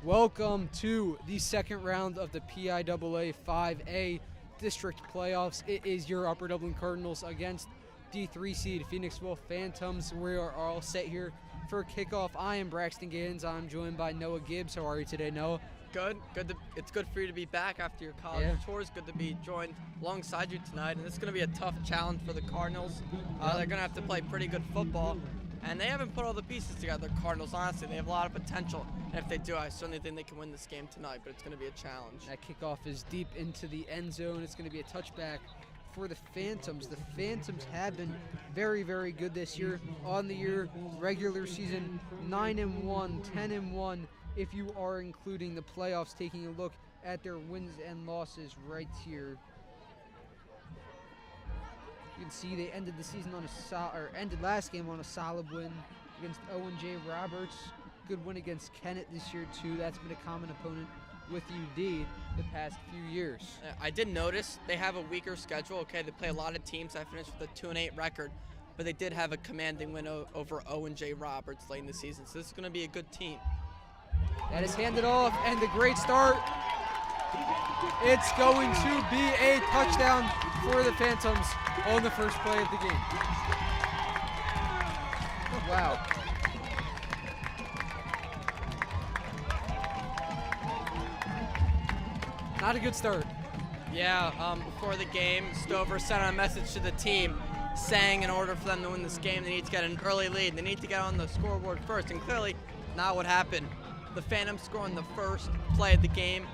Welcome to the second round of the PIAA 5A district playoffs. It is your Upper Dublin Cardinals against D3 seed Phoenixville Phantoms. We are all set here for kickoff. I am Braxton Gaines. I'm joined by Noah Gibbs. How are you today, Noah? Good. It's good for you to be back after your college tours. Good to be joined alongside you tonight. And it's going to be a tough challenge for the Cardinals. They're going to have to play pretty good football. And they haven't put all the pieces together, Cardinals, honestly. They have a lot of potential. And if they do, I certainly think they can win this game tonight, but it's going to be a challenge. That kickoff is deep into the end zone. It's going to be a touchback for the Phantoms. The Phantoms have been very, very good this year. On the year, regular season, 9-1, 10-1, if you are including the playoffs, taking a look at their wins and losses right here. You can see they ended the season on ended last game on a solid win against Owen-J Roberts. Good win against Kennett this year too. That's been a common opponent with UD the past few years. I did notice they have a weaker schedule. Okay, they play a lot of teams that finished with a 2-8 record, but they did have a commanding win over Owen-J Roberts late in the season. So this is going to be a good team. That is handed off, and a great start. It's going to be a touchdown for the Phantoms on the first play of the game. Wow. Not a good start. Yeah, before the game, Stover sent out a message to the team saying in order for them to win this game, they need to get an early lead. They need to get on the scoreboard first, and clearly not what happened. The Phantoms score on the first play of the game.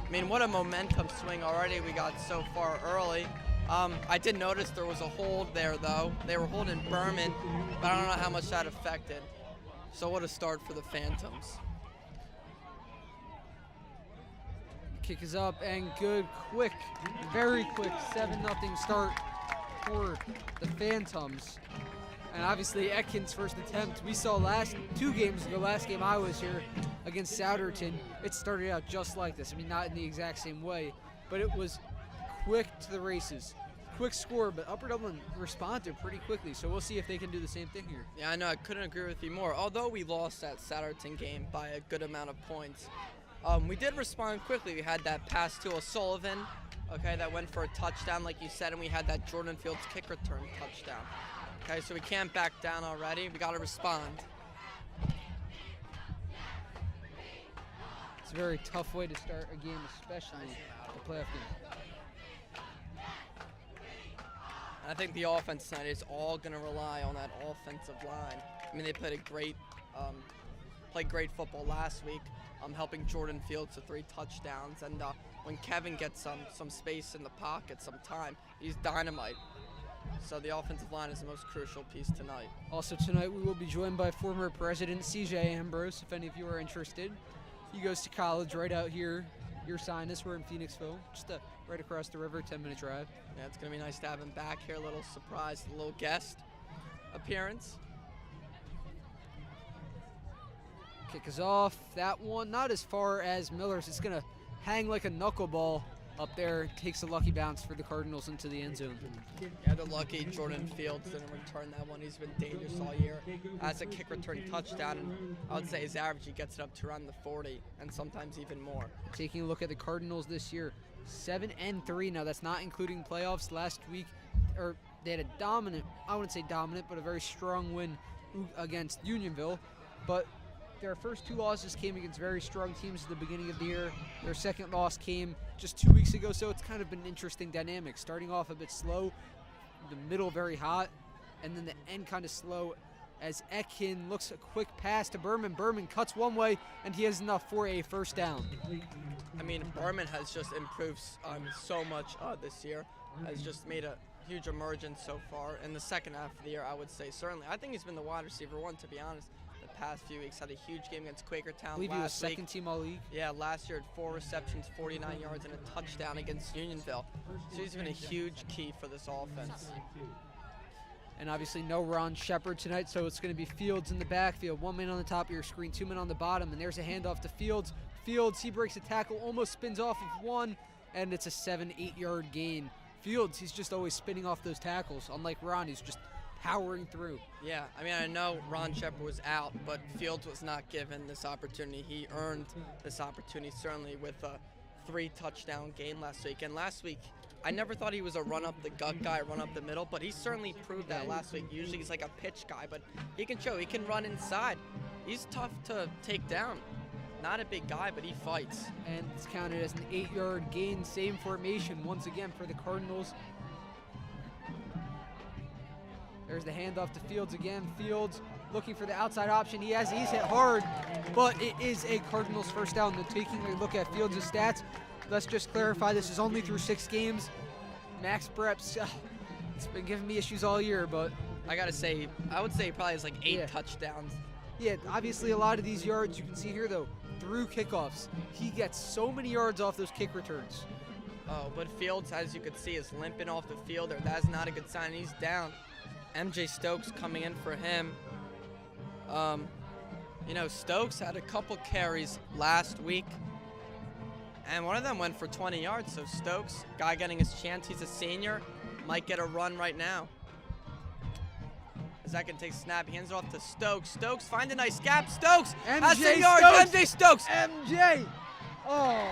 I mean, what a momentum swing already we got so far early. I did notice there was a hold there, though. They were holding Berman, but I don't know how much that affected. So what a start for the Phantoms. Kick is up and good, quick, very quick 7-0 start for the Phantoms. And obviously Atkins' first attempt, we saw two games ago, last game I was here against Souderton, it started out just like this. I mean, not in the exact same way, but it was quick to the races. Quick score, but Upper Dublin responded pretty quickly, so we'll see if they can do the same thing here. Yeah, I know, I couldn't agree with you more. Although we lost that Souderton game by a good amount of points, we did respond quickly. We had that pass to O'Sullivan, okay, that went for a touchdown, like you said, and we had that Jordan Fields kick return touchdown. Okay, so we can't back down already. We got to respond. It's a very tough way to start a game, especially a playoff game. I think the offense tonight is all going to rely on that offensive line. I mean, they played great football last week, helping Jordan Fields to 3 touchdowns. And when Kevin gets some space in the pocket, some time, he's dynamite. So the offensive line is the most crucial piece tonight. Also tonight we will be joined by former President CJ Ambrose, if any of you are interested. He goes to college right out here. Your sinus, we're in Phoenixville, just right across the river, 10-minute drive. Yeah, it's going to be nice to have him back here. A little surprise, a little guest appearance. Kick is off. That one, not as far as Miller's. It's going to hang like a knuckleball up there. Takes a lucky bounce for the Cardinals into the end zone. Yeah, they're lucky Jordan Fields didn't return that one. He's been dangerous all year. As a kick return touchdown, and I would say his average, he gets it up to around the 40, and sometimes even more. Taking a look at the Cardinals this year, 7-3. Now that's not including playoffs. Last week, they had a dominant, I wouldn't say dominant, but a very strong win against Unionville. But their first 2 losses came against very strong teams at the beginning of the year. Their second loss came just 2 weeks ago, so it's kind of been an interesting dynamic. Starting off a bit slow, the middle very hot, and then the end kind of slow as Etkin looks a quick pass to Berman. Berman cuts one way, and he has enough for a first down. I mean, Berman has just improved so much this year, has just made a huge emergence so far. In the second half of the year, I would say, certainly. I think he's been the wide receiver one, to be honest. Past few weeks had a huge game against Quakertown. I believe he was second team all-league. Yeah, last year had 4 receptions, 49 yards, and a touchdown against Unionville. So he's been a huge key for this offense. And obviously no Ron Shepard tonight, so it's going to be Fields in the backfield. 1 man on the top of your screen, 2 men on the bottom, and there's a handoff to Fields. Fields, he breaks a tackle, almost spins off of one, and it's a 7-8 yard gain. Fields, he's just always spinning off those tackles, unlike Ron, who's just powering through. Yeah, I mean, I know Ron Shepard was out, but Fields was not given this opportunity. He earned this opportunity, certainly with a 3-touchdown game last week. And last week, I never thought he was a run-up-the-gut guy, run-up-the-middle, but he certainly proved that last week. Usually he's like a pitch guy, but he can show. He can run inside. He's tough to take down. Not a big guy, but he fights. And it's counted as an 8-yard gain. Same formation once again for the Cardinals. There's the handoff to Fields again. Fields looking for the outside option. He's hit hard, but it is a Cardinals first down. They're taking a look at Fields' stats. Let's just clarify, this is only through 6 games. Max Breps, it's been giving me issues all year, but I gotta say, I would say he probably has like 8 touchdowns. Yeah, obviously a lot of these yards you can see here though, through kickoffs. He gets so many yards off those kick returns. Oh, but Fields, as you can see, is limping off the field there. That's not a good sign. He's down. MJ Stokes coming in for him. You know, Stokes had a couple carries last week, and one of them went for 20 yards. So Stokes, guy getting his chance. He's a senior, might get a run right now. Second takes snap, he hands it off to Stokes. Stokes find a nice gap. Stokes has the yard. MJ Stokes. MJ. Oh,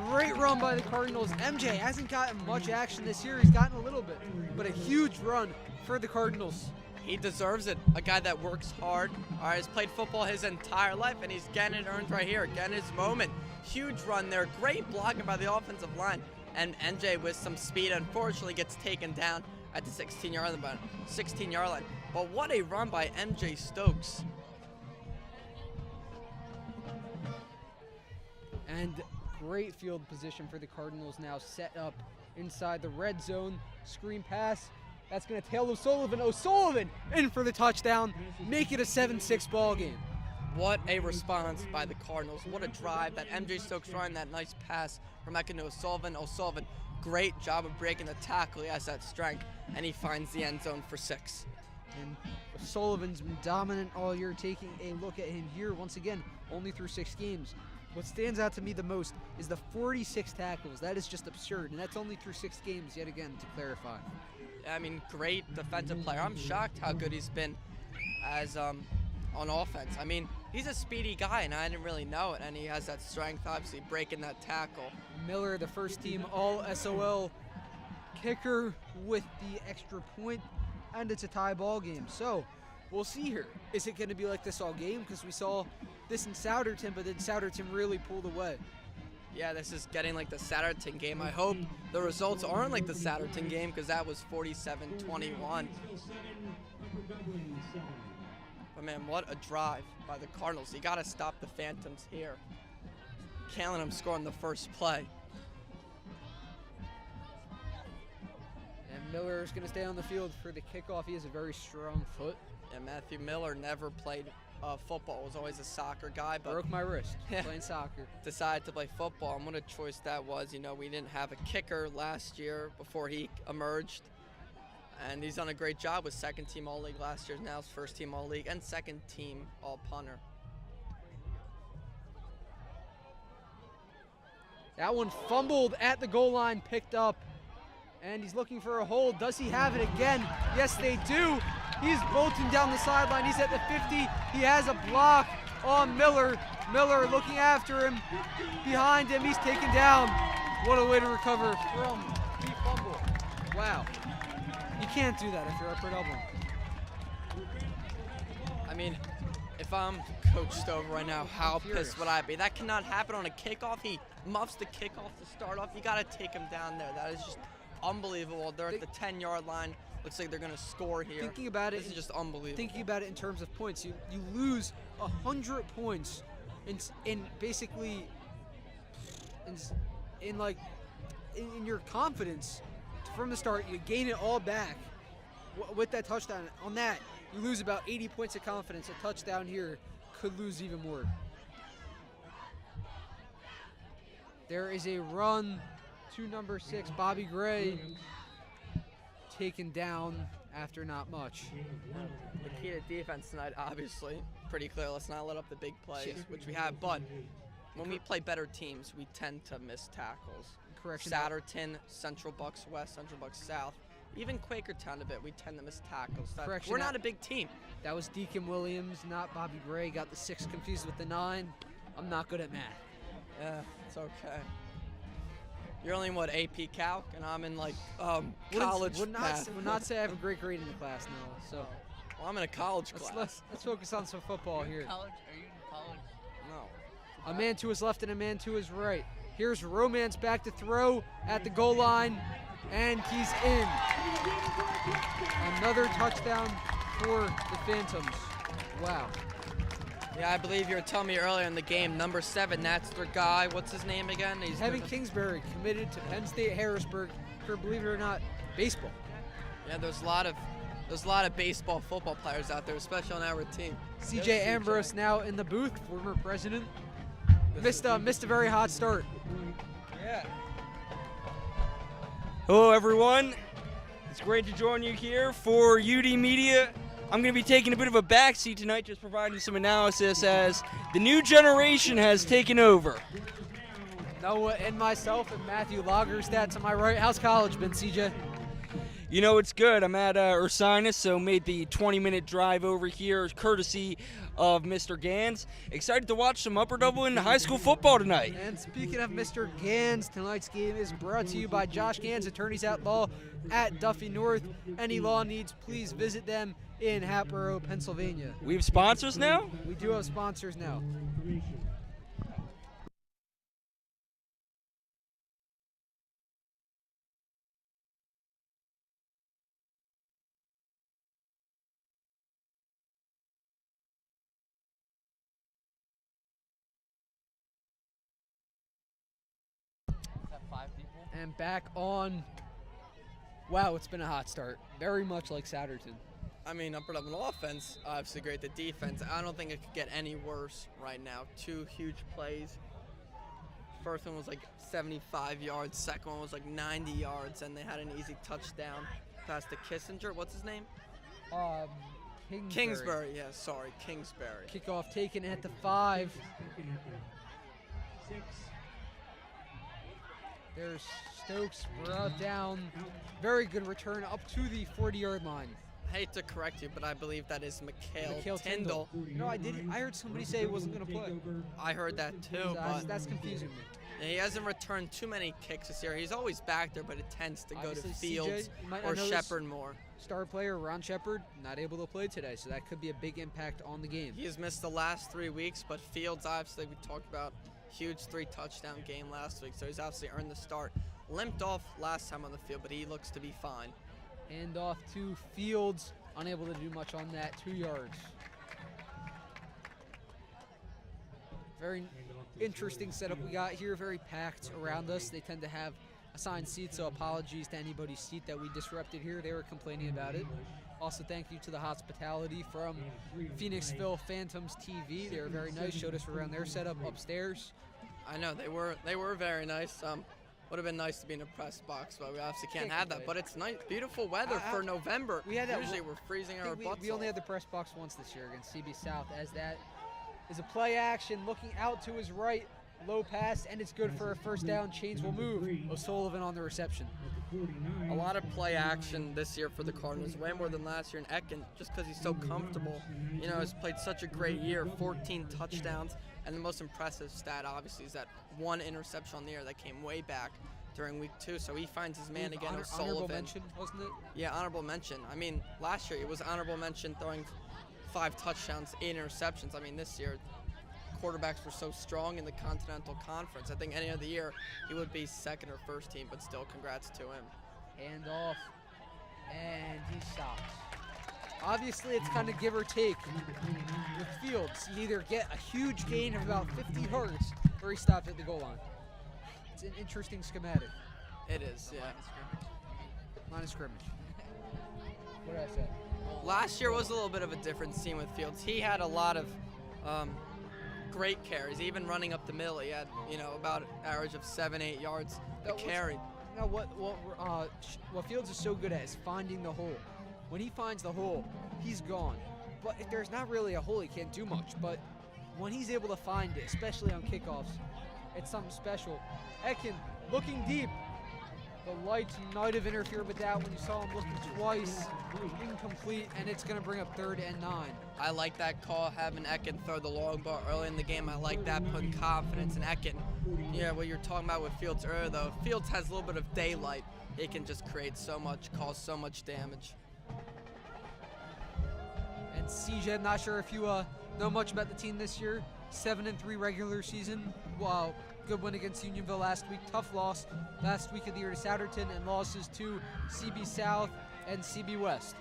great run by the Cardinals. MJ hasn't gotten much action this year. He's gotten a little bit, but a huge run for the Cardinals. He deserves it. A guy that works hard. All right, has played football his entire life, and he's getting it earned right here. Getting his moment. Huge run there. Great blocking by the offensive line. And MJ with some speed, unfortunately, gets taken down at the 16-yard line. But what a run by MJ Stokes. And great field position for the Cardinals now, set up inside the red zone. Screen pass. That's going to tail O'Sullivan. O'Sullivan in for the touchdown. Make it a 7-6 ball game. What a response by the Cardinals. What a drive. That MJ Stokes running that nice pass from Ekin O'Sullivan. O'Sullivan, great job of breaking the tackle. He has that strength, and he finds the end zone for 6. And O'Sullivan's been dominant all year. Taking a look at him here once again, only through 6 games. What stands out to me the most is the 46 tackles. That is just absurd, and that's only through 6 games yet again, to clarify. I mean, great defensive player. I'm shocked how good he's been as on offense. I mean, he's a speedy guy, and I didn't really know it, and he has that strength, obviously, breaking that tackle. Miller, the first team All-SOL kicker with the extra point, and it's a tie ball game. So we'll see here. Is it going to be like this all game? Because we saw this in Souderton, but then Souderton really pulled away. Yeah, this is getting like the Souderton game. I hope the results aren't like the Souderton game, because that was 47-21. But man, what a drive by the Cardinals. You got to stop the Phantoms here. Can't let them score on the first play. And Miller is going to stay on the field for the kickoff. He has a very strong foot. And Matthew Miller never played football. Was always a soccer guy, but broke my wrist playing soccer. Decided to play football, and what a choice that was. You know, we didn't have a kicker last year before he emerged, and he's done a great job with 2nd-team All-League last year. Now it's 1st-team All-League and 2nd-team All-Punter. That one fumbled at the goal line, picked up, and he's looking for a hold. Does he have it again? Yes, they do. He's bolting down the sideline. He's at the 50. He has a block on Miller. Miller looking after him. Behind him, he's taken down. What a way to recover from the fumble. Wow. You can't do that if you're Upper Dublin. I mean, if I'm Coach Stover right now, how pissed would I be? That cannot happen on a kickoff. He muffs the kickoff to start off. You got to take him down there. That is just unbelievable. They're at the 10-yard line. Looks like they're going to score here. Thinking about it, this is just unbelievable. Thinking about it in terms of points, you lose 100 points in basically in your confidence from the start. You gain it all back with that touchdown. On that, you lose about 80 points of confidence. A touchdown here could lose even more. There is a run to number 6, Bobby Gray, taken down after not much. The key to defense tonight, obviously, pretty clear. Let's not let up the big plays, which we have. But when we play better teams, we tend to miss tackles. Correction. Souderton, Central Bucks West, Central Bucks South. Even Quakertown a bit, we tend to miss tackles. Correction, We're not a big team. That was Deacon Williams, not Bobby Gray. Got the 6 confused with the 9. I'm not good at math. Yeah, it's okay. You're only in what, AP Calc, and I'm in like college math. Would not say I have a great grade in the class, no. So Well, I'm in a college class. let's focus on some football here. College? Are you in college? No. A man to his left and a man to his right. Here's Romance back to throw at the goal line, and he's in. Another touchdown for the Phantoms. Wow. Yeah, I believe you were telling me earlier in the game, number 7, that's their guy. What's his name again? He's Evan Kingsbury committed to Penn State Harrisburg for, believe it or not, baseball. Yeah, there's a lot of baseball, football players out there, especially on our team. CJ Ambrose now in the booth, former president. Missed a very hot start. Yeah. Hello, everyone. It's great to join you here for UD Media. I'm going to be taking a bit of a backseat tonight, just providing some analysis as the new generation has taken over. Noah and myself and Matthew Lagerstadt to my right. How's college been, CJ? You know, it's good. I'm at Ursinus, so made the 20-minute drive over here courtesy of Mr. Gans. Excited to watch some Upper Dublin high school football tonight. And speaking of Mr. Gans, tonight's game is brought to you by Josh Gans, attorneys at law at Duffy North. Any law needs, please visit them in Hatboro, Pennsylvania. We have sponsors now? We do have sponsors now. And back on. Wow, it's been a hot start. Very much like Souderton. I mean, Upper Dublin offense, obviously great. The defense, I don't think it could get any worse right now. 2 huge plays. First one was like 75 yards. Second one was like 90 yards, and they had an easy touchdown pass to Kissinger. What's his name? Kingsbury. Yeah, sorry, Kingsbury. Kickoff taken at the 5. There's Stokes brought down. Very good return up to the 40-yard line. I hate to correct you, but I believe that is Mikhail Tyndall. Tyndall. You know, I heard somebody say he wasn't going to play. I heard that too, but That's confusing me. he hasn't returned too many kicks this year. He's always back there, but it tends to go Obviously, to Fields CJ, you might not or know this. Shepard more. Star player Ron Shepard not able to play today, so that could be a big impact on the game. He has missed the last 3 weeks, but Fields, obviously, we talked about huge 3-touchdown game last week, so he's obviously earned the start. Limped off last time on the field, but he looks to be fine. And off to Fields, unable to do much on that, 2 yards. Very interesting setup we got here, very packed around us. They tend to have assigned seats, so apologies to anybody's seat that we disrupted here. They were complaining about it. Also, thank you to the hospitality from Phoenixville Phantoms TV. They were very nice, showed us around their setup upstairs. I know, they were very nice. Would have been nice to be in a press box, but we obviously can't have that. But it's nice, beautiful weather for November. We had that. Usually we're freezing our butts We only off. had the press box once this year against CB South, as that is a play action, looking out to his right, low pass, and it's good for a first down. Chains will move. O'Sullivan on the reception. A lot of play action this year for the Cardinals, way more than last year. And Ekin, just because he's so comfortable, you know, has played such a great year, 14 touchdowns. And the most impressive stat, obviously, is that 1 interception on the air that came way back during week 2. So he finds his man again, O'Sullivan. Honorable mention, wasn't it? Yeah, honorable mention. I mean, last year it was honorable mention throwing 5 touchdowns, 8 interceptions. I mean, this year quarterbacks were so strong in the Continental Conference. I think any other year he would be second or first team, but still, congrats to him. Hand off, and he stops. Obviously, it's kind of give or take with Fields. You either get a huge gain of about 50 yards, or he stops at the goal line. It's an interesting schematic. It is, yeah. Line of scrimmage. What did I say? Last year was a little bit of a different scene with Fields. He had a lot of great carries, even running up the middle. He had, you know, about an average of 7-8 yards a carry. You know, what Fields is so good at is finding the hole. When he finds the hole, he's gone. But if there's not really a hole, he can't do much. But when he's able to find it, especially on kickoffs, it's something special. Ekin looking deep. The lights might have interfered with that when you saw him looking twice. Incomplete, and it's going to bring up 3rd and 9. I like that call, having Ekin throw the long ball early in the game. I like that, putting confidence in Ekin. Yeah, what you're talking about with Fields earlier, though. Fields has a little bit of daylight. He can just create so much, cause so much damage. And CJ, I'm not sure if you know much about the team this year. 7-3 regular season. Wow, good win against Unionville last week. Tough loss last week of the year to Souderton, and losses to CB South and CB West.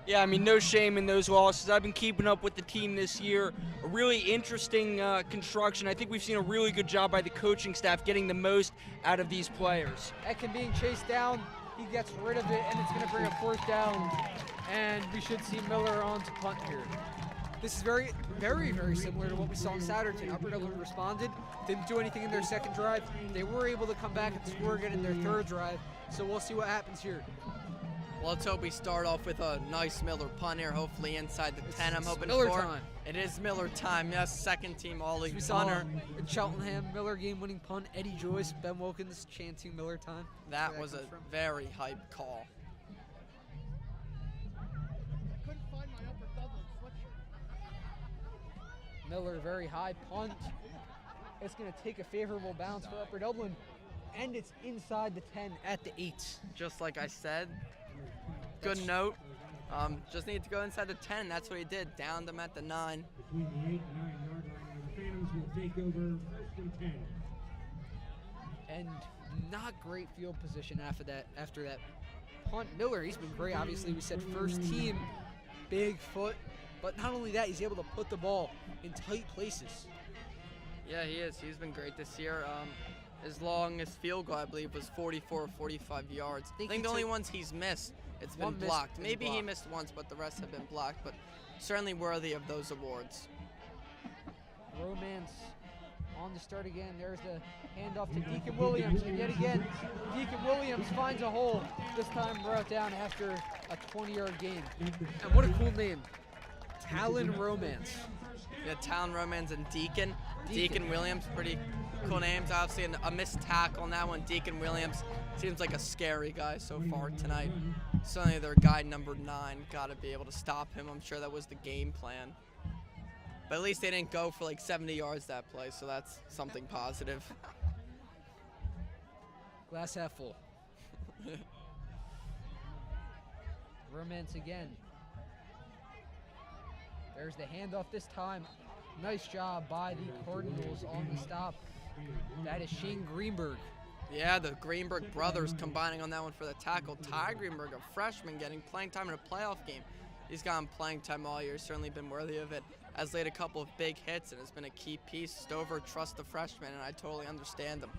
Yeah, I mean, no shame in those losses. I've been keeping up with the team this year. A really interesting construction. I think we've seen a really good job by the coaching staff getting the most out of these players. Ekin being chased down, he gets rid of it, and it's going to bring a 4th down, and we should see Miller on to punt here. This is very, very, very similar to what we saw in Souderton. Upper Dublin responded, didn't do anything in their 2nd drive. They were able to come back and score again in their 3rd drive, so we'll see what happens here. Well, let's hope we start off with a nice Miller punt here, hopefully inside the 10. I'm hoping Miller for. time. It is Miller time, yes, 2nd team all-league We saw punter. in Cheltenham, Miller game-winning punt, Eddie Joyce, Ben Wilkins chanting Miller time. That Where was a comes from. very hype call. Miller, very high punt. It's going to take a favorable bounce for Upper Dublin, and it's inside the 10 at the 8. Just like I said, good note. Just need to go inside the 10. That's what he did. Downed them at the 9. Between the 8 and 9 yard line, the Phantoms will take over 1st and 10. And not great field position after that punt. Miller, he's been great. Obviously, we said first team, big foot. But not only that, he's able to put the ball in tight places. Yeah, he is. He's been great this year. His longest field goal, I believe, was 44 or 45 yards. I think the only ones he's missed, it's been blocked. Maybe he missed once, but the rest have been blocked. But certainly worthy of those awards. Romance on the start again. There's the handoff to Deacon Williams. And yet again, Deacon Williams finds a hole. This time brought down after a 20-yard gain. And what a cool name. Talon Romance. Yeah, Talon Romance and Deacon Williams, pretty cool names. Obviously, a missed tackle on that one. Deacon Williams seems like a scary guy so far tonight. Certainly their guy number 9, got to be able to stop him. I'm sure that was the game plan. But at least they didn't go for like 70 yards that play, so that's something positive. Glass half full. Romance again. There's the handoff this time. Nice job by the Cardinals on the stop. That is Shane Greenberg. Yeah, the Greenberg brothers combining on that one for the tackle. Ty Greenberg, a freshman, getting playing time in a playoff game. He's gotten playing time all year, certainly been worthy of it. Has laid a couple of big hits and has been a key piece. Stover trusts the freshman, and I totally understand them.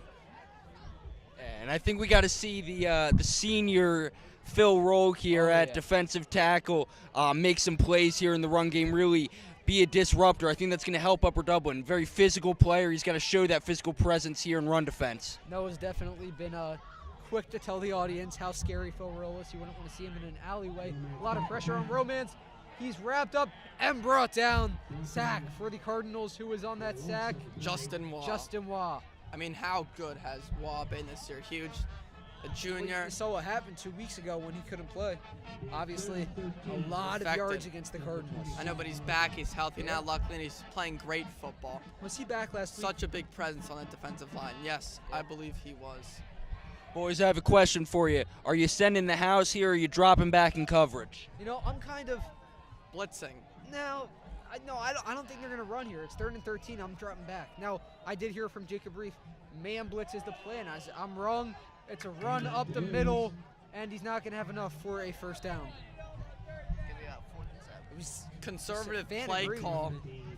And I think we got to see the senior Phil Rogue here at defensive tackle make some plays here in the run game, really be a disruptor. I think that's going to help Upper Dublin. Very physical player. He's got to show that physical presence here in run defense. Noah's definitely been quick to tell the audience how scary Phil Rowe is. You wouldn't want to see him in an alleyway. A lot of pressure on Romance. He's wrapped up and brought down. Sack for the Cardinals. Who was on that sack? Justin Waugh. Justin Waugh. I mean, how good has Waugh been this year? Huge. A junior. We saw what happened 2 weeks ago when he couldn't play. Obviously, a lot of yards against the Cardinals. I know, but he's back. He's healthy now, luckily, and he's playing great football. Was he back last week? Such a big presence on that defensive line. Yes, I believe he was. Boys, I have a question for you. Are you sending the house here, or are you dropping back in coverage? You know, I'm kind of blitzing. No, I don't think they're going to run here. It's 3rd and 13. I'm dropping back. Now, I did hear from Jacob Reef, man blitz is the plan. I said, I'm wrong. It's a run up the middle, and he's not going to have enough for a first down. It was conservative play call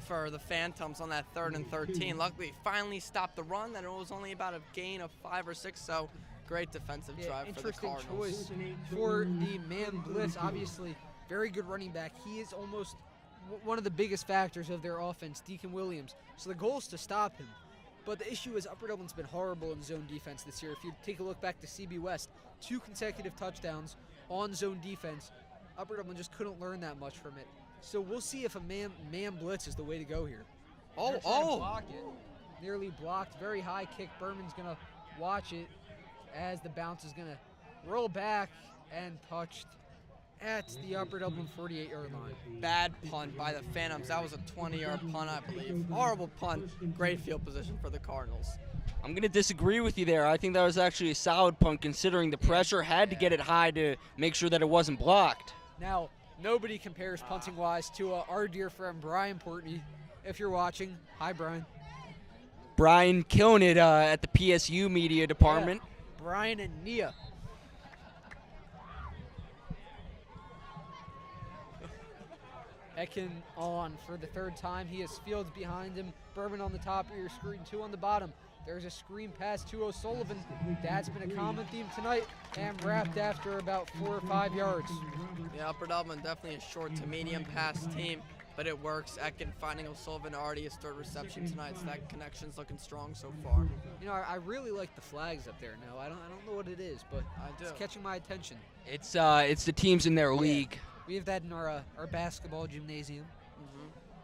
for the Phantoms on that 3rd and 13. Luckily, finally stopped the run, and it was only about a gain of 5 or 6, so great defensive drive for the Cardinals. Interesting choice for the man blitz. Obviously, very good running back. He is almost one of the biggest factors of their offense, Deacon Williams. So the goal is to stop him. But the issue is Upper Dublin's been horrible in zone defense this year. If you take a look back to CB West, 2 consecutive touchdowns on zone defense. Upper Dublin just couldn't learn that much from it. So we'll see if a man blitz is the way to go here. Oh! Block it. Nearly blocked. Very high kick. Berman's going to watch it. as the bounce is going to roll back and touched at the Upper Dublin 48-yard line. Bad punt by the Phantoms. That was a 20-yard punt, I believe. Horrible punt. Great field position for the Cardinals. I'm going to disagree with you there. I think that was actually a solid punt considering the pressure had to get it high to make sure that it wasn't blocked. Now, nobody compares punting-wise to our dear friend Brian Portney. If you're watching, hi, Brian. Brian killing it at the PSU media department. Yeah. Brian and Nia. Ekin on for the third time. He has Fields behind him. Bourbon on the top of your screen, 2 on the bottom. There's a screen pass to O'Sullivan. That's been a common theme tonight and wrapped after about 4 or 5 yards. Yeah, Upper Dublin definitely a short to medium pass team, but it works. Ekin finding O'Sullivan already his 3rd reception tonight, so that connection's looking strong so far. You know, I really like the flags up there now. I don't know what it is, but it's catching my attention. It's the teams in their league. We have that in our basketball gymnasium.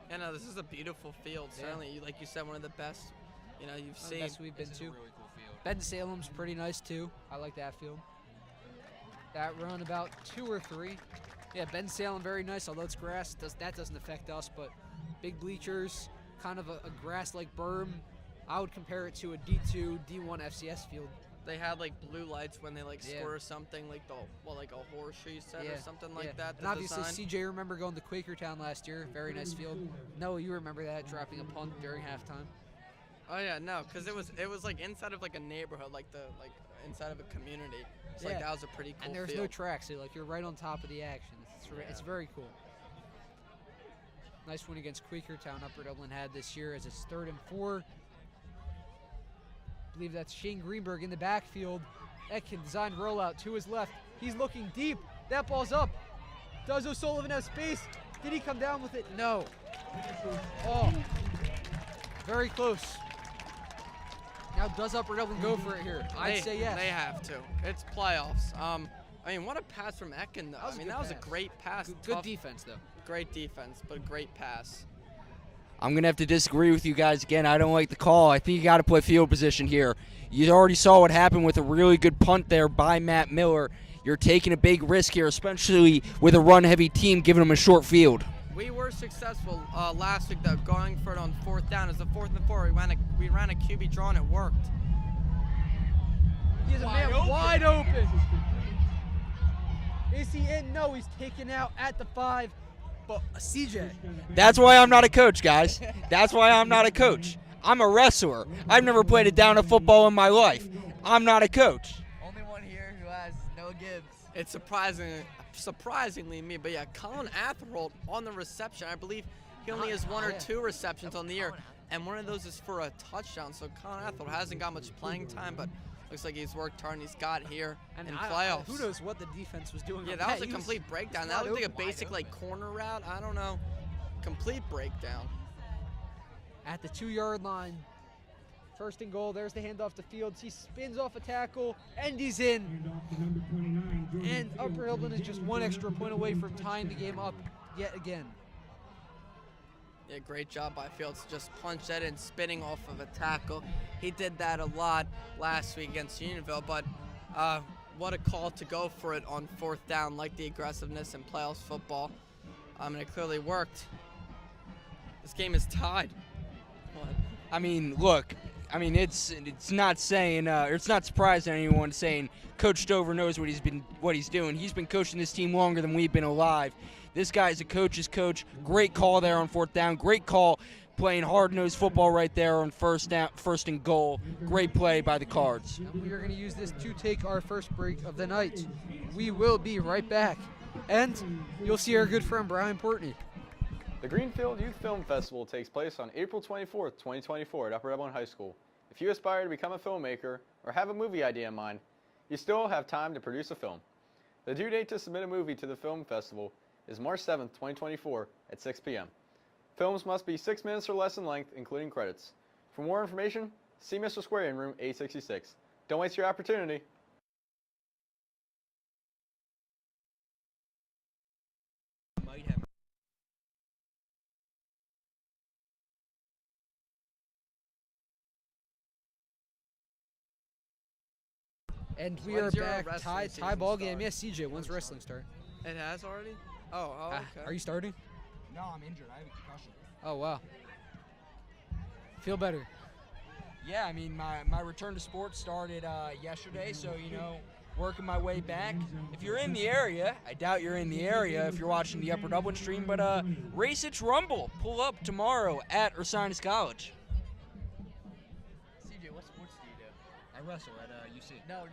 Yeah, no, this is a beautiful field. Yeah. Certainly, like you said, one of the best you've seen. Best we've been to. Really cool field. Ben Salem's pretty nice too. I like that field. That run about 2 or 3. Yeah, Ben Salem very nice. Although it's grass, that doesn't affect us. But big bleachers, kind of a grass-like berm. I would compare it to a D2, D1 FCS field. They had like blue lights when they score or something, like a horseshoe set or something like that. And obviously, CJ, remember going to Quakertown last year? Very nice field. No, you remember that, dropping a punt during halftime. Oh yeah, no, because it was like inside of like a neighborhood, like inside of a community. So like that was a pretty cool. And there's field. no tracks, so you're right on top of the action. It's very cool. Nice win against Quakertown. Upper Dublin had this year as it's 3rd and 4. I believe that's Shane Greenberg in the backfield. Ekin designed rollout to his left. He's looking deep. That ball's up. Does O'Sullivan have space? Did he come down with it? No. Oh, very close. Now, does Upper Dublin go for it here? I'd say yes. They have to. It's playoffs. I mean, what a pass from Ekin, though. That was a great pass. Good defense, though. Great defense, but a great pass. I'm going to have to disagree with you guys again. I don't like the call. I think you got to play field position here. You already saw what happened with a really good punt there by Matt Miller. You're taking a big risk here, especially with a run-heavy team giving them a short field. We were successful last week, though, going for it on 4th down. As a 4th and 4, we ran a QB draw, and it worked. He has a man wide open. Is he in? No, he's taken out at the 5. But CJ. That's why I'm not a coach, guys. That's why I'm not a coach. I'm a wrestler. I've never played a down of football in my life. I'm not a coach. Only one here who has no gives. It's surprisingly me, but yeah, Colin Atherholt on the reception. I believe he only has 1 or 2 receptions on the year, and one of those is for a touchdown. So Colin Atherholt hasn't got much playing time, but looks like he's worked hard and he's got here in playoffs. Who knows what the defense was doing? Yeah, that was a complete breakdown. That looked like a basic corner route. I don't know. Complete breakdown. At the 2-yard line. 1st and goal. There's the handoff to Fields. He spins off a tackle, and he's in. And Upper Dublin is just 1 extra point away from tying the game up yet again. Yeah, great job by Fields. Just punch that in, spinning off of a tackle. He did that a lot last week against Unionville, but what a call to go for it on 4th down, like the aggressiveness in playoffs football. And it clearly worked. This game is tied. I mean, look. I mean, it's not saying it's not surprising anyone saying Coach Stover knows what he's doing. He's been coaching this team longer than we've been alive. This guy's a coach's coach. Great call there on 4th down. Great call playing hard-nosed football right there on 1st and goal. Great play by the Cards. And we are going to use this to take our first break of the night. We will be right back. And you'll see our good friend Brian Portney. The Greenfield Youth Film Festival takes place on April 24th, 2024 at Upper Dublin High School. If you aspire to become a filmmaker or have a movie idea in mind, you still have time to produce a film. The due date to submit a movie to the film festival is March 7th, 2024 at 6 p.m. Films must be 6 minutes or less in length, including credits. For more information, see Mr. Square in room 866. Don't waste your opportunity. And we When's are your back. wrestling Tie season ball start? game. Yes, CJ, when's wrestling start? It has already? Oh, okay. Are you starting? No, I'm injured. I have a concussion. Oh, wow. Feel better. Yeah, I mean, my return to sports started yesterday, so, working my way back. If you're in the area, I doubt you're in the area if you're watching the Upper Dublin stream, but Race It's Rumble, pull up tomorrow at Ursinus College. CJ, what sports do you do? I wrestle at UC. No,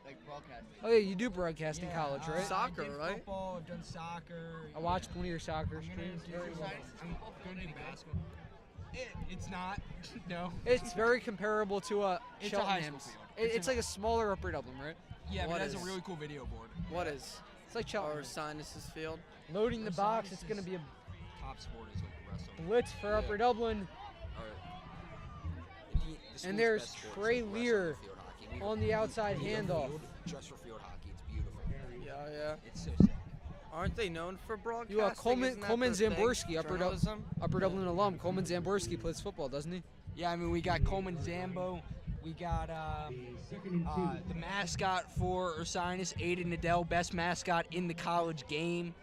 like broadcasting. Oh, yeah, you do broadcast in college, right? Soccer, I did right? Football, I've done soccer. I watched one of your soccer I'm streams. gonna do, I'm gonna do basketball. It's not. No. It's very comparable to It's a high school Cheltenham's. field. It's like a smaller Upper Dublin, right? Yeah, What but it has a is- really cool video board. What is It's like our Cheltenham. Sinus's field? Loading the box, Ursinus it's going to is- be a Top sport is like wrestling. blitz for Yeah. Upper Dublin And there's Trey Lear on the outside handoff. Just for field hockey, it's beautiful. Yeah. It's so sick. Aren't they known for broadcasting? You Coleman Isn't that their thing? Zamborski, Journalism? Upper Dublin alum. Coleman Zamborski plays football, doesn't he? Yeah, I mean, we got Coleman Zambo. We got the mascot for Ursinus, Aiden Nadell, best mascot in the college game.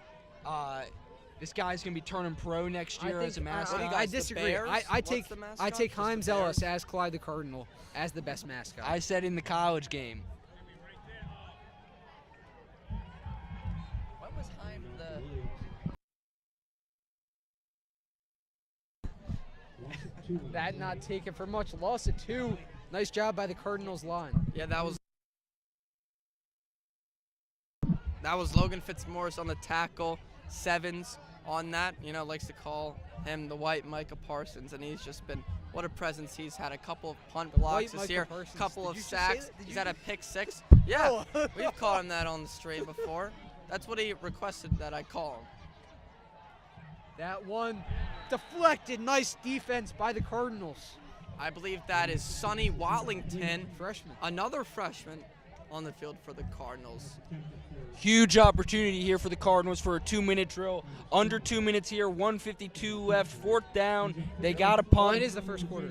This guy's gonna be turning pro next year as a mascot. What do you I guys, the disagree. Bears? I What's take the I mascot? take Just the Himes Ellis Bears? as Clyde the Cardinal as the best mascot. I said in the college game. When was Heim the? That not taken for much. Loss at 2. Nice job by the Cardinals line. Yeah, that was Logan Fitzmaurice on the tackle. Sevens on that. Likes to call him the white Micah Parsons, and he's just been what a presence he's had. A couple of punt The blocks white this Micah year, Parsons. couple Did of you just say sacks. that? Did He's you had a just- pick 6. Yeah, we've called him that on the stream before. That's what he requested that I call him. That one deflected. Nice defense by the Cardinals. I believe that is Sonny Watlington, Freshman. another freshman on the field for the Cardinals. Huge opportunity here for the Cardinals for a 2-minute drill. Under 2 minutes here, 1:52 left, 4th down. They got a Well, punt. it is the first quarter.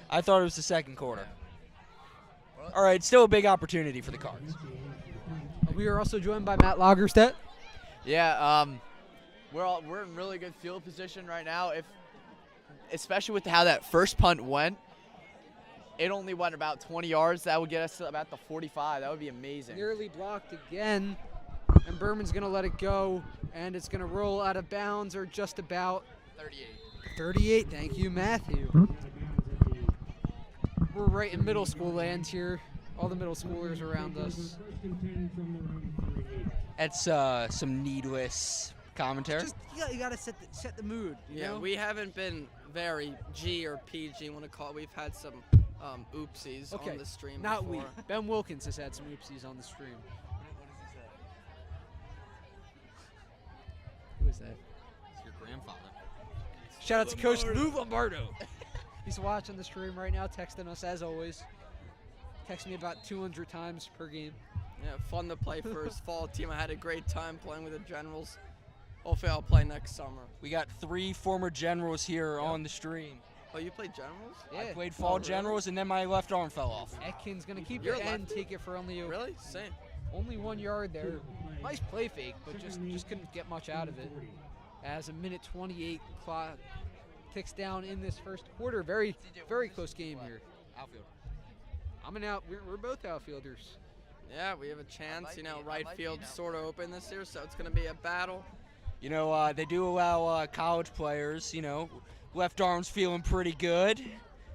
I thought it was the second quarter. All right, still a big opportunity for the Cards. We are also joined by Matt Lagerstedt. Yeah, we're in really good field position right now. Especially with how that first punt went, it only went about 20 yards. That would get us to about the 45. That would be amazing. Nearly blocked again. And Berman's going to let it go. And it's going to roll out of bounds or just about 38. 38. Thank you, Matthew. We're right in middle school land here. All the middle schoolers around us. That's some needless commentary. Just you got to set the mood. You Yeah, know? we haven't been very G or PG. You want to call it. We've had some oopsies Okay, on the stream not before. we. Ben Wilkins has had some oopsies on the stream. Who is that? It's your grandfather. Shout out to Coach Lou Lombardo. He's watching the stream right now, texting us as always. Texts me about 200 times per game. Yeah, fun to play for his fall team. I had a great time playing with the Generals. Hopefully I'll play next summer. We got 3 former Generals here on the stream. Oh, you played Generals? Yeah. I played fall really? Generals, and then my left arm fell off. Atkins gonna keep You're it a and lefty? take it for only Really? Same. only 1 yard there. Nice play fake, but just couldn't get much out of it. As a minute 28 clock ticks down in this first quarter. Very close game here. Outfield. I'm an out. We're both outfielders. Yeah, we have a chance. might be- I Right might be field's now. sort of open this year, so it's going to be a battle. They do allow college players, left arm's feeling pretty good.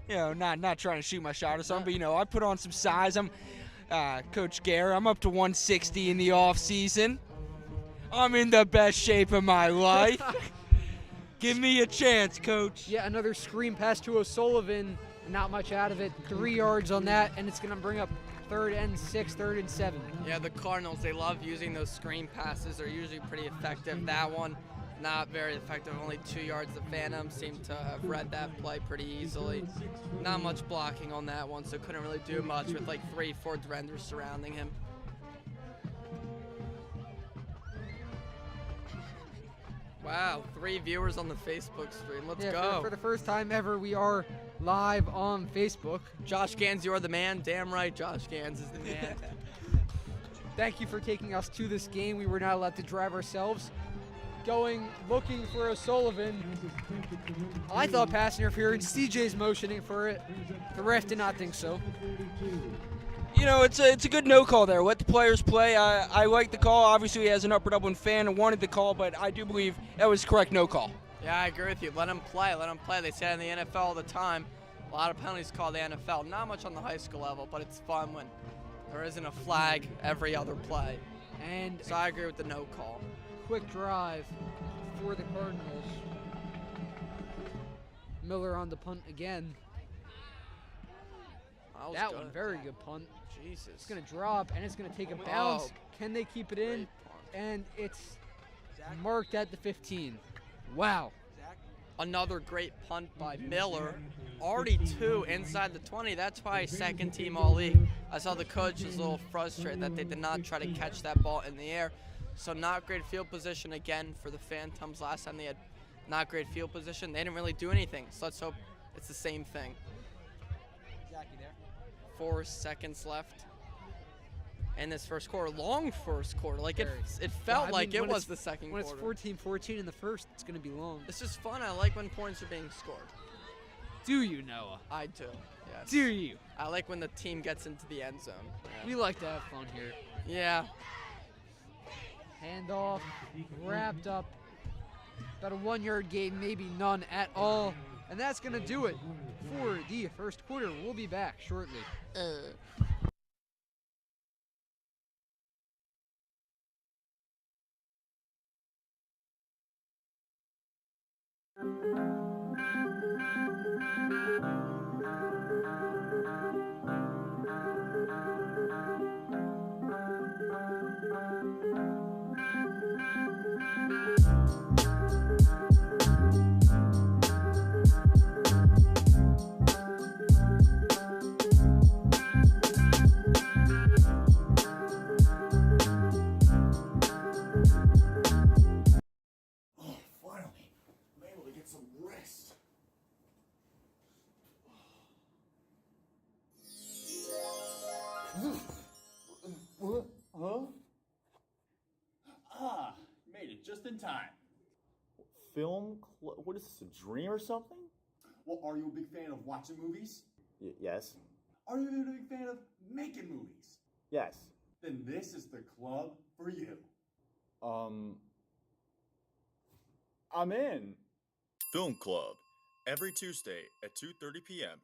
Not trying to shoot my shot or something, but, I put on some size. I'm Coach Gare. I'm up to 160 in the off season. I'm in the best shape of my life. Give me a chance, Coach. Yeah, another screen pass to O'Sullivan. Not much out of it. 3 yards on that, and it's going to bring up 3rd and 6, 3rd and 7. Yeah, the Cardinals, they love using those screen passes. They're usually pretty effective. That one, not very effective. Only 2 yards. The Phantoms seem to have read that play pretty easily. Not much blocking on that one, so couldn't really do much with like 3-4 defenders surrounding him. Wow, 3 viewers on the Facebook stream. Let's Yeah, go. for the first time ever, we are live on Facebook. Josh Gans, you're the man. Damn right, Josh Gans is the man. Thank you for taking us to this game. We were not allowed to drive ourselves. Looking for O'Sullivan. I thought pass interference. CJ's motioning for it. The ref did not think so. You know, it's a good no call there. Let the players play. I like the call. Obviously, as an Upper Dublin fan, I wanted the call, but I do believe that was correct no call. Yeah, I agree with you. Let them play. Let them play. They say it in the NFL all the time. A lot of penalties called the NFL. Not much on the high school level, but it's fun when there isn't a flag every other play. And So I agree with the no call. quick drive for the Cardinals. Miller on the punt again. That was one, good. very good punt. Jesus. It's going to drop, and it's going to take a bounce. Can they keep it in? Great punt. And it's marked at the 15. Wow. Another great punt by Miller. Already 2 inside the 20. That's probably second team all league. I saw the coach was a little frustrated that they did not try to catch that ball in the air. So not great field position again for the Phantoms. Last time they had not great field position. They didn't really do anything. So let's hope it's the same thing. 4 seconds left in this first quarter. Long first quarter. Like it felt like it was the second when quarter. When it's 14-14 in the first, it's going to be long. It's just fun. I like when points are being scored. Do you, Noah? I do. Yes. Do you? I like when the team gets into the end zone. Yeah. We like to have fun here. Yeah. Handoff, wrapped up. About a 1-yard gain, maybe none at all. And that's going to do it for the first quarter. We'll be back shortly. Finally, I'm able to get some rest. What? Huh? Ah, made it just in time. What is this, a dream or something? Well, are you a big fan of watching movies? Yes. Are you a big fan of making movies? Yes. Then this is the club for you. I'm in. Film Club, every Tuesday at 2:30 p.m.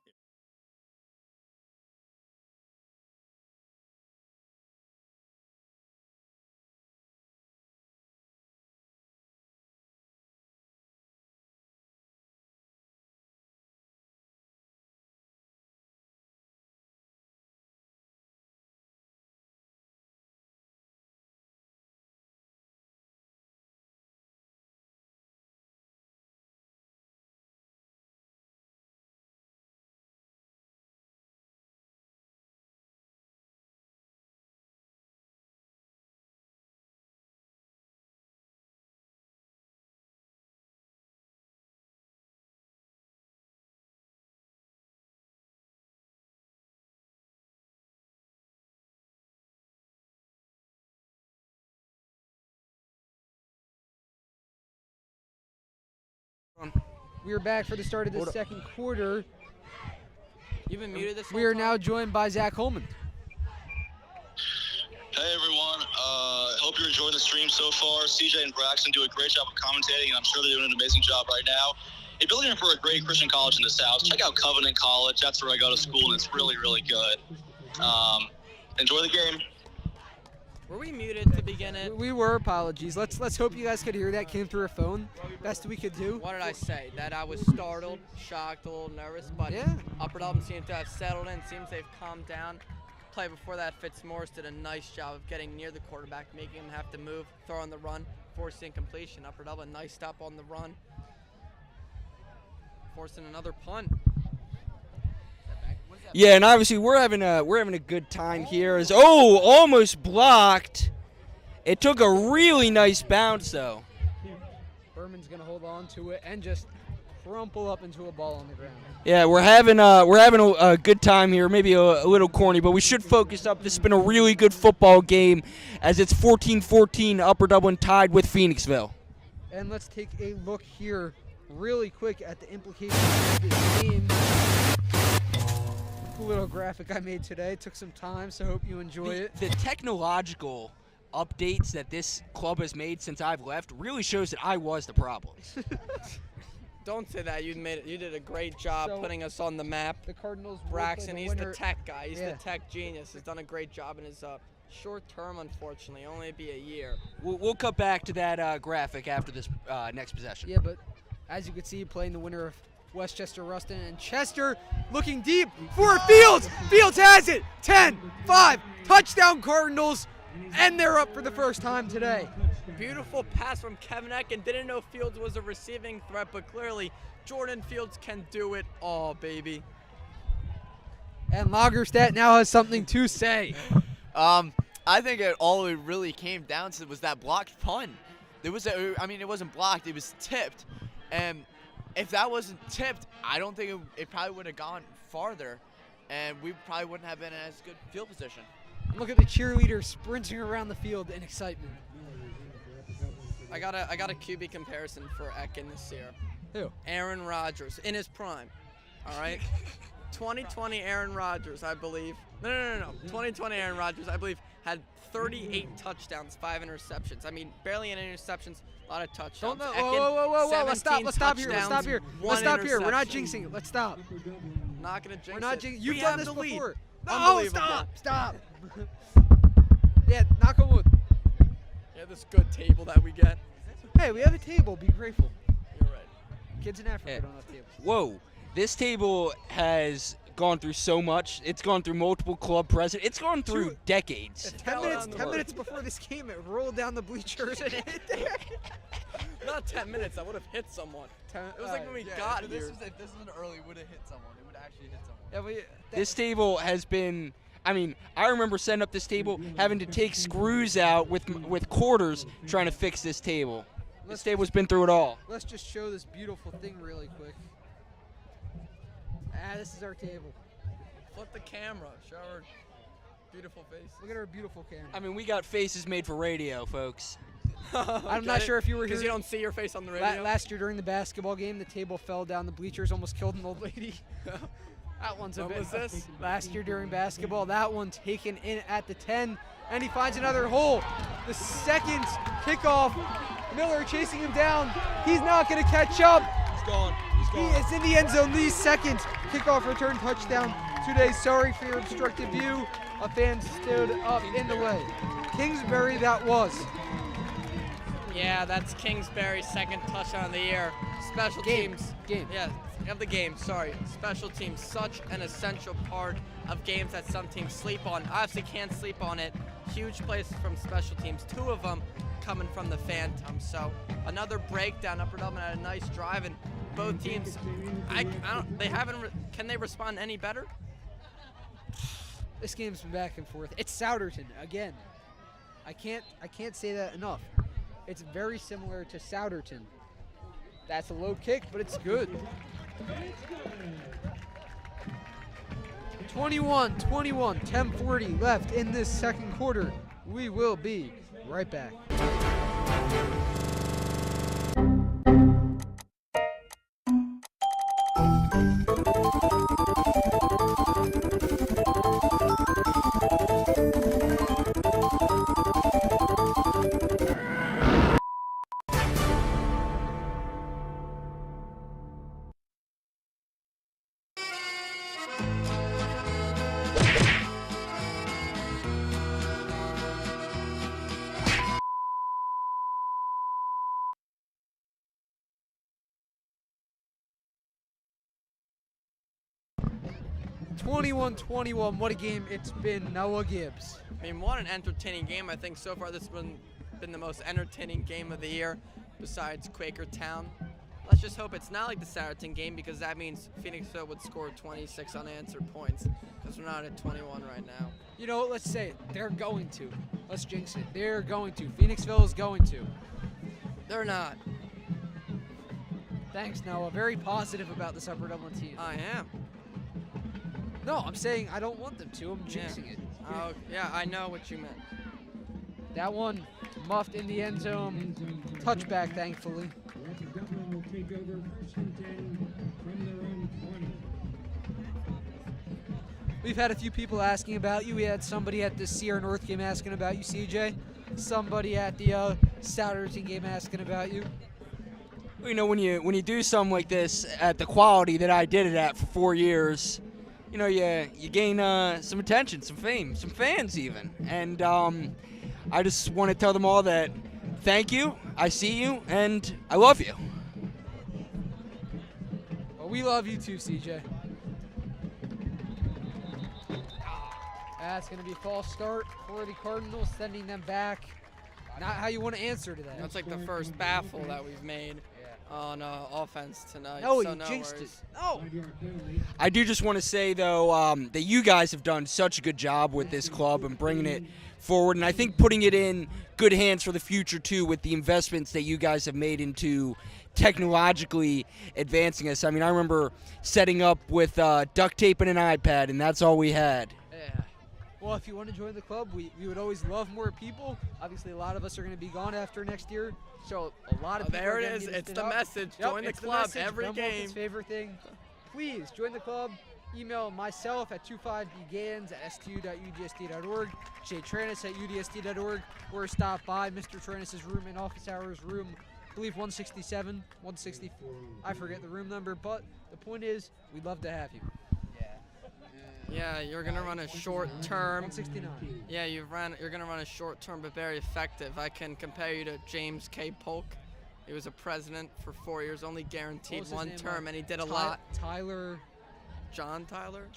We are back for the start of the second quarter. You've been muted this whole We are time? now joined by Zach Holman. Hey everyone, hope you're enjoying the stream so far. CJ and Braxton do a great job of commentating, and I'm sure they're doing an amazing job right now. If you're looking for a great Christian college in the South, check out Covenant College. That's where I go to school, and it's really, really good. Enjoy the game. Were we muted to begin it? We were. Apologies. Let's hope you guys could hear that. Came through a phone. Best we could do. What did I say? That I was startled, shocked, a little nervous, but Yeah. Upper Dublin seems to have settled in. Seems they've calmed down. Play before that, Fitzmaurice did a nice job of getting near the quarterback, making him have to move, throw on the run, forcing completion. Upper Dublin, nice stop on the run, forcing another punt. Yeah, and obviously we're having a good time here. As almost blocked. It took a really nice bounce though. Berman's gonna hold on to it and just crumple up into a ball on the ground. Yeah, we're having a good time here, maybe a little corny, but we should focus up. This has been a really good football game as it's 14-14, Upper Dublin tied with Phoenixville. And let's take a look here really quick at the implications of this game. A little graphic I made today. Took some time, so I hope you enjoy it. The technological updates that this club has made since I've left really shows that I was the problem. Don't say that. You did a great job putting us on the map. The Cardinals. Braxton, he's the tech guy. He's Yeah. the tech genius. He's done a great job in his short term, unfortunately. Only be a year. We'll cut back to that graphic after this next possession. Yeah, but as you can see, playing the winner of Westchester Ruston, and Chester looking deep for Fields. Fields has it. 10-5. Touchdown Cardinals. And they're up for the first time today. Beautiful pass from Kevin Ecken. Didn't know Fields was a receiving threat, but clearly Jordan Fields can do it all, baby. And Lagerstadt now has something to say. I think all it really came down to was that blocked punt. It wasn't blocked. It was tipped. And if that wasn't tipped, I don't think it probably would have gone farther. And we probably wouldn't have been in as good field position. Look at the cheerleaders sprinting around the field in excitement. I got a QB comparison for Ecken this year. Who? Aaron Rodgers in his prime. All right. 2020 Aaron Rodgers, I believe. No. 2020 Aaron Rodgers, I believe, had 38 touchdowns, 5 interceptions. I mean, barely any interceptions, a lot of touchdowns. Whoa. Let's stop here. We're not jinxing it. Let's stop. Not gonna jinx We're not it. jinxing. You've We done have this the lead. before. No, Unbelievable. stop. Yeah, knock on wood. Yeah, this good table that we get. Hey, we have a table. Be grateful. You're right. Kids in Africa Yeah. don't have tables. Whoa, this table has gone through so much. It's gone through multiple club presidents. It's gone through decades. 10 minutes before this game, it rolled down the bleachers and hit there. Not 10 minutes. I would have hit someone. It was like when we got here. If this was early, it would have hit someone. It would actually hit someone. Yeah, This table has been, I remember setting up this table, having to take screws out with quarters trying to fix this table. This table's been through it all. Let's just show this beautiful thing really quick. This is our table. Flip the camera. Show her beautiful face. Look at our beautiful camera. We got faces made for radio, folks. I'm not sure if you were here. Because you don't see your face on the radio. Last year during the basketball game, the table fell down the bleachers, almost killed an old lady. That one's a When bit. was this? Last year during basketball, that one taken in at the 10, and he finds another hole. The second kickoff, Miller chasing him down. He's not going to catch up. He's gone. He is in the end zone. The second kickoff return touchdown today. Sorry for your obstructed view. A fan stood up in the way. Kingsbury, that was. Yeah, that's Kingsbury's second touchdown of the year. Special teams. Yeah, of the game, sorry. Special teams, such an essential part of games that some teams sleep on. Obviously can't sleep on it. Huge plays from special teams, 2 of them coming from the Phantom. So another breakdown. Upper Dublin had a nice drive, and both teams, can they respond any better? This game's been back and forth. It's Souderton again. I can't say that enough. It's very similar to Souderton. That's a low kick, but it's good. 21-21, 10:40 left in this second quarter. We will be right back. What a game it's been, Noah Gibbs. What an entertaining game. I think so far this has been the most entertaining game of the year besides Quakertown. Let's just hope it's not like the Souderton game, because that means Phoenixville would score 26 unanswered points, because we're not at 21 right now. Let's say it. They're going to. Let's jinx it. They're going to. Phoenixville is going to. They're not. Thanks, Noah. Very positive about this Upper Dublin team. I am. No, I'm saying I don't want them to. I'm jinxing it. Oh, yeah, I know what you meant. That one muffed in the end zone. Touchback, thankfully. Rapid Dublin will take over first and 10 from their own 20. We've had a few people asking about you. We had somebody at the Sierra North game asking about you, CJ. Somebody at the Souderton game asking about you. Well, you know, when you do something like this at the quality that I did it at for 4 years, you know, you gain some attention, some fame, some fans even. And I just want to tell them all that thank you, I see you, and I love you. Well, we love you too, CJ. That's going to be a false start for the Cardinals, sending them back. Not how you want to answer to that. That's like the first baffle that we've made on offense tonight. No, so you no jinxed it. worries. No. I do just want to say, though, that you guys have done such a good job with this club and bringing it forward, and I think putting it in good hands for the future, too, with the investments that you guys have made into technologically advancing us. I mean, I remember setting up with duct tape and an iPad, and that's all we had. Yeah. Well, if you want to join the club, we would always love more people. Obviously, a lot of us are going to be gone after next year, so a lot of people There are it gonna is. need to It's spin the up. message. Yep, Join the it's club message. every Number game. His favorite thing. Please join the club. Email myself at 25begans@stu.udsd.org, Jay Tranis at udsd.org, or stop by Mr. Tranis' room in office hours, room, I believe 167, 160. I forget the room number, but the point is, we'd love to have you. Yeah, you're gonna run a short term. 169. Yeah, you're gonna run a short term, but very effective. I can compare you to James K. Polk. He was a president for 4 years, only What guaranteed was his one name? term, and he did a Ty- lot. Tyler. John Tyler,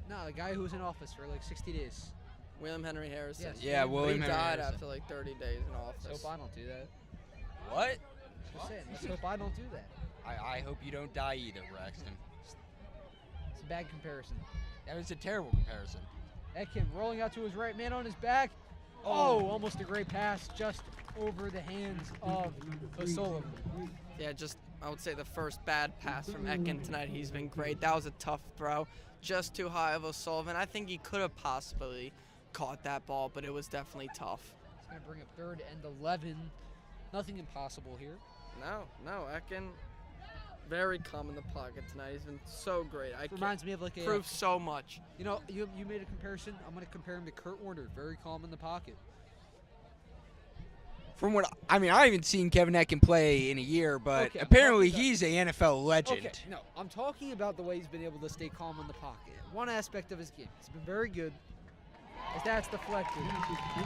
No, the guy who was in office for like 60 days. William Henry Harrison. Yes. Yeah, But William he Henry died Harrison. after like 30 days in Let's office. hope I don't do that. What? Just saying, let's hope I don't do that. I hope you don't die either, Braxton. It's a bad comparison. That was a terrible comparison. Etkin rolling out to his right, man on his back. Oh, almost a great pass just over the hands of O'Sullivan. Yeah, just I would say the first bad pass from Ekin tonight. He's been great. That was a tough throw, just too high of O'Sullivan. I think he could have possibly caught that ball, but it was definitely tough. It's going to bring up 3rd and 11. Nothing impossible here. No, Ekin, very calm in the pocket tonight. He's been so great. Reminds me of like a... Proves so much. You know, you made a comparison. I'm going to compare him to Kurt Warner. Very calm in the pocket. From what I haven't seen Kevin Ekin play in a year, but Okay, apparently I'm talking he's a NFL legend. Okay, no, I'm talking about the way he's been able to stay calm in the pocket. One aspect of his game. He's been very good. His that's deflected.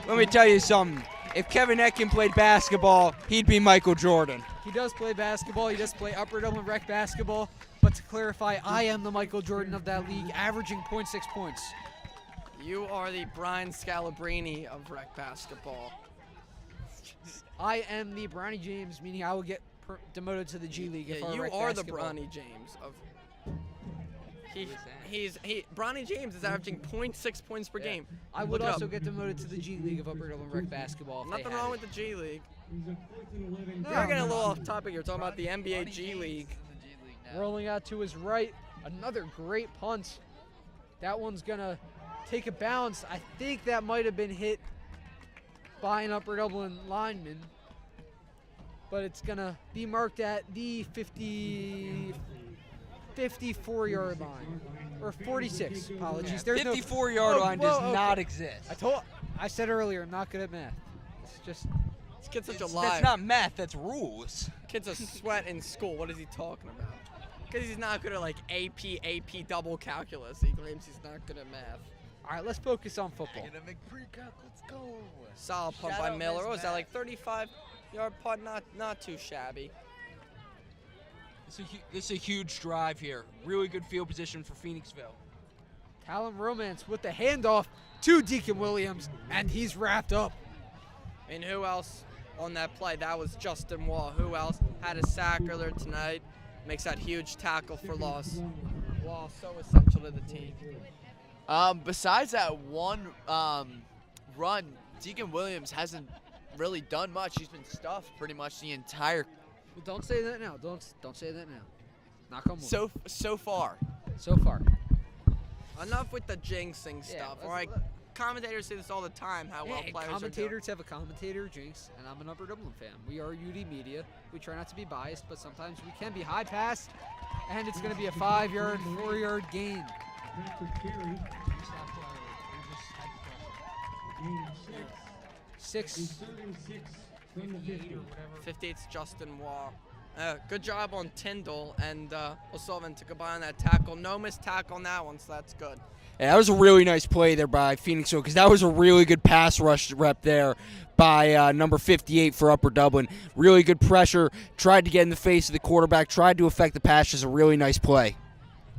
Let me tell you something. If Kevin Ekin played basketball, he'd be Michael Jordan. He does play basketball. He does play Upper Dublin Rec basketball. But to clarify, I am the Michael Jordan of that league, averaging 0.6 points. You are the Brian Scalabrine of rec basketball. I am the Bronny James, meaning I will get demoted to the G League. if Yeah, I you rec are the basketball. Bronny James of. Bronny James is averaging 0.6 points per game. I would Look it also up. get demoted to the G League of Upper Dublin Rec basketball. if they Nothing had wrong it. with the G League. He's a 4th and 11. You're getting a little off topic. You're talking about the NBA G League. Rolling out to his right, another great punt. That one's gonna take a bounce. I think that might have been hit by an Upper Dublin lineman, but it's gonna be marked at the 54-yard line, or 46. Apologies. There's no 54-yard line does okay. not exist. I said earlier, I'm not good at math. It's just This kid's such a That's liar. not math, that's rules. Kid's a sweat in school. What is he talking about? Because he's not good at like AP double calculus. He claims he's not good at math. all right. Let's focus on football. Let's go. Solid punt Shout by out Miller. Miss What was that, Matt. like 35-yard punt? Not too shabby. This is a huge drive here. Really good field position for Phoenixville. Callum Romance with the handoff to Deacon Williams, and he's wrapped up. I mean, who else on that play? That was Justin Wall. Who else had a sack earlier tonight? Makes that huge tackle for loss. Wall so essential to the team. Besides that one run, Deacon Williams hasn't really done much. He's been stuffed pretty much the entire Well, don't say that now. Don't say that now. Knock on wood. So far. So far. Enough with the jinxing Yeah, stuff. let's- All right, commentators say this all the time. How well Yeah, players are doing. commentators have a commentator jinx, and I'm an Upper Dublin fan. We are UD Media. We try not to be biased, but sometimes we can be. High pass, and it's going to be a 5-yard, 4-yard gain. Patrick Carey, gain 6. 6. He's 36 from the 50. 58's Justin Waugh. Good job on Tyndall, and O'Sullivan took a bite on that tackle. No missed tackle on that one, so that's good. Yeah, that was a really nice play there by Phoenixville because that was a really good pass rush rep there by number 58 for Upper Dublin. Really good pressure. Tried to get in the face of the quarterback. Tried to affect the pass. Just a really nice play.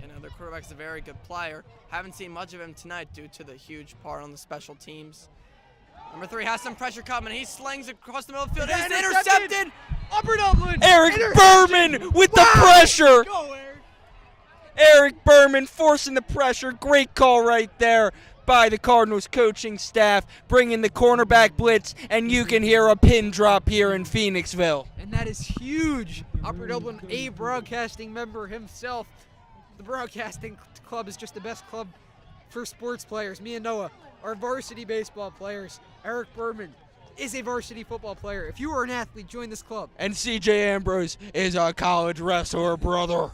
You know, the quarterback's a very good player. Haven't seen much of him tonight due to the huge part on the special teams. Number 3 has some pressure coming. He slings across the middle of the field. It's intercepted. Upper Dublin. Eric Berman with the pressure. Go, Eric. Eric Berman forcing the pressure. Great call right there by the Cardinals coaching staff, bringing the cornerback blitz, and you can hear a pin drop here in Phoenixville. And that is huge. Upper Dublin, a broadcasting member himself. The broadcasting club is just the best club for sports players. Me and Noah are varsity baseball players. Eric Berman is a varsity football player. If you are an athlete, join this club. And CJ Ambrose is a college wrestler, brother.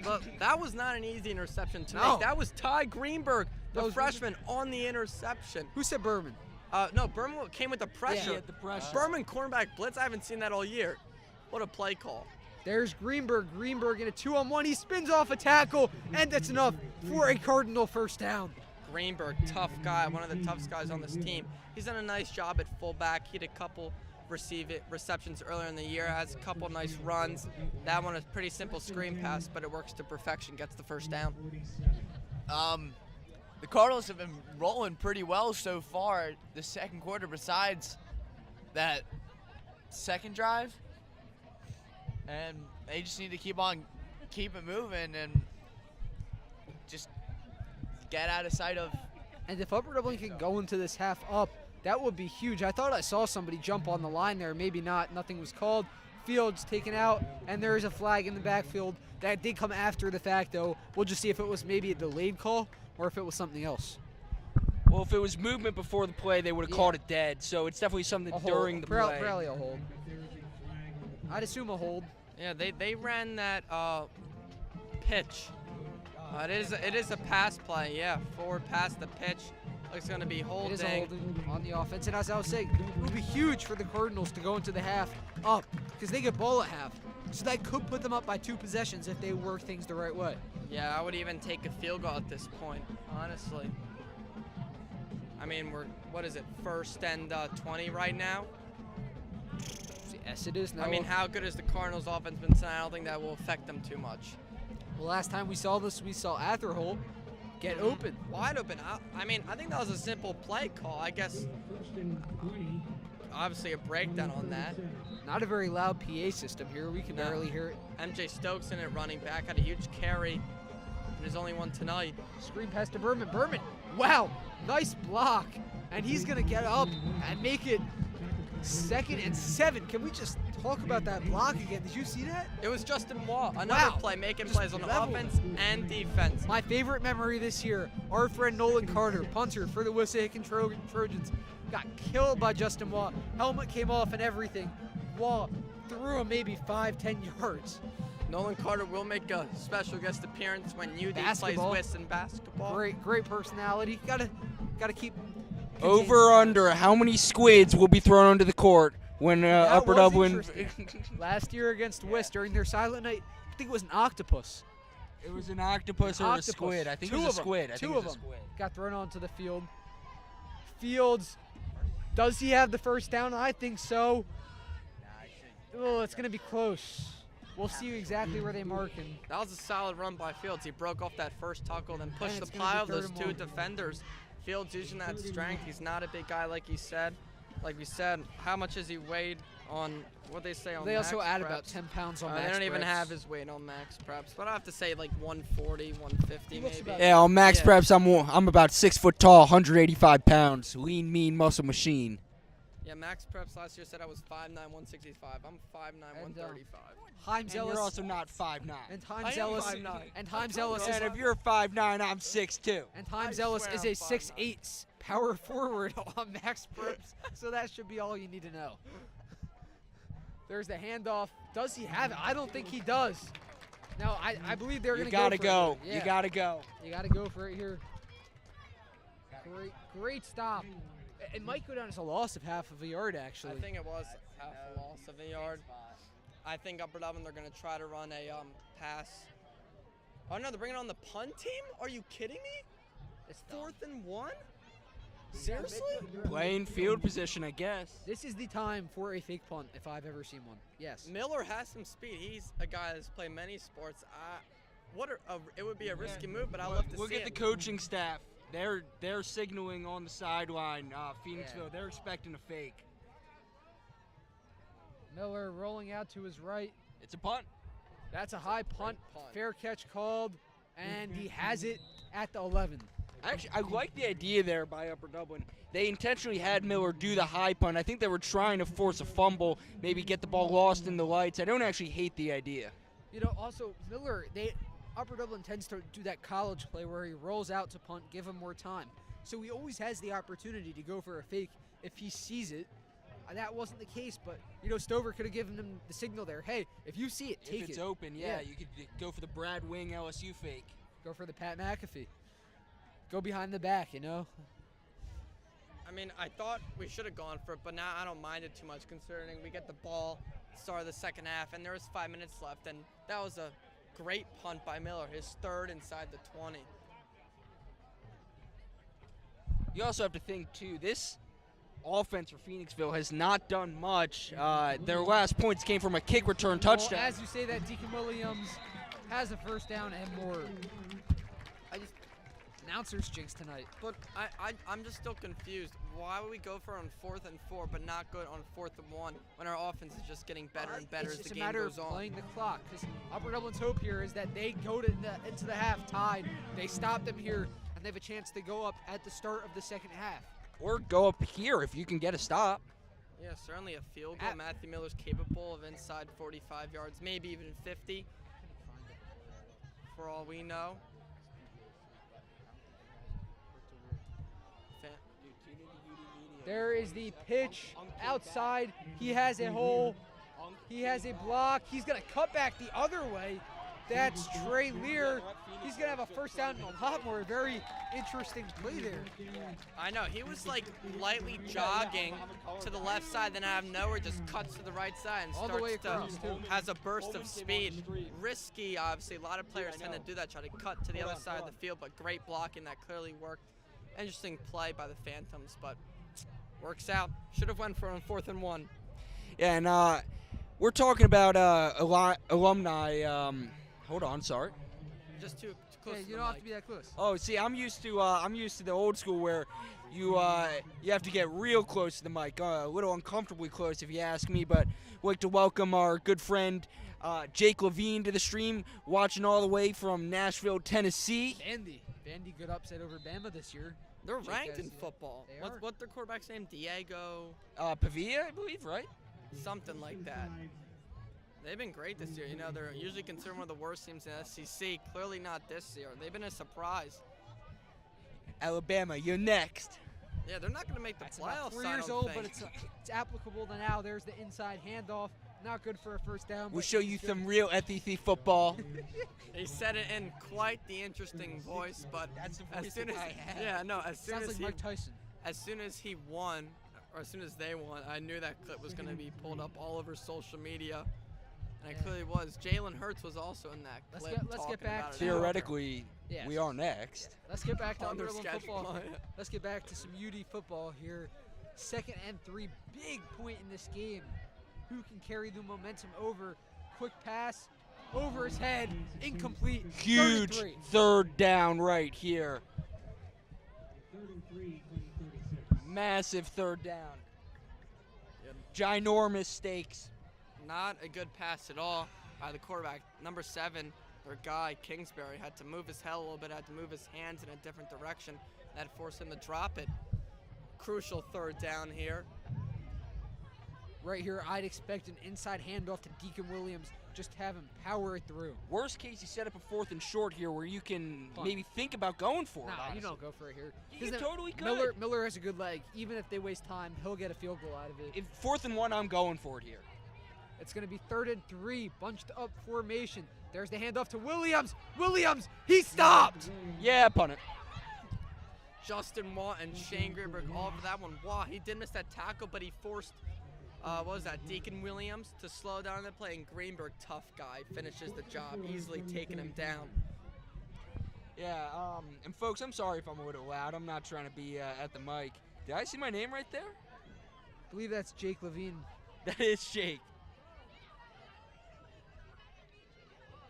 Look, that was not an easy interception to No. make. That was Ty Greenberg, That the was- freshman, on the interception. Who said Berman? No, Berman came with the pressure. Yeah, the pressure. Berman cornerback blitz. I haven't seen that all year. What a play call. There's Greenberg. Greenberg in a 2-on-1. He spins off a tackle, and that's enough for a Cardinal first down. Greenberg, tough guy, one of the toughest guys on this team. He's done a nice job at fullback. He had a couple receptions earlier in the year, has a couple nice runs. That one is a pretty simple screen pass, but it works to perfection, gets the first down. The Cardinals have been rolling pretty well so far the second quarter, besides that second drive. And they just need to keep it moving and just get out of sight of. And if Upper Dublin can go into this half up, that would be huge. I thought I saw somebody jump on the line there. Maybe not. Nothing was called. Fields taken out, and there is a flag in the backfield. That did come after the fact, though. We'll just see if it was maybe a delayed call or if it was something else. Well, if it was movement before the play, they would have called it dead. So it's definitely something A hold. during the play. Probably a hold. I'd assume a hold. Yeah, they ran that pitch. It is a pass play, yeah. Forward pass the pitch. Looks going to be holding. It is a holding on the offense. And as I was saying, it would be huge for the Cardinals to go into the half up because they get ball at half. So that could put them up by 2 possessions if they work things the right way. Yeah, I would even take a field goal at this point, honestly. I mean, what is it, 1st and 20 right now? Yes, it is. I mean, how good has the Cardinals offense been tonight? I don't think that will affect them too much. Well, last time we saw this, we saw Atherholt get open. Wide open. I mean, I think that was a simple play call. I guess, First and 20. obviously, a breakdown on that. Not a very loud PA system here. We can No. barely hear it. MJ Stokes in it running back, had a huge carry, and there's only one tonight. Screen pass to Berman. Berman, wow, nice block. And he's going to get up and make it 2nd and 7. Can we just talk about that block again? Did you see that? It was Justin Waugh, another Wow. play, making Just plays on leveled. offense and defense. My favorite memory this year, our friend Nolan Carter, punter for the Wissahickon Trojans, got killed by Justin Waugh. Helmet came off and everything. Waugh threw him maybe 5-10 yards. Nolan Carter will make a special guest appearance when UD plays Basketball. Wiss in basketball. Great personality. Gotta keep. Over or under, how many squids will be thrown onto the court when That Upper was Dublin... interesting. Last year against Wiss during their silent night, I think it was an octopus. It was an octopus or Octopus. a squid. I think Two it was a of 'em. squid. I think Two it was of a them squid. got thrown onto the field. Fields, does he have the first down? I think so. Oh, it's gonna be close. We'll see exactly where they mark him. That was a solid run by Fields. He broke off that first tackle, then pushed the it's gonna be pile of 3rd those and 2 1. defenders. Fields using that strength. He's not a big guy like he said. Like we said, how much has he weighed on what they say on They Max also add Preps? about 10 pounds on They Max don't even Preps. have his weight on Max Preps, but I have to say like 140, 150 He looks maybe. about- Yeah, on Max Yeah. Preps, I'm about 6 foot tall, 185 pounds. Lean, mean muscle machine. Yeah, Max Preps last year said I was 5'9", 165. I'm 5'9", 135. Haim Zellis. You're also not 5'9". And Haim I am Zellis. 5'9". And Haim Zellis is. And if you're 5'9", I'm 6'2". And Haim I Zellis swear is I'm a 5'9". 6'8" power forward on Max Preps. So that should be all you need to know. There's the handoff. Does he have it? I don't think he does. No, I believe they're going to go for it. You gotta go. Yeah. You gotta go. You got to go for it here. Great stop. It might go down as a loss of half of a yard, actually. I think it was half a loss of a yard. I think Upper Dublin, they're going to try to run a pass. Oh, no, they're bringing on the punt team? Are you kidding me? It's 4th and 1? Seriously? Playing field position, I guess. This is the time for a fake punt, if I've ever seen one. Yes. Miller has some speed. He's a guy that's played many sports. It would be a risky move, but I'd love to Look see at the it. coaching staff. They're signaling on the sideline. Phoenixville, they're expecting a fake. Miller rolling out to his right. It's a punt. That's a high punt. punt. Fair catch called, and he has it at the 11. Actually, I like the idea there by Upper Dublin. They intentionally had Miller do the high punt. I think they were trying to force a fumble, maybe get the ball lost in the lights. I don't actually hate the idea. You know, also, Miller, Upper Dublin tends to do that college play where he rolls out to punt, give him more time. So he always has the opportunity to go for a fake if he sees it. That wasn't the case, but, you know, Stover could have given him the signal there. Hey, if you see it, take it. If it's open, yeah, you could go for the Brad Wing LSU fake. Go for the Pat McAfee. Go behind the back, you know? I mean, I thought we should have gone for it, but now I don't mind it too much considering we get the ball start of the second half, and there was 5 minutes left, and that was a great punt by Miller, his 3rd inside the 20. You also have to think, too, this offense for Phoenixville has not done much. Their last points came from a kick return touchdown. Well, as you say that, Deacon Williams has a first down and more. Announcers jinx tonight. But I'm just still confused. Why would we go for on 4th and 4, but not go on 4th and 1 when our offense is just getting better and better as the game goes on? It's just a matter of playing the clock. Because Upper Dublin's hope here is that they go into the half tied. They stop them here, and they have a chance to go up at the start of the second half. Or go up here if you can get a stop. Yeah, certainly a field goal. Matthew Miller's capable of inside 45 yards, maybe even 50, for all we know. There is the pitch outside. He has a hole. He has a block. He's going to cut back the other way. That's Trey Lear. He's going to have a first down and a lot more. Very interesting play there. I know. He was like lightly jogging to the left side, then out of nowhere just cuts to the right side and all the way across, has a burst of speed. Risky, obviously. A lot of players tend to do that, try to cut to the other side of the field, but great blocking. That clearly worked. Interesting play by the Phantoms, but works out. Should have went for on 4th and 1. Yeah, and we're talking about alumni. Hold on, sorry. Just too close. Yeah, to you the don't have mic. to be that close. Oh, see, I'm used to the old school where you have to get real close to the mic, a little uncomfortably close if you ask me. But I'd like to welcome our good friend Jake Levine to the stream, watching all the way from Nashville, Tennessee. Vandy, good upset over Bama this year. They're ranked in football. They are. What's their quarterback's name? Diego? Pavia, I believe, right? Something like that. They've been great this year. You know, they're usually considered one of the worst teams in the SEC. Clearly not this year. They've been a surprise. Alabama, you're next. Yeah, they're not going to make the That's playoffs. about 3 I years don't old, think. but it's applicable to now. There's the inside handoff. Not good for a first down. We'll but show you some real SEC football. He said it in quite the interesting voice, but That's the as voice soon that as I have. yeah, no, as soon Sounds as like he Mike Tyson. as soon as he won, or as soon as they won, I knew that clip was going to be pulled up all over social media, and it clearly was. Jalen Hurts was also in that Let's clip. get talking back about to- it Theoretically, Yes. we are next. Let's get back to On their Underland schedule. football. Let's get back to some UD football here. 2nd and 3, big point in this game. Who can carry the momentum over? Quick pass over his head, incomplete. Huge 33. third down right here. 3rd and 3 from 36. Massive third down. Ginormous stakes. Not a good pass at all by the quarterback. Number 7, their guy, Kingsbury, had to move his head a little bit, had to move his hands in a different direction. That forced him to drop it. Crucial third down here. right here, I'd expect an inside handoff to Deacon Williams, just have him power it through. Worst case, you set up a 4th and short here where you can Punt. maybe think about going for it. Nah, Honestly. you don't go for it here. You totally could. Miller has a good leg. Even if they waste time, he'll get a field goal out of it. If 4th and 1, I'm going for it here. It's going to be 3rd and 3, bunched up formation. There's the handoff to Williams. Williams, he stopped. Yeah, punt it. Justin Watt and Shane Greenberg all over that one. Watt, he did miss that tackle, but he forced, what was that, Deacon Williams to slow down the play, and Greenberg, tough guy, finishes the job, easily taking him down. Yeah, and folks, I'm sorry if I'm a little loud. I'm not trying to be at the mic. Did I see my name right there? I believe that's Jake Levine. That is Jake.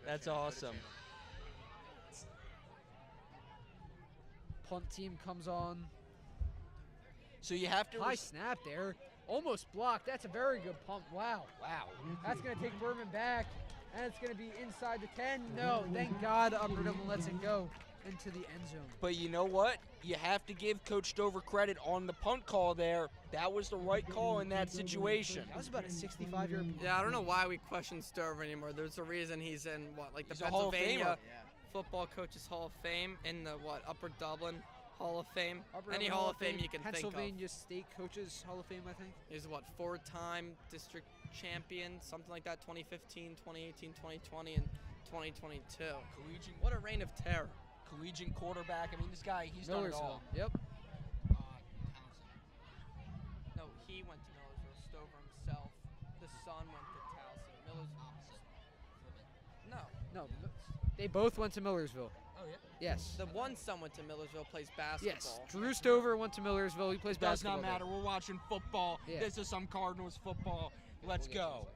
That's awesome. Punt team comes on. So you have to... High snap there. Almost blocked. That's a very good punt. Wow. Wow. That's going to take Berman back, and it's going to be inside the 10. No, thank God Upper Dublin lets it go into the end zone. But you know what? You have to give Coach Stover credit on the punt call there. That was the right call in that situation. That was about a 65-yard punt. Yeah, I don't know why we question Stover anymore. There's a reason he's in, like the He's a Hall of Pennsylvania Famer. Football Coaches Hall of Fame, in the, Upper Dublin Hall of Fame. Upper Any Dublin Hall of Fame you can think of. Pennsylvania State Coaches Hall of Fame, I think. He's 4-time district champion, something like that, 2015, 2018, 2020, and 2022. Collegiate, What a reign of terror. collegiate quarterback. I mean, this guy, he's done it all. Yep. No, he went to Millersville, Stover himself. The son went to Towson. No, they both went to Millersville. Oh, yeah? Yes. The one son went to Millersville, plays basketball. Yes. Drew Stover went to Millersville. He plays Does basketball. not matter. We're watching football. Yeah. This is some Cardinals football. Let's go.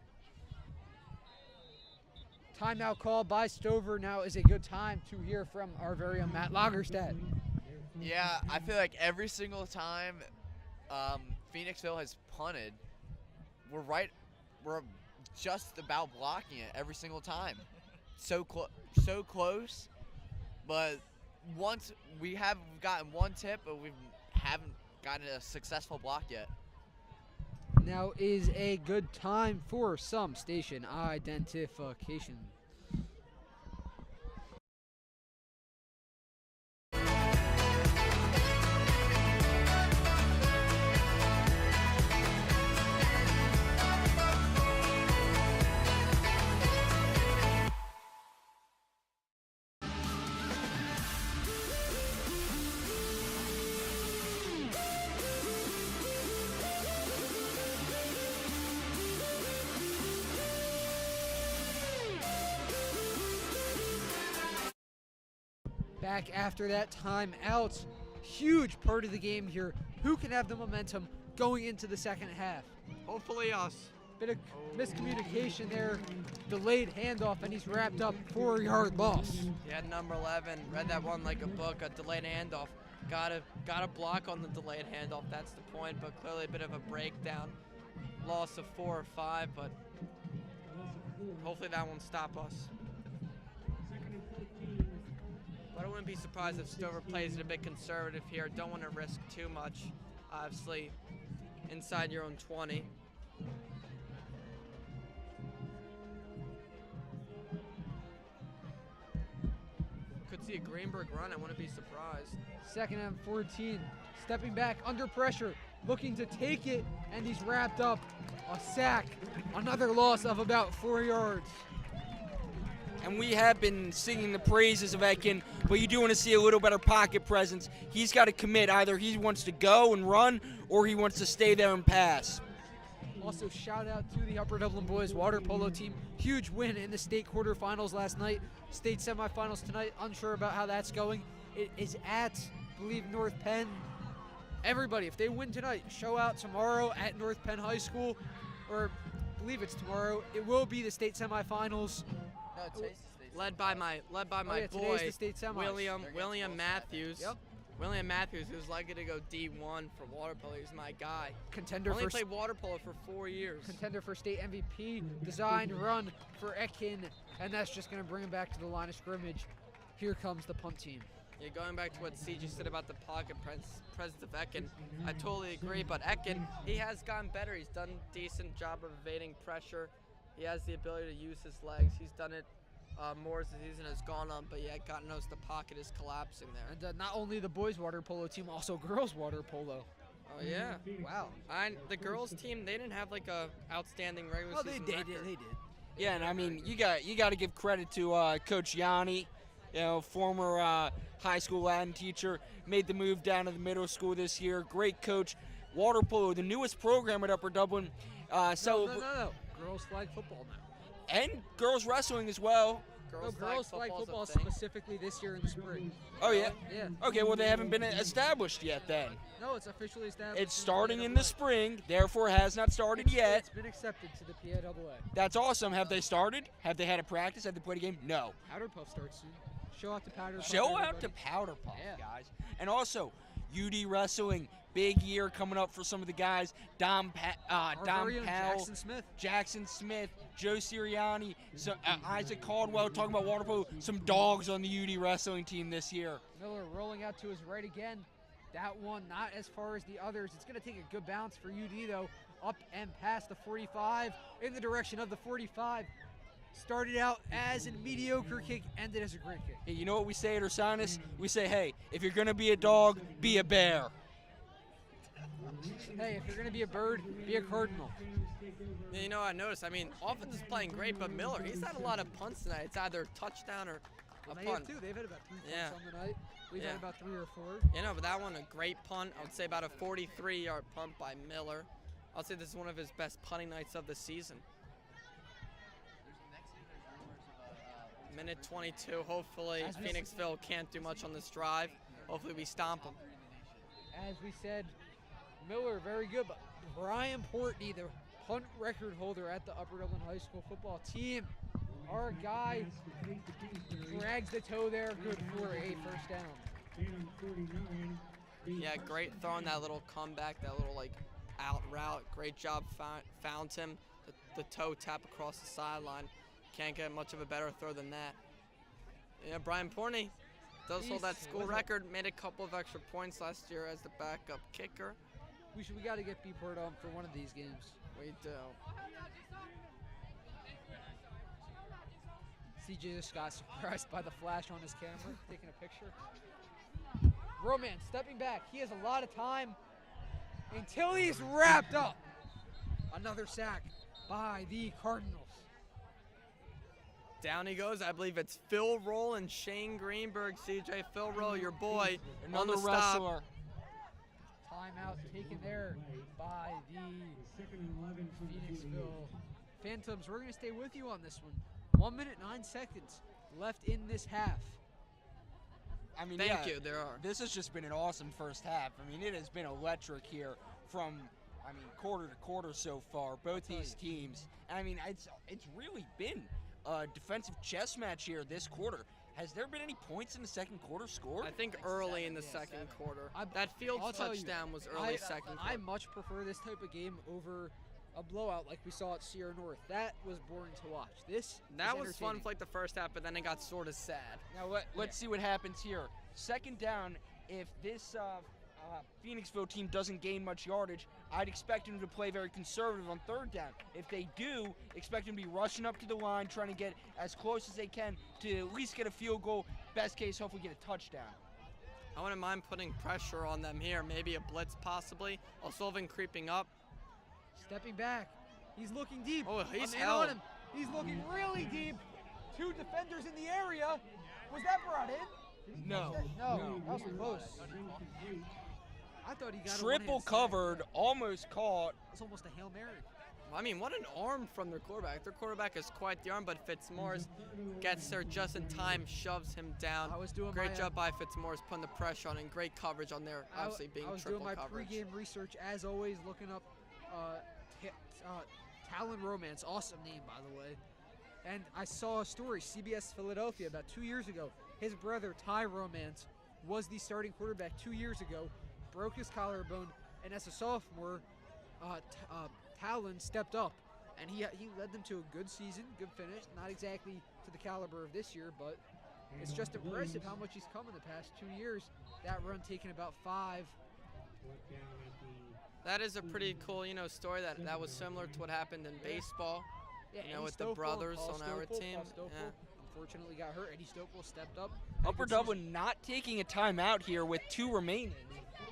Timeout call by Stover. Now is a good time to hear from our very own Matt Lagerstad. Yeah, I feel like every single time Phoenixville has punted, we're just about blocking it every single time. So close, but once we have gotten one tip, but we haven't gotten a successful block yet. Now is a good time for some station identification. Back after that timeout. Huge part of the game here. Who can have the momentum going into the second half? Hopefully us. Bit of miscommunication there. Delayed handoff, and he's wrapped up. 4-yard loss. He had number 11. Read that one like a book. A delayed handoff. Got a block on the delayed handoff. That's the point. But clearly a bit of a breakdown. Loss of 4 or 5. But hopefully that won't stop us. But I wouldn't be surprised if Stover plays it a bit conservative here. Don't want to risk too much. Obviously, inside your own 20. Could see a Greenberg run. I wouldn't be surprised. 2nd and 14. Stepping back under pressure. Looking to take it. And he's wrapped up. A sack. Another loss of about 4 yards. And we have been singing the praises of Etkin, but you do want to see a little better pocket presence. He's got to commit. Either he wants to go and run, or he wants to stay there and pass. Also, shout out to the Upper Dublin boys water polo team. Huge win in the state quarterfinals last night. State semifinals tonight. Unsure about how that's going. It is at, I believe, North Penn. Everybody, if they win tonight, show out tomorrow at North Penn High School, or I believe it's tomorrow. It will be the state semifinals. No, today's the state. Led by my today's boy the state semis. William Matthews. Yep. William Matthews, who's likely to go D1 for water polo. He's my guy. Contender Only for played water polo for 4 years. contender for state MVP. Designed run for Etkin, and that's just going to bring him back to the line of scrimmage. Here comes the punt team. Yeah, going back to what CJ said about the pocket presence of Ekin, I totally agree. But Ekin, he has gotten better. He's done a decent job of evading pressure. He has the ability to use his legs. He's done it more as the season has gone on. But yeah, God knows the pocket is collapsing there. And not only the boys water polo team, also girls water polo. Oh yeah, wow. And the girls team, they didn't have like a outstanding regular season record. They did. Yeah, and I mean, you got to give credit to Coach Yanni, former high school Latin teacher, made the move down to the middle school this year. Great coach. Water polo, the newest program at Upper Dublin. No. Girls flag football now. And girls wrestling as well. Girls flag football specifically this year in the spring. Oh, yeah? Yeah. Okay, well, they haven't been established yet then. No, it's officially established. It's starting in the spring, therefore has not started yet. It's been accepted to the PAAA. That's awesome. Have they started? Have they had a practice? Have they played a game? No. Powder Puff starts soon. Show out to Powder Puff. Show out to Powder Puff, guys. And also, UD Wrestling, big year coming up for some of the guys. Dom Powell, Jackson Smith, Joe Sirianni, Isaac Caldwell, talking about water polo. Some dogs on the UD Wrestling team this year. Miller rolling out to his right again. That one not as far as the others. It's going to take a good bounce for UD, though. Up and past the 45, in the direction of the 45. Started out as a mediocre kick, ended as a great kick. Hey, you know what we say at Ursinus? We say, hey, if you're going to be a dog, be a bear. Hey, if you're going to be a bird, be a cardinal. You know, I noticed, offense is playing great, but Miller, he's had a lot of punts tonight. It's either touchdown or a punt. They've had about 3 punts on the night. We've had about 3 or 4. But that one, a great punt. I would say about a 43-yard punt by Miller. I'll say this is one of his best punting nights of the season. Minute 22. Hopefully, Phoenixville can't do much on this drive. Hopefully, we stomp them. As we said, Miller, very good, but Brian Portney, the punt record holder at the Upper Dublin High School football team, our guy drags the toe there, good for a first down. Yeah, great throwing that little comeback, that little out route. Great job, found him. The toe tap across the sideline. Can't get much of a better throw than that. Yeah, Brian Portney does hold that school record. Made a couple of extra points last year as the backup kicker. We got to get B-Port on for one of these games. We do. CJ just got surprised by the flash on his camera, taking a picture. Romance stepping back. He has a lot of time until he's wrapped up. Another sack by the Cardinals. Down he goes. I believe it's Phil Roll and Shane Greenberg. CJ, Phil Roll, your boy, on the stop. Timeout taken there by the Phoenixville Phantoms. We're going to stay with you on this one. 1 minute, 9 seconds left in this half. Thank you. There are. This has just been an awesome first half. It has been electric here from, quarter to quarter so far. Both these teams. It's really been a defensive chess match here this quarter. Has there been any points in the second quarter scored? I think early in the second quarter. That Fields touchdown was early second quarter. I much prefer this type of game over a blowout like we saw at Sierra North. That was boring to watch. That was fun for the first half, but then it got sort of sad. Now let's see what happens here. Second down, if this Phoenixville team doesn't gain much yardage, I'd expect them to play very conservative on third down. If they do, expect them to be rushing up to the line, trying to get as close as they can to at least get a field goal. Best case, hopefully get a touchdown. I wouldn't mind putting pressure on them here. Maybe a blitz possibly. O'Sullivan creeping up. Stepping back. He's looking deep. Oh, he's on him. He's looking really deep. 2 defenders in the area. Was that brought in? No. That was close. I thought he got triple covered, almost caught. It's almost a Hail Mary. What an arm from their quarterback. Their quarterback is quite the arm, but Fitzmaurice gets there just in time, shoves him down. Great job by Fitzmaurice putting the pressure on and great coverage on there, obviously being triple coverage. I was doing my pregame research, as always, looking up Talon Romance, awesome name, by the way. And I saw a story, CBS Philadelphia, about 2 years ago. His brother, Ty Romance, was the starting quarterback 2 years ago, broke his collarbone, and as a sophomore, Talon stepped up, and he led them to a good season, good finish. Not exactly to the caliber of this year, but It's just impressive how much he's come in the past 2 years. That run taking about 5. That is a pretty cool, story that was similar to what happened in baseball. Yeah, with Eddie the Stoffel, brothers Paul on our Stoffel, team. Paul Stoffel Yeah. unfortunately got hurt. Eddie Stoffel stepped up. Upper Dublin not taking a timeout here with 2 remaining.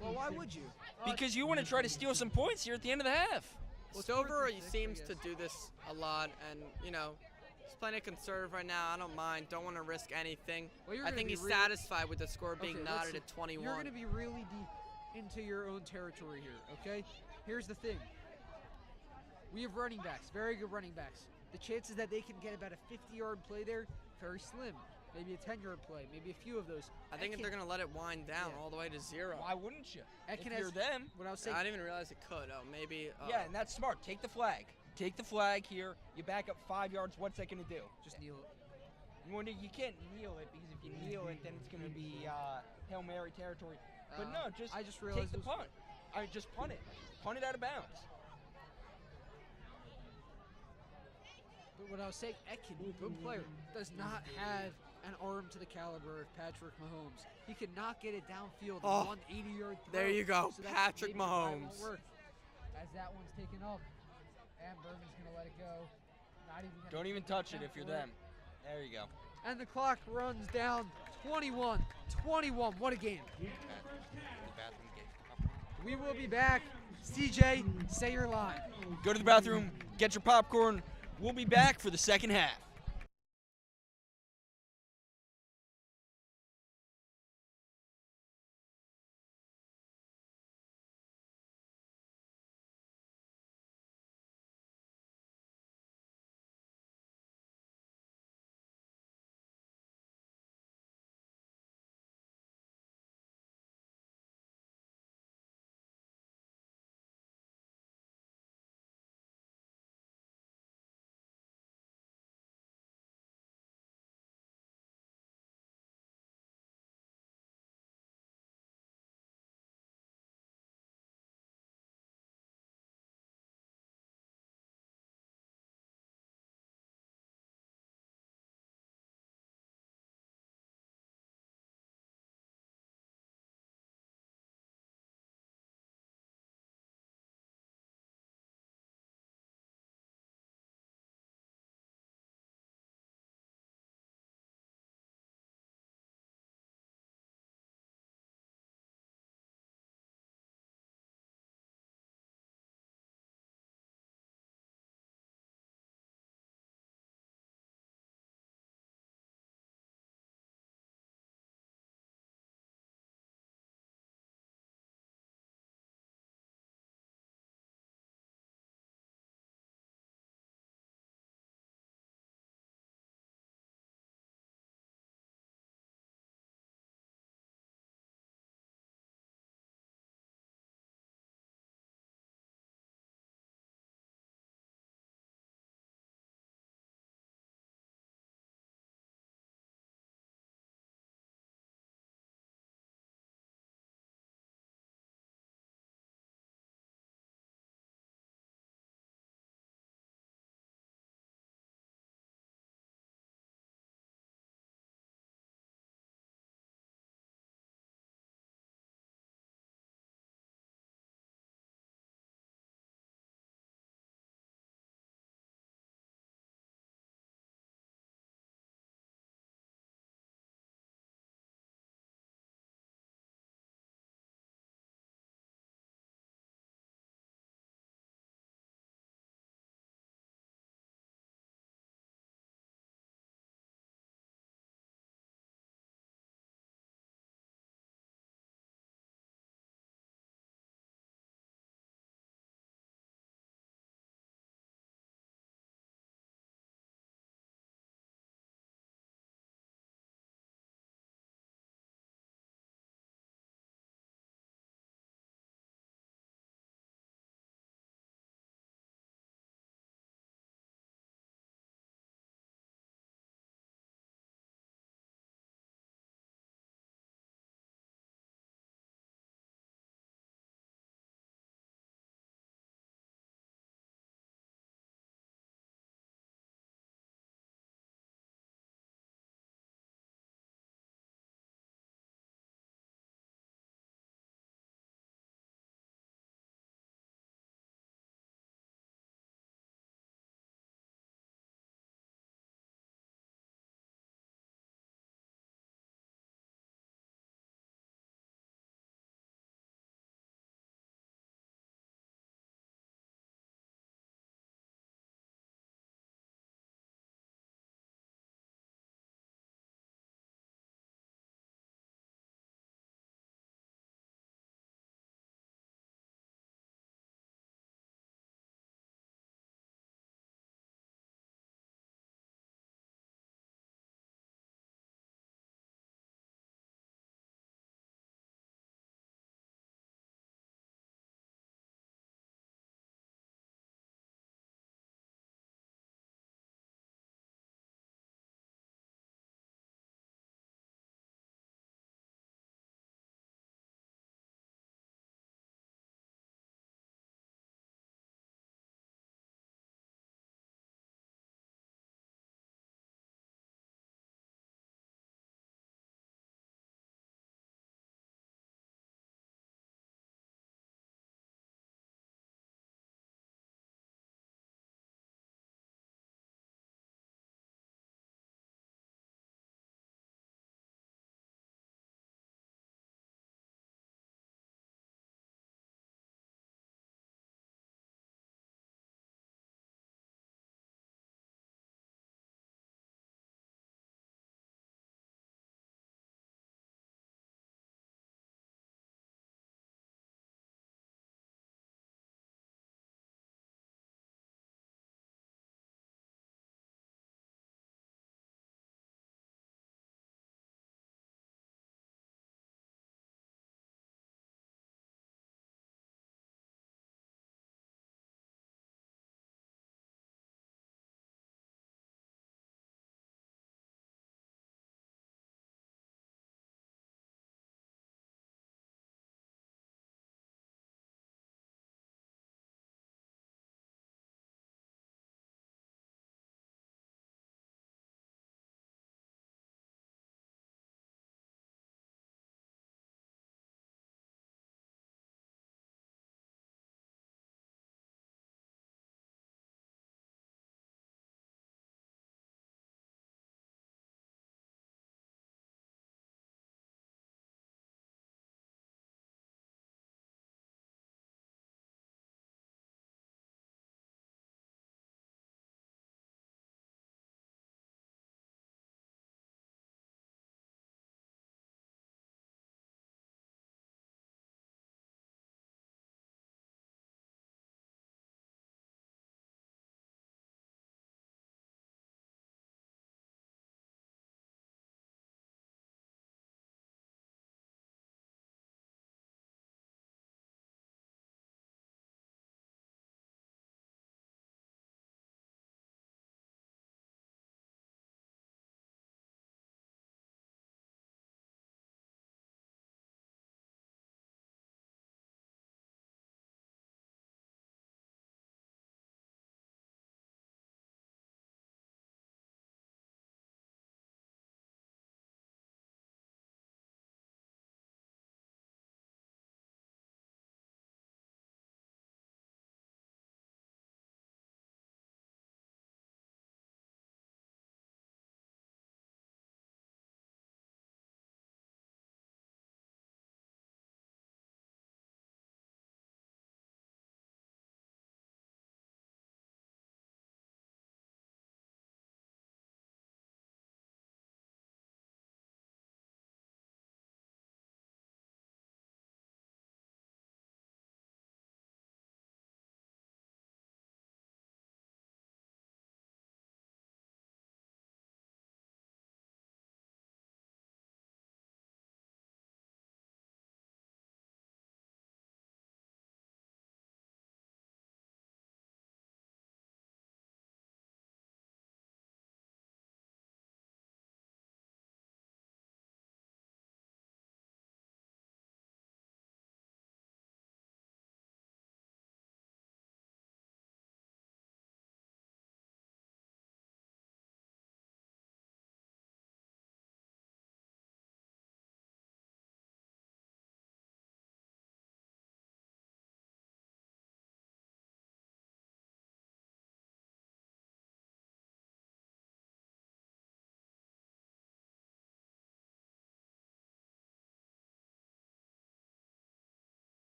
Well, why would you? Because you want to try to steal some points here at the end of the half. Well, Stover 4th and 6, seems I to guess. do this a lot, and he's playing it conservative right now. I don't mind. Don't want to risk anything. Well, you're I gonna think be he's really- satisfied with the score being Okay, knotted let's at 21. You're going to be really deep into your own territory here, okay? Here's the thing. We have running backs, very good running backs. The chances that they can get about a 50-yard play there, very slim. Maybe a 10-yard play, maybe a few of those. I think if they're going to let it wind down all the way to 0. Why wouldn't you? If Ekin you're has- them. What I was saying, I didn't even realize it could. Oh, maybe. Yeah, and that's smart. Take the flag. Take the flag here. You back up 5 yards. What's that going to do? just kneel it. You can't kneel it, because if you kneel it, then it's going to be Hail Mary territory. But no, I just take realized the it was- punt. Just punt it. Punt it out of bounds. But what I was saying, Ekin, good player, does not have an arm to the caliber of Patrick Mahomes. He could not get it downfield Oh, on 80-yard throw. there you go, so that's Patrick maybe why it won't Mahomes. work. As that one's taken off, and Berman's going to let it go. Not even gonna Don't even take touch it attempt if you're for them. There you go. And the clock runs down 21-21. What a game. We will be back. CJ, say your line. Go to the bathroom, get your popcorn. We'll be back for the second half.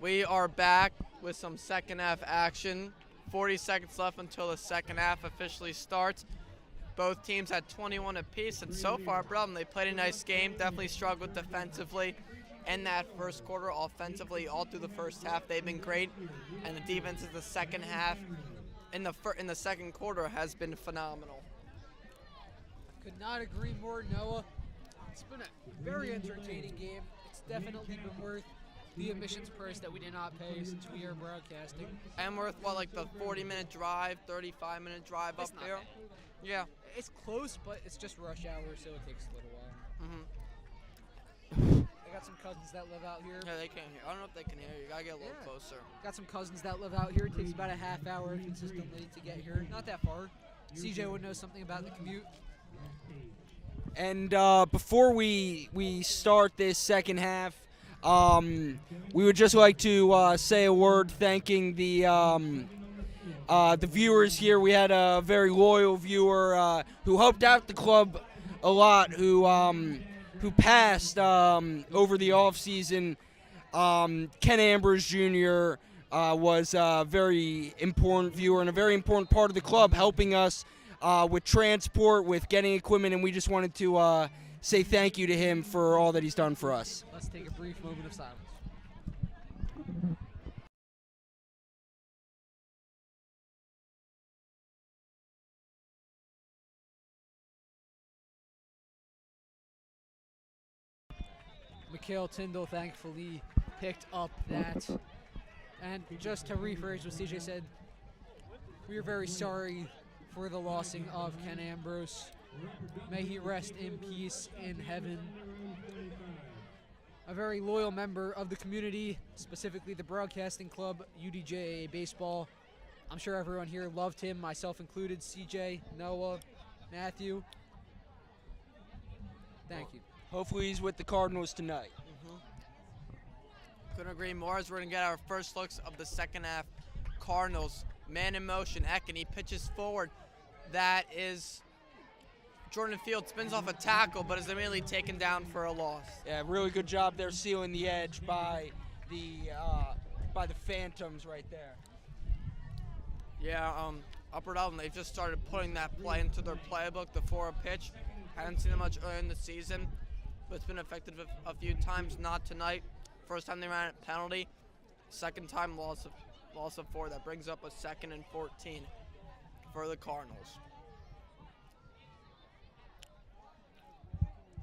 We are back with some second half action. 40 seconds left until the second half officially starts. Both teams had 21 apiece, and so far, they played a nice game. Definitely struggled defensively in that first quarter. Offensively, all through the first half, they've been great, and the defense in the second half, in the second quarter, has been phenomenal. Could not agree more, Noah. It's been a very entertaining game. It's definitely been worth the admissions price that we did not pay since we are broadcasting. And worth, like the 40-minute drive, 35-minute drive up there? Bad. Yeah. It's close, but it's just rush hour, so it takes a little while. I got some cousins that live out here. Yeah, they can't hear. I don't know if they can hear you. You gotta get a little closer. Got some cousins that live out here. It takes about a half hour consistently to get here. Not that far. CJ would know something about the commute. And before we start this second half, we would just like to say a word thanking the viewers here. We had a very loyal viewer who helped out the club a lot, who passed over the off season. Ken Ambrose Jr. Was a very important viewer and a very important part of the club, helping us with transport, with getting equipment, and we just wanted to say thank you to him for all that he's done for us. Let's take a brief moment of silence. Mikhail Tyndall thankfully picked up that. And just to rephrase what CJ said, we are very sorry for the lossing of Ken Ambrose. May he rest in peace in heaven. A very loyal member of the community, specifically the broadcasting club, UDJA Baseball. I'm sure everyone here loved him, myself included, CJ, Noah, Matthew. Thank you. Hopefully he's with the Cardinals tonight. Couldn't agree more, as we're going to get our first looks of the second half. Cardinals, man in motion. Ecken, he pitches forward. That is Jordan Field, spins off a tackle, but is immediately taken down for a loss. Yeah, really good job there sealing the edge by the Phantoms right there. Yeah, Upper Dublin, they've just started putting that play into their playbook, the forward pitch. Hadn't seen it much earlier in the season, but it's been effective a few times, not tonight. First time they ran a penalty, second time loss of 4. That brings up a 2nd and 14 for the Cardinals.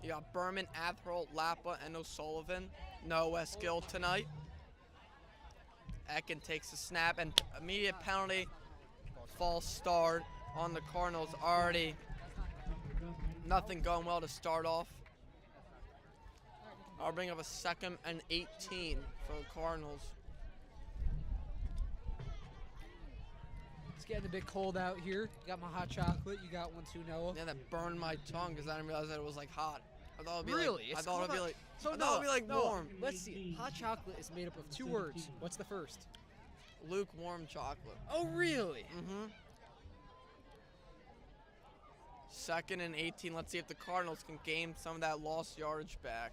You got Berman, Atherell, Lappa, and O'Sullivan. No Eskil tonight. Ecken takes a snap, and immediate penalty. False start on the Cardinals. Already nothing going well to start off. I'll bring up a 2nd and 18 for the Cardinals. It's getting a bit cold out here. Got my hot chocolate. You got one too, Noah? Yeah, that burned my tongue because I didn't realize that it was like hot. I thought it'd be really? I thought it'd be like. So I thought it'd be like warm. Let's see. Hot chocolate is made up of 2 words. What's the first? Lukewarm chocolate. Oh, really? Mm-hmm. 2nd and 18. Let's see if the Cardinals can gain some of that lost yardage back.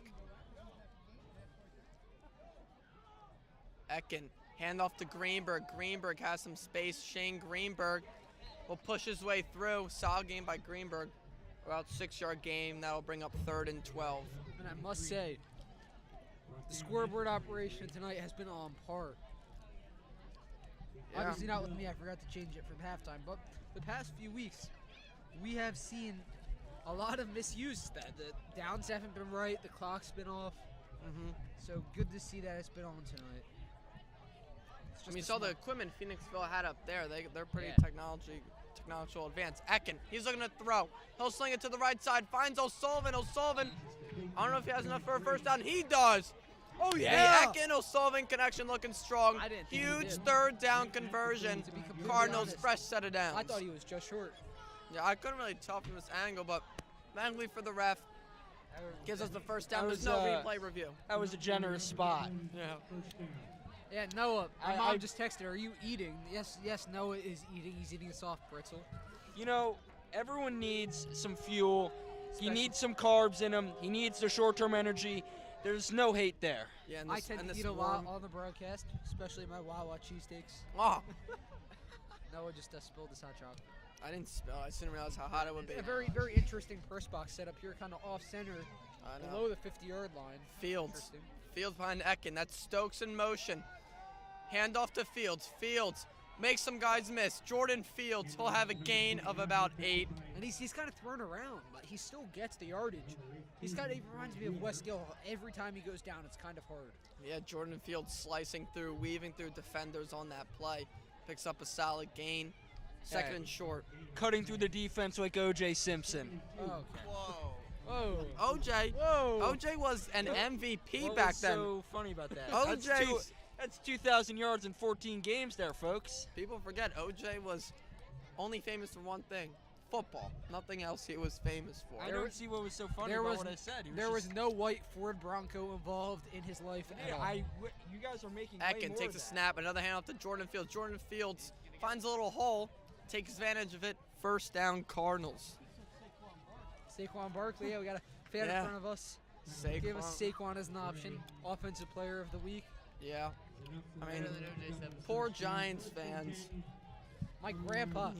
Ecken, handoff to Greenberg. Greenberg has some space. Shane Greenberg will push his way through. Solid game by Greenberg. About 6-yard game. That will bring up 3rd and 12. And I must say, the scoreboard operation tonight has been on par. Yeah. Obviously not with me. I forgot to change it from halftime. But the past few weeks, we have seen a lot of misuse. That the downs haven't been right. The clock's been off. So good to see that it's been on tonight. I mean, you saw the equipment Phoenixville had up there. They're pretty technological advanced. Ecken, he's looking to throw. He'll sling it to the right side. Finds O'Sullivan. O'Sullivan, I don't know if he has enough for a first down. He does. Oh, yeah. The Ecken-O'Sullivan connection looking strong. I didn't think he Huge did. 3rd down conversion. To be completely Cardinals honest, fresh set of downs. I thought he was just short. Yeah, I couldn't really tell from this angle, but thankfully for the ref, gives us the first down. There's no replay review. That was a generous spot. Yeah. Yeah, Noah, my I mom just texted her, are you eating? Yes, Noah is eating. He's eating a soft pretzel. You know, everyone needs some fuel. He Special. needs some carbs in him. He needs the short-term energy There's no hate there. Yeah, I tend to eat a lot on the broadcast, especially my Wawa cheesesteaks. Oh, Noah just spilled his hot chocolate. I didn't spill. I just didn't realize how hot it would be. A very, very interesting press box set up here, kind of off center, I know. below the 50-yard line. Fields. Interesting. Fields behind Ekin. That's Stokes in motion. Hand off to Fields. Fields makes some guys miss. Jordan Fields, he'll have a gain of about 8. And he's kind of thrown around, but he still gets the yardage. He reminds me of West Gill. Every time he goes down, it's kind of hard. Yeah, Jordan Fields slicing through, weaving through defenders on that play. Picks up a solid gain. Second and short. Cutting through the defense like O.J. Simpson. Okay. Whoa. Whoa. OJ. Whoa. OJ was an MVP What back was then. so funny about that? OJ. That's 2,000 yards in 14 games there, folks. People forget OJ was only famous for one thing. Football. Nothing else he was famous for. I don't see what was so funny about what I said. There was no white Ford Bronco involved in his life at all. You guys are making way Ekin more takes of a that. snap. Another hand off to Jordan Fields. Jordan Fields finds a little hole. Takes advantage of it. First down, Cardinals. Saquon Barkley, yeah, we got a fan in front of us. Give us Saquon as an option. Offensive player of the week. Yeah. I mean, poor Giants fans. My grandpa,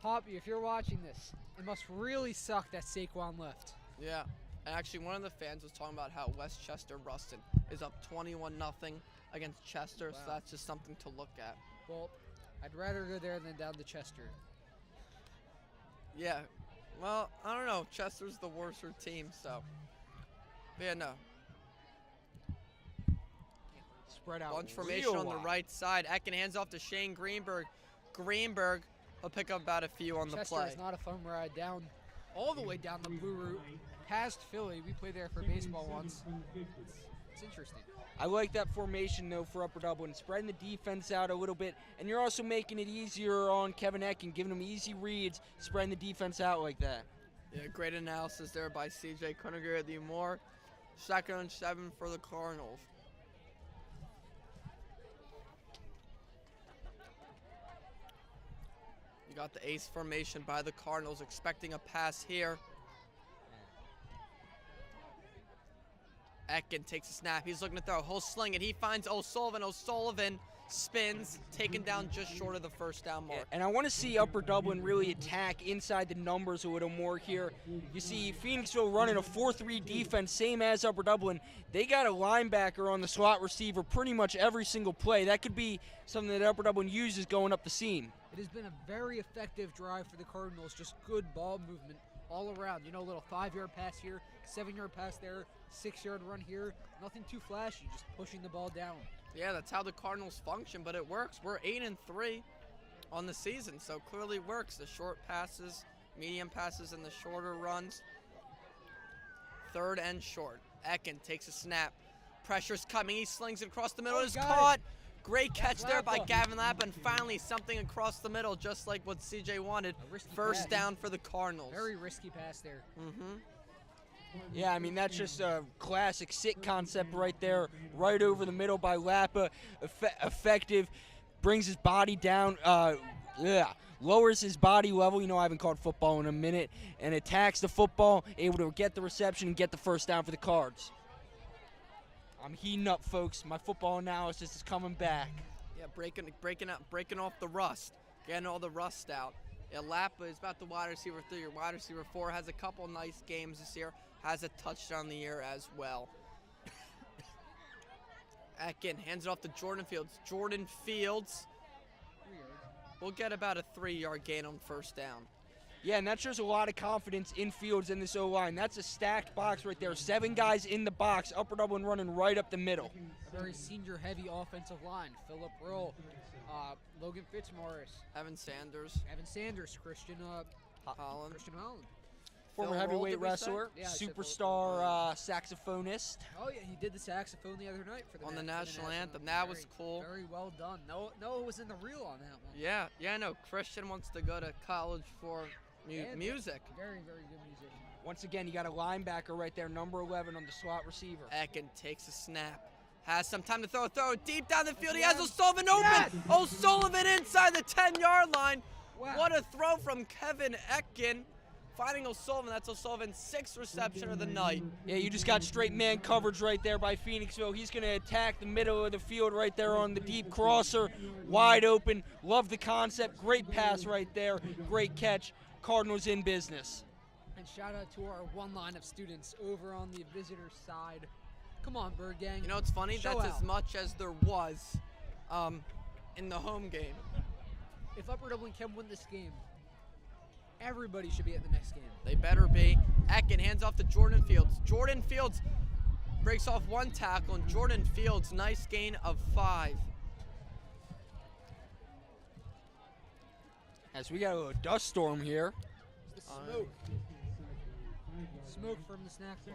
Poppy, if you're watching this, it must really suck that Saquon left. Yeah. And actually, one of the fans was talking about how Westchester Ruston is up 21-0 against Chester, so that's just something to look at. Well, I'd rather go there than down to Chester. Yeah. Well, I don't know. Chester's the worser team, so. But yeah, no. Spread out. Bunch formation on the right side. Ekin hands off to Shane Greenberg. Greenberg will pick up about a few on the Chester play. is not a fun ride down, all the way down the blue route, past Philly. We played there for baseball once. It's interesting. I like that formation, though, for Upper Dublin. Spreading the defense out a little bit, and you're also making it easier on Kevin Ekin, giving him easy reads, spreading the defense out like that. Yeah, great analysis there by CJ. Couldn't agree with you more. 2nd and 7 for the Cardinals. You got the ace formation by the Cardinals, expecting a pass here. Ekin takes a snap. He's looking to throw. He'll sling it. He finds O'Sullivan. O'Sullivan spins, taken down just short of the first down mark. And I want to see Upper Dublin really attack inside the numbers a little more here. You see Phoenixville running a 4-3 defense, same as Upper Dublin. They got a linebacker on the slot receiver pretty much every single play. That could be something that Upper Dublin uses going up the seam. It has been a very effective drive for the Cardinals. Just good ball movement all around. You know, a little 5-yard pass here, 7-yard pass there, 6-yard run here. Nothing too flashy, just pushing the ball down. Yeah, that's how the Cardinals function, but it works. We're 8-3 on the season, so clearly works. The short passes, medium passes, and the shorter runs. 3rd and short. Ekin takes a snap. Pressure's coming. He slings it across the middle. It's caught. Great catch there by Gavin Lappa, and finally something across the middle, just like what CJ wanted. First down for the Cardinals. Very risky pass there. Mm-hmm. Yeah, I mean, that's just a classic sit concept right there, right over the middle by Lappa. Effective, brings his body down, lowers his body level. You know, I haven't called football in a minute, and attacks the football, able to get the reception and get the first down for the Cards. I'm heating up, folks. My football analysis is coming back. Yeah, breaking off the rust, getting all the rust out. Yeah, Lappa is about the wide receiver 3 or wide receiver 4. Has a couple nice games this year. Has a touchdown the year as well. Ekin hands it off to Jordan Fields. Jordan Fields will get about a 3-yard gain on first down. Yeah, and that shows a lot of confidence in Fields in this O-line. That's a stacked box right there. 7 guys in the box. Upper Dublin running right up the middle. A very senior-heavy offensive line. Philip Roll, Logan Fitzmaurice, Evan Sanders, Christian Holland. Former Phil heavyweight Roll, did we say? wrestler, Yeah, I said superstar saxophonist. Oh, yeah, he did the saxophone the other night for the On the for national anthem. That was cool. Very well done. Noah was in the reel on that one. Yeah, I know. Christian wants to go to college for music. Very, very good musician. Once again, you got a linebacker right there, number 11 on the slot receiver. Ekin takes a snap. Has some time to throw deep down the field. He has O'Sullivan open. Yes! O'Sullivan inside the 10-yard line. Wow. What a throw from Kevin Ekin. finding O'Sullivan. That's O'Sullivan's 6th reception of the night. Yeah, you just got straight man coverage right there by Phoenixville. He's going to attack the middle of the field right there on the deep crosser. Wide open. Love the concept. Great pass right there. Great catch. Cardinals in business. And shout out to our one line of students over on the visitor side. Come on, Bird Gang. You know, it's funny. Show That's out. as much as there was in the home game. If Upper Dublin can win this game, everybody should be at the next game. They better be. Ecken hands off to Jordan Fields. Jordan Fields breaks off 1 tackle, and Jordan Fields, nice gain of 5. As we got a little dust storm here. It's the smoke. Smoke from the snack bar.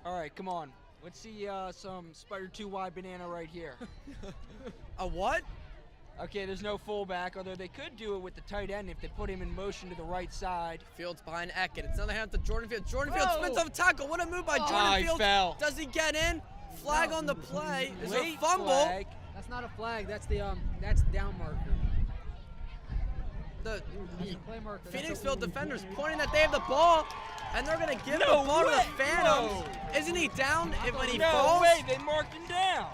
All right, come on. Let's see some Spider 2 wide banana right here. A what? Okay, there's no fullback, although they could do it with the tight end if they put him in motion to the right side. Fields behind Ecken. It's another hand to Jordan Fields. Jordan Fields spins off a tackle. What a move by Jordan He Fields. fell. Does he get in? Flag on the play. Is Late a fumble. flag. That's not a flag. That's the down marker. The That's a play marker. That's Phoenixville a- defenders pointing that they have the ball, and they're going to give No the ball to way. the Phantoms. Whoa. Isn't he down when he No falls? way, they marked him down.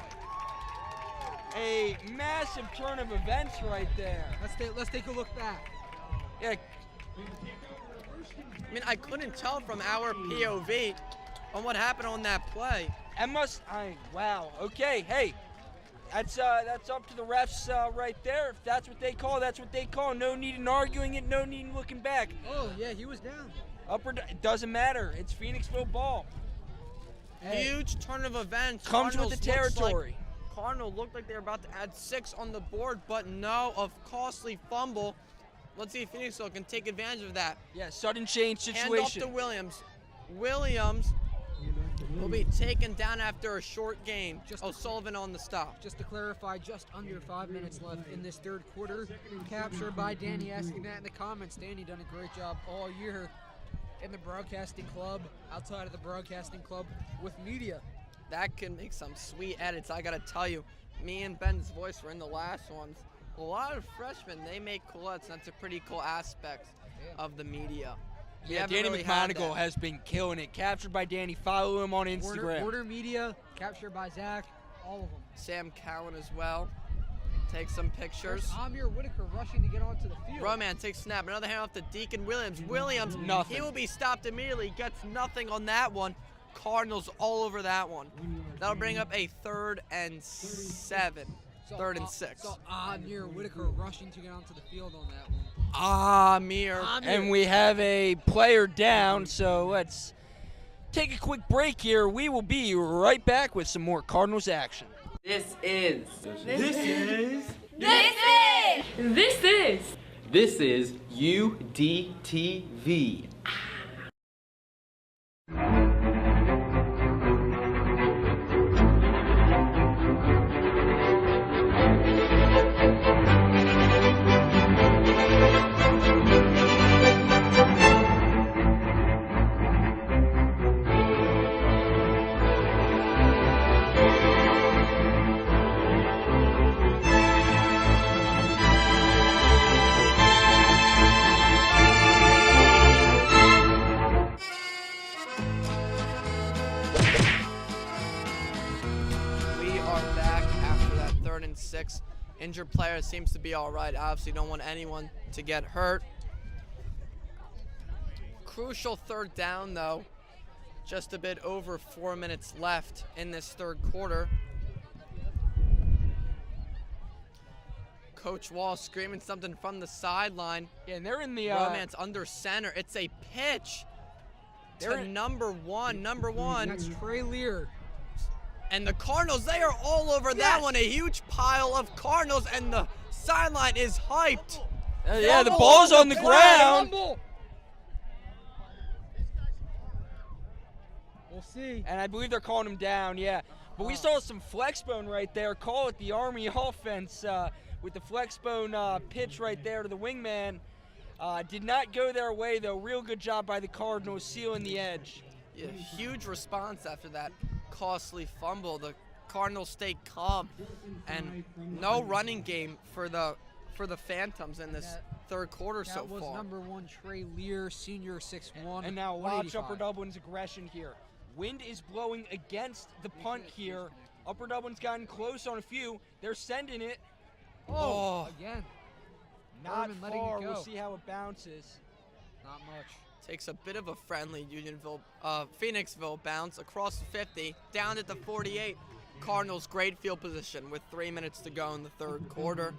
A massive turn of events right there. Let's take a look back. Yeah, I mean, I couldn't tell from our POV on what happened on that play. wow. Okay, hey, that's up to the refs right there. If that's what they call, that's what they call. No need in arguing it. No need in looking back. Oh yeah, he was down. It doesn't matter. It's Phoenixville ball. Hey. Huge turn of events. Comes with the territory. Cardinal looked like they were about to add 6 on the board, but no, a costly fumble. Let's see if Phoenixville can take advantage of that. Yeah, sudden change Hand off situation. to Williams. Williams will be taken down after a short game. O'Sullivan on the stop. Just to clarify, just under 5 minutes left in this third quarter. Captured by Danny, asking that in the comments. Danny done a great job all year in the broadcasting club, outside of the broadcasting club, with media. That can make some sweet edits. I gotta tell you, me and Ben's voice were in the last ones. A lot of freshmen, they make cool edits. That's a pretty cool aspect of the media. We Yeah, haven't Danny really had McMonigal that. has been killing it. Captured by Danny. Follow him on Instagram. Border Media, captured by Zach, all of them. Sam Cowan as well. Take some pictures. There's Amir Whitaker rushing to get onto the field. Roman takes snap. Another hand off to Deacon Williams. Williams, Nothing. he will be stopped immediately. Gets nothing on that one. Cardinals all over that one. That'll bring up a 3rd and 7. 3rd and 6. So Amir Whitaker rushing to get onto the field on that one. Amir. And we have a player down, so let's take a quick break here. We will be right back with some more Cardinals action. This is UDTV. We are back after that 3rd and 6. Injured player seems to be all right. Obviously don't want anyone to get hurt. Crucial 3rd down though. Just a bit over 4 minutes left in this 3rd quarter. Coach Wall screaming something from the sideline. Yeah, and they're in the Romance under center. It's a pitch to number one. That's Trey Lear. And the Cardinals, they are all over that one. A huge pile of Cardinals, and the sideline is hyped. Yeah, the ball's on the ground. We'll see. And I believe they're calling him down, yeah. But we saw some flexbone right there. Call it the Army offense with the flexbone pitch right there to the wingman. Did not go their way, though. Real good job by the Cardinals sealing the edge. Yeah, huge response after that costly fumble. The Cardinals stay calm, and no running game for the Phantoms in this third quarter so far. That was number 1 Trey Lear, senior, 6'1". And now watch 185. Upper Dublin's aggression here. Wind is blowing against the punt here. Upper Dublin's gotten close on a few. They're sending it. Oh, again. Not Berman letting it far. go. We'll see how it bounces. Not much. Takes a bit of a friendly Phoenixville bounce across the 50, down at the 48. Cardinals great field position with 3 minutes to go in the third quarter.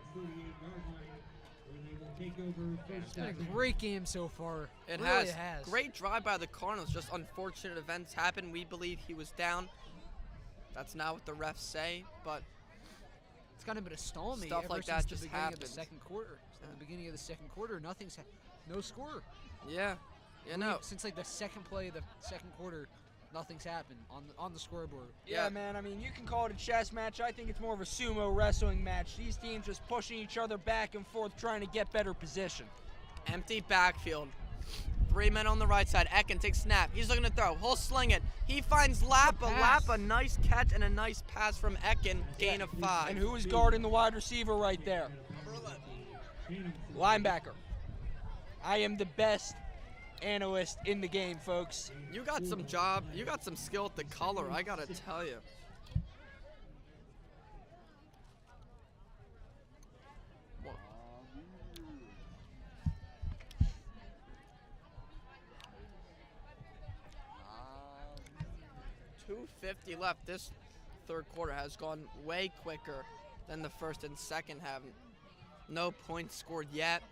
It's been a great game so far. It really has. has. Great drive by the Cardinals. Just unfortunate events happen. We believe he was down. That's not what the refs say, but It's kind of been a stalemate stuff ever like since that the just beginning of the happens. second quarter. At the beginning of the second quarter, no score. yeah, no. Since like the second play of the second quarter, nothing's happened on the scoreboard. Yeah, man, I mean, you can call it a chess match. I think it's more of a sumo wrestling match. These teams just pushing each other back and forth, trying to get better position. Empty backfield. 3 men on the right side. Ekin takes snap. He's looking to throw. He'll sling it. He finds Lappa. Lappa, nice catch and a nice pass from Ekin. Gain of 5. And who is guarding the wide receiver right there? Linebacker. I am the best analyst in the game, folks. You got some job. You got some skill at the color, I gotta tell you. What? 2:50 left. This third quarter has gone way quicker than the first and second have. No points scored yet.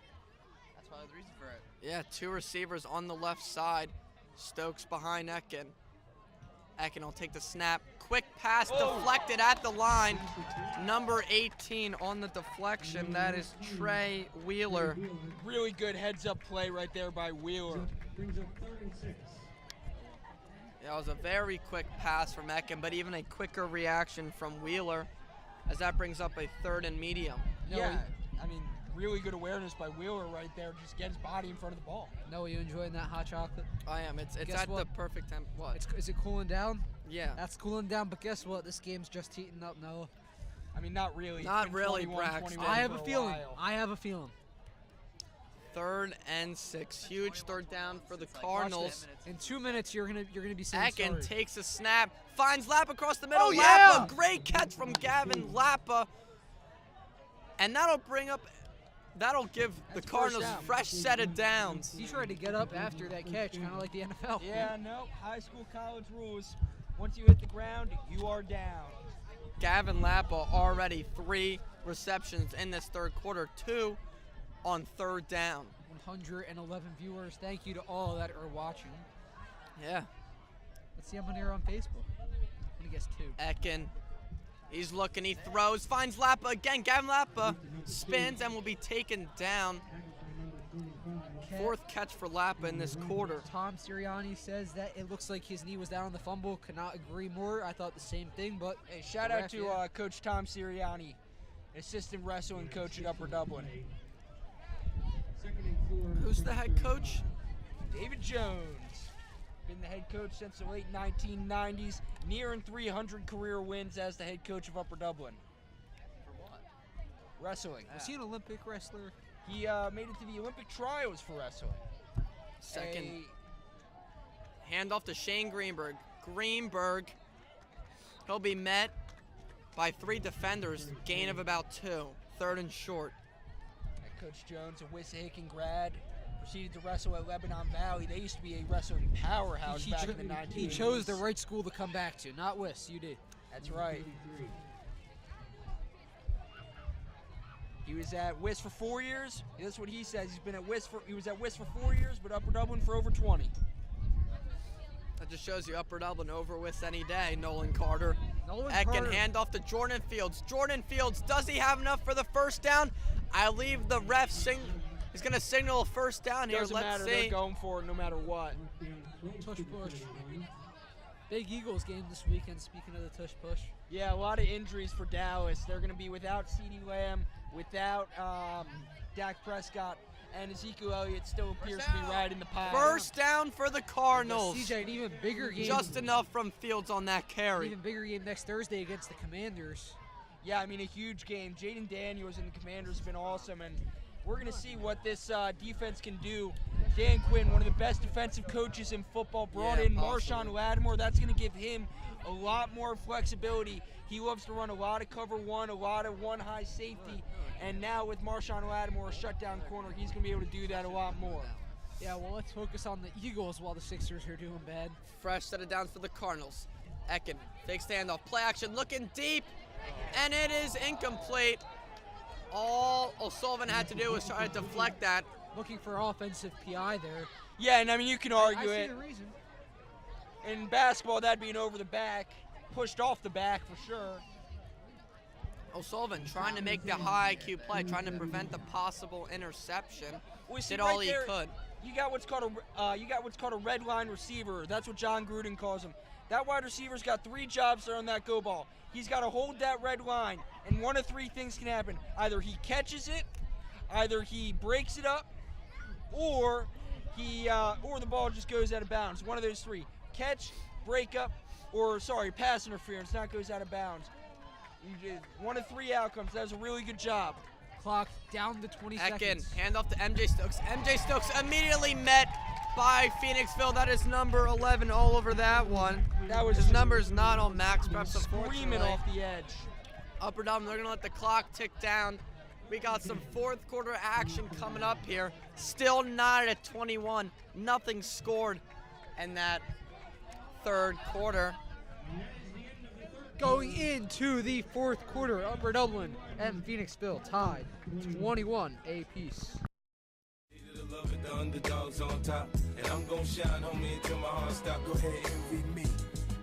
That's probably the reason for it. Yeah, 2 receivers on the left side. Stokes behind Ekin. Ekin will take the snap. Quick pass deflected at the line. Number 18 on the deflection. That is Trey Wheeler. Really good heads-up play right there by Wheeler. Brings up 3rd and 6. Yeah, it was a very quick pass from Ekin, but even a quicker reaction from Wheeler, as that brings up a 3rd and medium. Yeah, I mean, really good awareness by Wheeler right there. Just get his body in front of the ball. Noah, you enjoying that hot chocolate? I am. It's Guess at what? the perfect temp. What? Is it cooling down? Yeah. That's cooling down, but guess what? This game's just heating up, Noah. I mean, not really. It's Not been really, 21, Braxton. 21 I have for a feeling. while. I have a feeling. 3rd and 6. Huge third down for the Cardinals. In 2 minutes, you're gonna be saying Ekin sorry. takes a snap, finds Lappa across the middle. Oh, yeah! Lappa, great catch from Gavin Lappa. And that'll give the That's Cardinals first down. fresh set of downs. He tried to get up after that catch, kind of like the NFL. Yeah, no, high school, college rules. Once you hit the ground, you are down. Gavin Lappa already 3 receptions in this third quarter, 2 on 3rd down. 111 viewers. Thank you to all that are watching. Yeah. Let's see how many are on Facebook. I'm gonna guess 2. Ekin, he's looking, he throws, finds Lappa again. Gavin Lappa spins and will be taken down. 4th catch for Lappa in this quarter. Tom Sirianni says that it looks like his knee was down on the fumble. Could not agree more. I thought the same thing, but Hey, shout out to Coach Tom Sirianni, assistant wrestling coach at Upper Dublin. Who's the head coach? David Jones. Been the head coach since the late 1990s, nearing 300 career wins as the head coach of Upper Dublin. For what? Wrestling. Was he an Olympic wrestler? He made it to the Olympic trials for wrestling. Second. Handoff to Shane Greenberg. Greenberg, he'll be met by 3 defenders, gain of about 2. 3rd and short. Coach Jones, a Wissahickon grad, proceeded to wrestle at Lebanon Valley. They used to be a wrestling powerhouse back in the 1980s. He chose the right school to come back to, not Wiss. You did. That's right. He was at Wiss for 4 years. That's what he says. He was at Wiss for 4 years, but Upper Dublin for over 20. That just shows you Upper Dublin over with any day. Nolan Carter. Nolan Ekin Carter. handoff to Jordan Fields. Jordan Fields, does he have enough for the first down? I leave the ref he's going to signal a first down here. Doesn't Let's matter. see. They're going for it no matter what. Tush push. Big Eagles game this weekend, speaking of the tush push. Yeah, a lot of injuries for Dallas. They're going to be without CeeDee Lamb, without Dak Prescott and Ezekiel Elliott still appears to be riding the pile. First down for the Cardinals. CJ, an even bigger game. Just enough from Fields on that carry. Even bigger game next Thursday against the Commanders. Yeah, I mean, a huge game. Jaden Daniels and the Commanders have been awesome, and we're going to see what this defense can do. Dan Quinn, one of the best defensive coaches in football, brought in Marshawn Lattimore. That's going to give him a lot more flexibility. He loves to run a lot of cover one, a lot of one high safety, and now with Marshawn Lattimore, a shutdown corner, he's going to be able to do that a lot more. Yeah, well, let's focus on the Eagles while the Sixers are doing bad. Fresh set of downs for the Cardinals. Ekin, fake standoff, play action, looking deep, and it is incomplete. All O'Sullivan had to do was try to deflect that. Looking for offensive PI there. Yeah, and I mean, you can argue I see it. the reason. In basketball, that'd be an over the back, pushed off the back for sure. O'Sullivan trying to make the high IQ play, trying to prevent the possible interception. Did all he could. You got what's called a red line receiver. That's what John Gruden calls him. That wide receiver's got 3 jobs there on that go ball. He's got to hold that red line, and one of 3 things can happen. Either he catches it, either he breaks it up, or the ball just goes out of bounds. One of those 3: catch, break up, or pass interference. Not goes out of bounds. One of 3 outcomes. That was a really good job. Clock down to 20 seconds. Handoff to MJ Stokes. MJ Stokes immediately met by Phoenixville. That is number 11 all over that one. His number's not on max preps, unfortunately. Screaming off the edge. Upper down, they're going to let the clock tick down. We got some fourth quarter action coming up here. Still not at 21. Nothing scored in that third quarter. Going into the fourth quarter, Upper Dublin and Phoenixville tied 21 apiece. The underdogs on top, and I'm gon' shine, homie, until my heart stop. Go ahead, envy me.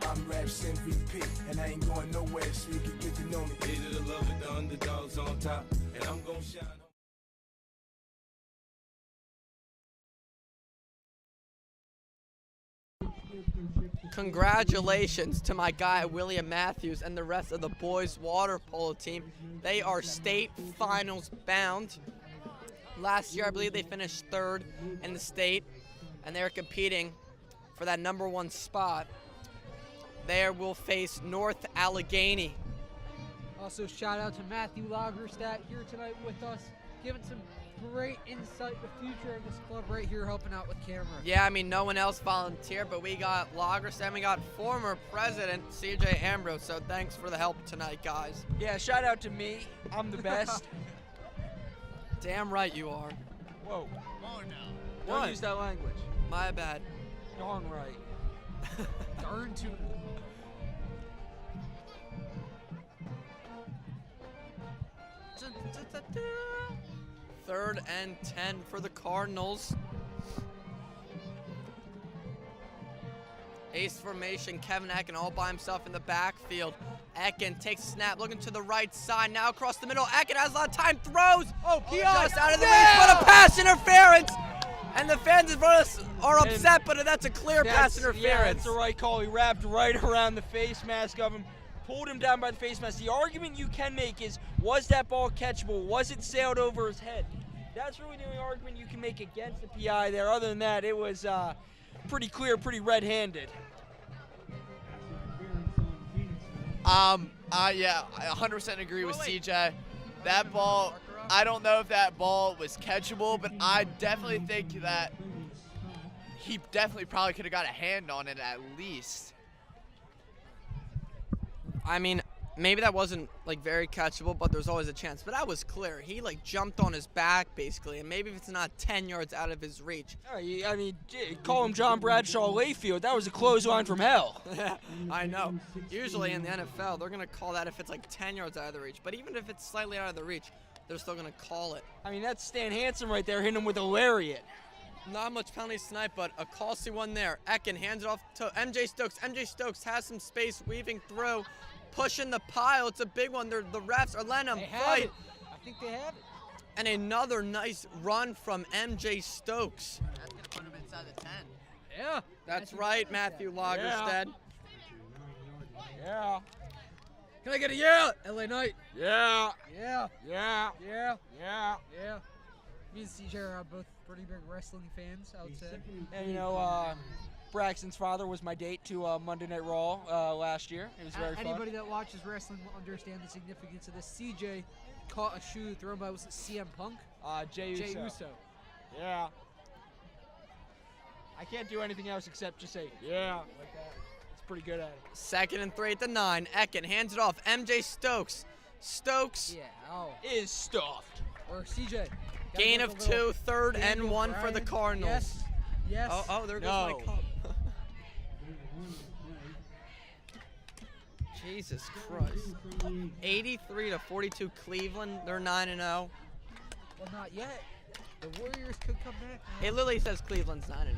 I'm Raps MVP, and I ain't going nowhere, so you can get to know me. Hated to love it, the underdogs on top, and I'm gon' shine. Congratulations to my guy William Matthews and the rest of the boys water polo team. They are state finals bound. Last year, I believe they finished 3rd in the state, and they're competing for that number 1 spot. They will face North Allegheny. Also, shout out to Matthew Lagerstadt here tonight with us, giving some great insight the future of this club right here, helping out with camera. Yeah, I mean, no one else volunteered, but we got Lagerstadt and we got former president CJ Ambrose, so thanks for the help tonight, guys. Yeah, shout out to me. I'm the best. Damn right you are. Whoa. What? Don't use that language. My bad. Darn right. Darn tootin'. Third and 10 for the Cardinals. Ace formation, Kevin Ekin all by himself in the backfield. Ekin takes a snap, looking to the right side, now across the middle. Ekin has a lot of time, throws. Just out of the reach, but a pass interference. And the fans in front of us are upset, but that's a clear pass interference. Yeah, that's the right call. He wrapped right around the face mask of him, pulled him down by the face mask. The argument you can make is, was that ball catchable? Was it sailed over his head? That's really the only argument you can make against the PI there. Other than that, it was pretty clear, pretty red-handed. Yeah, I 100% agree with CJ. That ball, I don't know if that ball was catchable, but I definitely think that he definitely probably could have got a hand on it at least. I mean, maybe that wasn't very catchable, but there's always a chance. But that was clear. He jumped on his back basically, and maybe if it's not 10 yards out of his reach. I mean, call him John Bradshaw Layfield. That was a clothesline from hell. I know. Usually in the NFL, they're gonna call that if it's 10 yards out of the reach. But even if it's slightly out of the reach, they're still gonna call it. I mean, that's Stan Hansen right there hitting him with a lariat. Not much penalties tonight, but a costly one there. Ekin hands it off to MJ Stokes. MJ Stokes has some space weaving through. Pushing the pile, it's a big one. The refs are letting them fight. I think they have it. And another nice run from MJ Stokes. That's gonna put him inside the 10. Yeah. That's right, Matthew Lagerstead. Yeah. Can I get a yeah? LA Knight. Yeah. Yeah. Yeah. Yeah. Yeah. Yeah. Me and CJ are both pretty big wrestling fans, I would say. And you know, Braxton's father was my date to Monday Night Raw last year. It was very fun. Anybody that watches wrestling will understand the significance of this. CJ caught a shoe thrown by, was it CM Punk? Jey Uso. Yeah. I can't do anything else except just say, yeah, like that. It's pretty good at it. 2nd and 3 at the 9. Ecken hands it off. MJ Stokes. Stokes is stuffed. Or CJ. Gain of 2, 3rd and 1 for the Cardinals. Yes. Yes. Oh, there goes my cup. Jesus Christ. 83-42 Cleveland. They're 9-0. Well, not yet. The Warriors could come back. It literally says Cleveland's 9-0.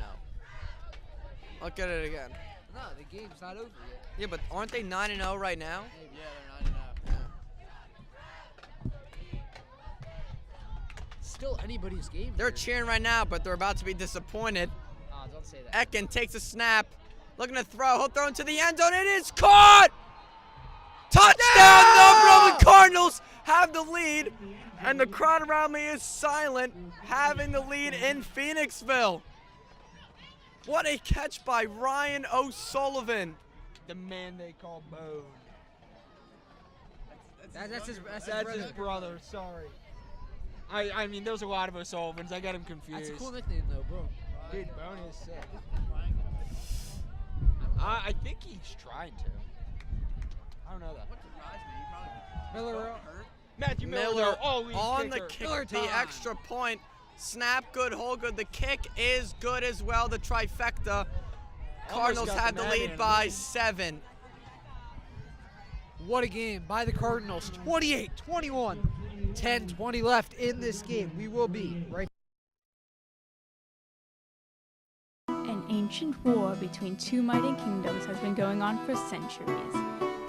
Look at it again. No, the game's not over yet. Yeah, but aren't they 9-0 right now? Yeah, they're 9-0. Still anybody's game. They're cheering right now, but they're about to be disappointed. Oh, don't say that. Ecken takes a snap. Looking to throw. He'll throw into the end zone. It is caught! Touchdown! The Roman Cardinals have the lead. And the crowd around me is silent, having the lead in Phoenixville. What a catch by Ryan O'Sullivan. The man they call Bone. That's his brother. Sorry. I mean, there's a lot of O'Sullivans. I got him confused. That's a cool nickname, though, Boom. Dude, Bone is sick. I think he's trying to. I don't know that. Miller. Matthew Miller always on kicker. the kick, the extra point. Snap good, hold good. The kick is good as well. The trifecta. Cardinals got have the the mad lead end. by 7. What a game by the Cardinals. 28-21. 10-20 left in this game. We will be right. An ancient war between two mighty kingdoms has been going on for centuries.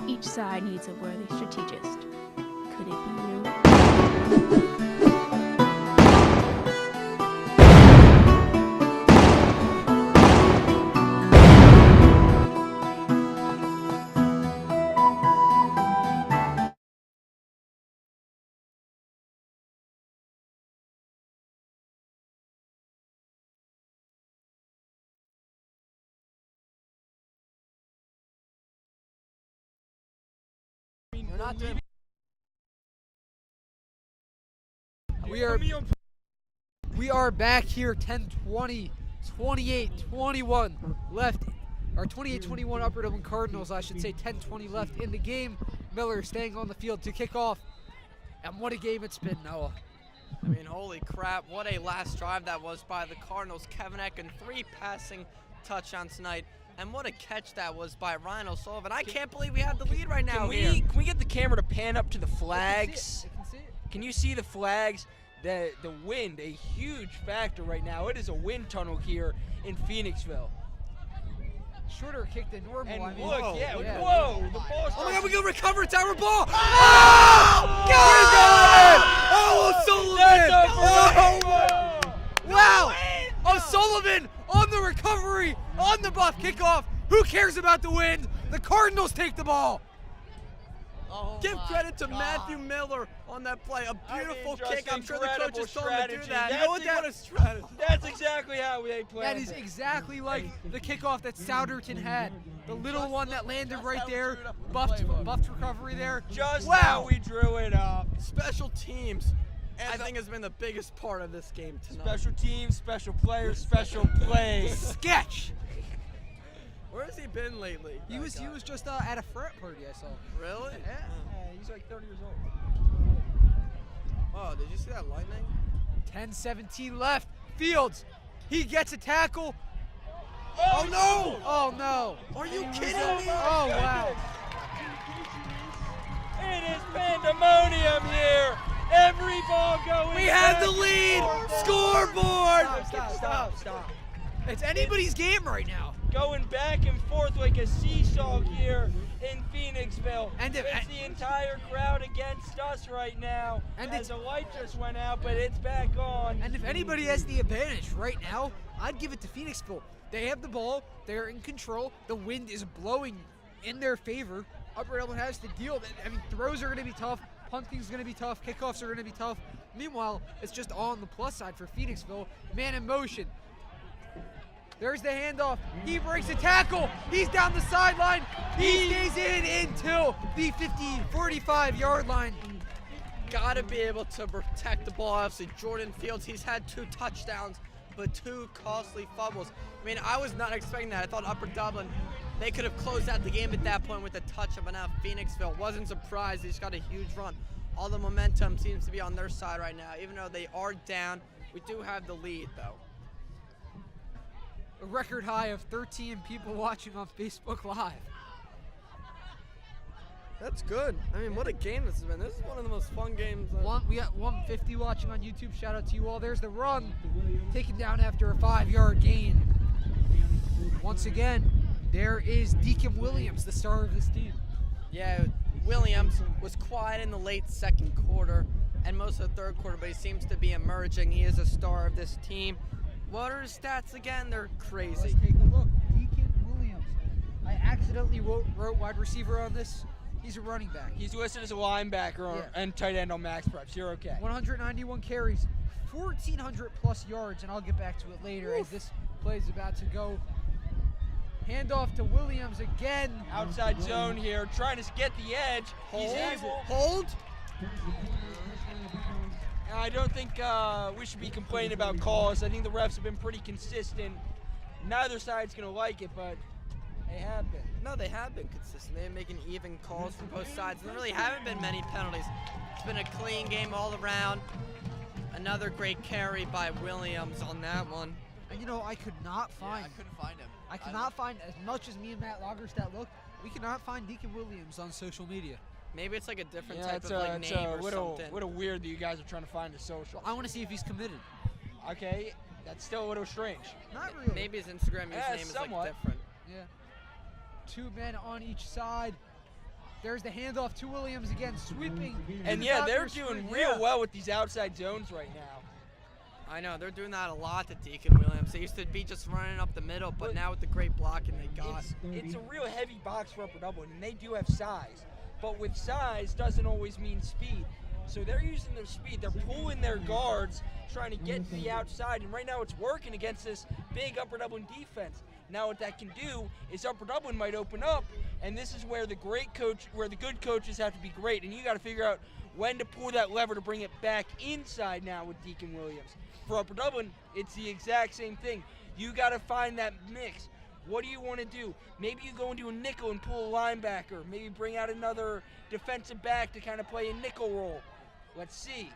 Each side needs a worthy strategist. Could it be you? We're not doing. We are back here. 10-20, 28-21 left, or 28-21 Upper Dublin Cardinals, I should say. 10-20 left in the game. Miller staying on the field to kick off, and what a game it's been, Noah. I mean, holy crap! What a last drive that was by the Cardinals. Kevin Ecken, 3 passing touchdowns tonight. And what a catch that was by Ryan O'Sullivan. I can't believe we have the lead right now. Can we get the camera to pan up to the flags? I can see it. Can you see the flags? The wind, a huge factor right now. It is a wind tunnel here in Phoenixville. Shorter kick than normal. And I mean, look, whoa, the ball. Oh my God, we go recover. It's our ball. Oh, Oh, O'Sullivan! Wow! O'Sullivan on the recovery, on the buff kickoff. Who cares about the wind? The Cardinals take the ball. Give credit to Matthew Miller on that play. A beautiful kick. I'm sure the coaches told him to do that. You know what that is? That's exactly how they play. that is exactly like the kickoff that Souderton had. The little one that landed right there. Buffed recovery there. Just how we drew it up. Special teams, I think, has been the biggest part of this game tonight. Special teams, special players, special plays. Sketch. Where has he been lately? He was just at a frat party I saw. Really? Yeah. He's like 30 years old. Oh, did you see that lightning? 10-17 left. Fields. He gets a tackle. Oh no! Oh no. Are you kidding me? Oh wow. It is pandemonium here. Every ball going. We have the lead. Scoreboard. Stop. It's anybody's game right now. Going back and forth like a seesaw here in Phoenixville. And it's the entire crowd against us right now. And as the light just went out, but it's back on. And if anybody has the advantage right now, I'd give it to Phoenixville. They have the ball. They're in control. The wind is blowing in their favor. Upper Dublin has to deal with it. I mean, throws are going to be tough. Punting's going to be tough. Kickoffs are going to be tough. Meanwhile, it's just all on the plus side for Phoenixville. Man in motion. There's the handoff. He breaks a tackle. He's down the sideline. He stays in until the 45-yard line. Gotta be able to protect the ball. Obviously, Jordan Fields, he's had 2 touchdowns, but 2 costly fumbles. I mean, I was not expecting that. I thought Upper Dublin, they could have closed out the game at that point with a touch-up, but now Phoenixville wasn't surprised. They just got a huge run. All the momentum seems to be on their side right now. Even though they are down, we do have the lead, though. A record high of 13 people watching on Facebook Live. That's good. I mean, what a game this has been. This is one of the most fun games. We got 150 watching on YouTube. Shout out to you all. There's the run. Taken down after a 5-yard gain. Once again, there is Deacon Williams, the star of this team. Yeah, Williams was quiet in the late second quarter and most of the third quarter, but he seems to be emerging. He is a star of this team. What are his stats again? They're crazy. Let's take a look. Deacon Williams. I accidentally wrote wide receiver on this. He's a running back. He's listed as a linebacker and tight end on Max Preps. You're okay. 191 carries, 1,400 plus yards, and I'll get back to it later as this play is about to go. Handoff to Williams again. Outside zone here, trying to get the edge. He's able. Hold. I don't think we should be complaining about calls. I think the refs have been pretty consistent. Neither side's going to like it, but they have been. No, they have been consistent. They've been making even calls from both sides. There really haven't been many penalties. It's been a clean game all around. Another great carry by Williams on that one. And I could not find. I couldn't find him. I cannot find, as much as me and Matt Lagerstadt looked, we cannot find Deacon Williams on social media. Maybe it's like a different type of name or something. What a weird that you guys are trying to find a social. I want to see if he's committed. Okay, that's still a little strange. Not really. Maybe his Instagram username is like different. Yeah. 2 men on each side. There's the handoff to Williams again, sweeping. And yeah, they're doing real well with these outside zones right now. I know, they're doing that a lot to Deacon Williams. They used to be just running up the middle, but now with the great blocking they got. It's a real heavy box for Upper Dublin, and they do have size. But with size doesn't always mean speed. So they're using their speed. They're pulling their guards, trying to get to the outside. And right now it's working against this big Upper Dublin defense. Now what that can do is Upper Dublin might open up, and this is where the good coaches have to be great. And you got to figure out when to pull that lever to bring it back inside now with Deacon Williams. For Upper Dublin, it's the exact same thing. You got to find that mix. What do you want to do? Maybe you go into a nickel and pull a linebacker. Maybe bring out another defensive back to kind of play a nickel role. Let's see.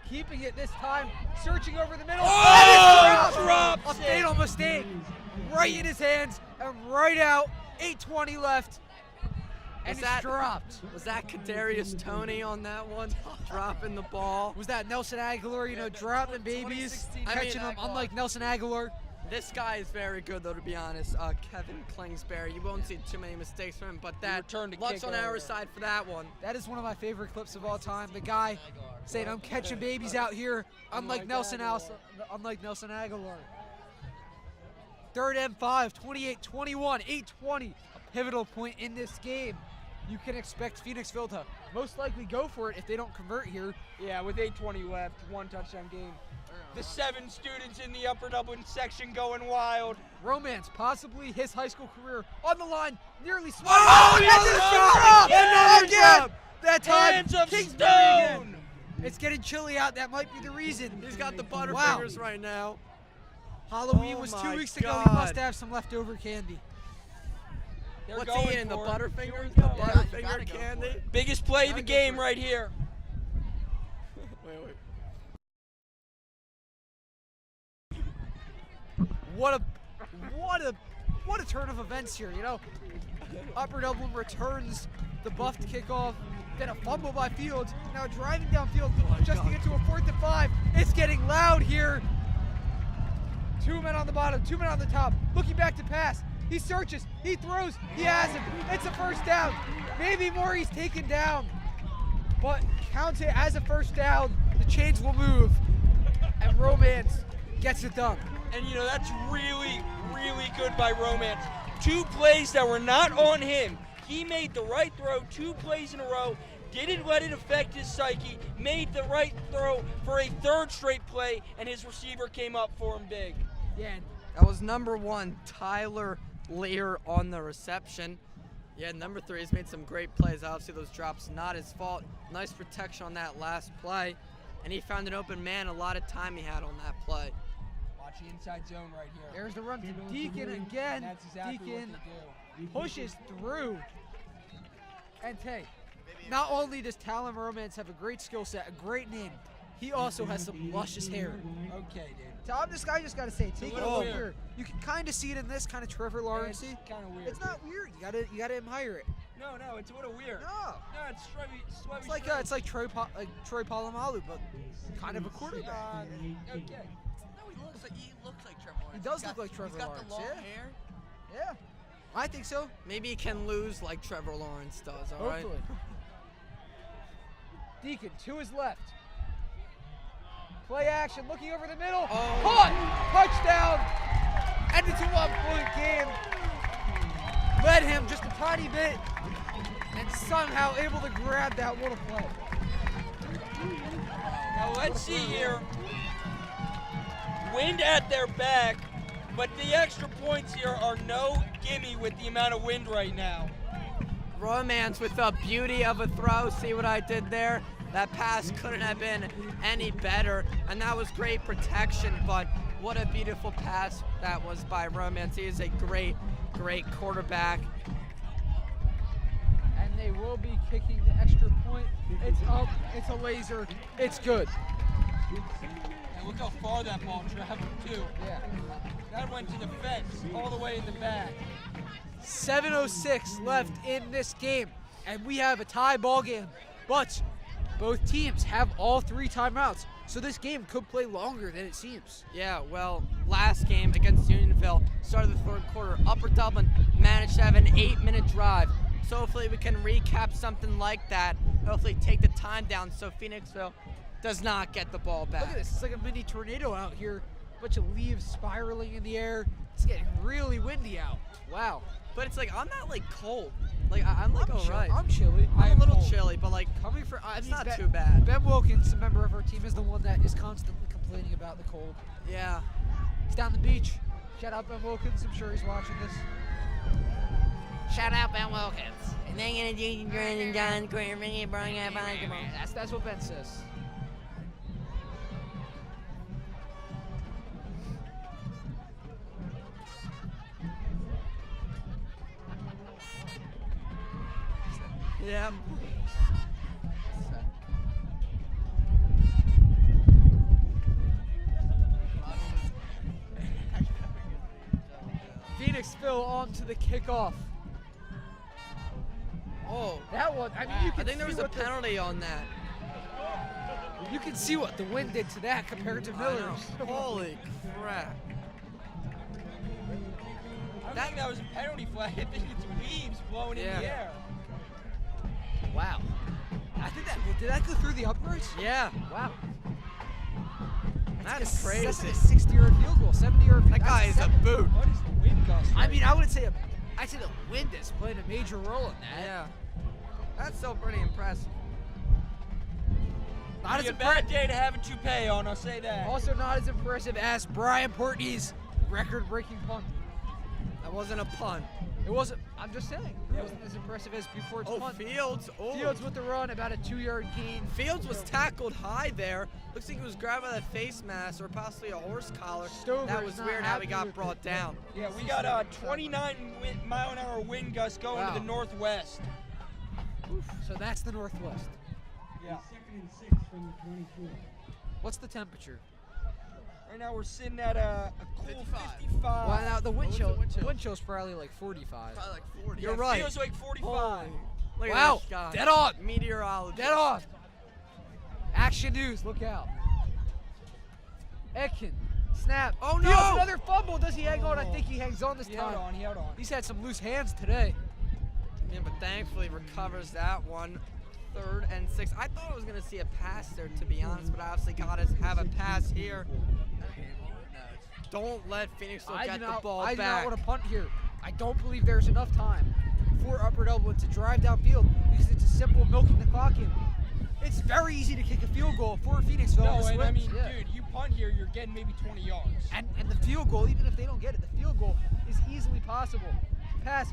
Keeping it this time, searching over the middle. Oh, drops a fatal mistake. Right in his hands and right out. 8:20 left. And it's dropped. Was that Kadarius Toney on that one? Dropping the ball. Was that Nelson Aguilar, dropping babies, catching them, unlike Nelson Aguilar? This guy is very good, though, to be honest. Kevin Klingsbury. You won't see too many mistakes from him, but that luck's on our side for that one. That is one of my favorite clips of all time. The guy saying, "I'm catching babies out here," unlike Nelson Aguilar. 3rd and 5, 28-21, 8:20. A pivotal point in this game. You can expect Phoenixville to most likely go for it if they don't convert here. Yeah, with 8:20 left, 1 touchdown game. The 7 students in the Upper Dublin section going wild. Romance, possibly his high school career, on the line, nearly swung. Oh, another again! That time, Hands of Kingsbury stone! again. It's getting chilly out. That might be the reason. He's got the Butterfingers right now. Halloween was 2 weeks ago. He must have some leftover candy. What's he in, the Butterfingers? The Butterfinger candy? Biggest play of the game right here. Wait. What a turn of events here, Upper Dublin returns the buffed kickoff, then a fumble by Fields, now driving downfield just to get to a 4th and 5. It's getting loud here. 2 men on the bottom, 2 men on the top, looking back to pass. He searches, he throws, he has him. It's a first down. Maybe more, he's taken down. But count it as a first down. The chains will move. And Romance gets it done. And that's really, really good by Romance. 2 plays that were not on him. He made the right throw 2 plays in a row, didn't let it affect his psyche, made the right throw for a third straight play, and his receiver came up for him big. Yeah, That was number 1, Tyler Lear on the reception. Yeah, number 3 has made some great plays. Obviously, those drops not his fault. Nice protection on that last play. And he found an open man. A lot of time he had on that play. Watch the inside zone right here. there's the run to Deacon again. That's exactly Deacon what they do. pushes through. And hey, not only does Talon Romance have a great skill set, a great name, he also has some luscious hair. Okay, dude. Tom, this guy just gotta say, take it little over weird. here. You can kind of see it in this kind of Trevor Lawrence. It's kind of weird. It's not weird. You gotta admire it. No, it's a little weird. No, it's slightly it's like Troy Polamalu, but kind of a quarterback. okay. No, he looks like Trevor Lawrence. He does look like Trevor Lawrence. He's got the long Yeah. hair. Yeah, I think so. Maybe he can lose like Trevor Lawrence does, all right? Hopefully. Deacon to his left. Play action, looking over the middle. Oh. Caught! Touchdown! And it's a 1-point game. Led him just a tiny bit, and somehow able to grab that one play. Now let's see here. Wind at their back, but the extra points here are no gimme with the amount of wind right now. Romance with a beauty of a throw. See what I did there? That pass couldn't have been any better, and that was great protection, but what a beautiful pass that was by Romance. He is a great quarterback. And they will be kicking the extra point. It's up, it's a laser, it's good. And look how far that ball traveled, too. Yeah. That went to the fence, all the way in the back. 7:06 left in this game, and we have a tie ball game. But both teams have all 3 timeouts, so this game could play longer than it seems. Yeah, well, last game against Unionville, started the 3rd quarter. Upper Dublin managed to have an 8-minute drive. So hopefully we can recap something like that. Hopefully take the time down so Phoenixville does not get the ball back. Look at this, it's like a mini tornado out here. Bunch of leaves spiraling in the air. It's getting really windy out. Wow. But it's like, I'm not like cold. Like, I'm like, all right. I'm chilly. I'm a little cold. chilly, but like, Coming for, it's mean, not Ben- too bad. Ben Wilkins, a member of our team, is the one that is constantly complaining about the cold. Yeah. He's down the beach. Shout out Ben Wilkins. I'm sure he's watching this. Shout out Ben Wilkins. That's what Ben says. Yeah. Phoenixville on to the kickoff. Oh, That one, I mean, you I can think there see was a what the- penalty on that. You can see what the wind did to that compared to I know. Miller's. Holy crap. I think that was a penalty flag. I think it's leaves blowing in Yeah. the air. Wow. I think did that go through the uprights? Yeah. Wow. That's crazy. That's like a 60-yard field goal, 70-yard. That guy is a boot. What is the wind gust? I mean, I would say I'd say the wind is playing a major role in that. Yeah. That's still pretty impressive. Not as Be a bad day to have a toupee on, I'll say that. Also not as impressive as Brian Portney's record-breaking punt. That wasn't a punt. It wasn't. I'm just saying. It wasn't as impressive as Bufort's Oh, punt. Fields. Oh. Fields with the run, about a 2-yard gain. Fields was tackled high there. Looks like he was grabbed by the face mask or possibly a horse collar. Stover That is was not weird how he happy got with brought it. down. Yeah, we got a 29-mile-an-hour wind gust going Wow. to the northwest. So that's the Northwest. Yeah. 2nd and 6 from the 24. What's the temperature? Right now we're sitting at a cool 55. Well, now the wind What's chill. the wind chill? Wind chill's probably like 45. Probably like 40. Yeah, You're right. Feels like 45. Holy. Look at Wow, this guy. dead on. Meteorologist. Dead on. Action news. Look out. Etkin. Snap. Oh, no. Fields, another fumble. Does he hang on? I think he hangs on this He held time. on, he held on. He's had some loose hands today. Yeah, but thankfully recovers that one. 3rd and 6. I thought I was going to see a pass there, to be honest, but obviously got to have a pass here. Don't let Phoenixville get the ball I do back. not want to punt here. I don't believe there's enough time. for Upper Dublin to drive downfield because it's a simple milking the clock in. It's very easy to kick a field goal for Phoenixville. No, and I mean, Yeah. dude, you punt here, you're getting maybe 20 yards. And the field goal, even if they don't get it, the field goal is easily possible. Pass.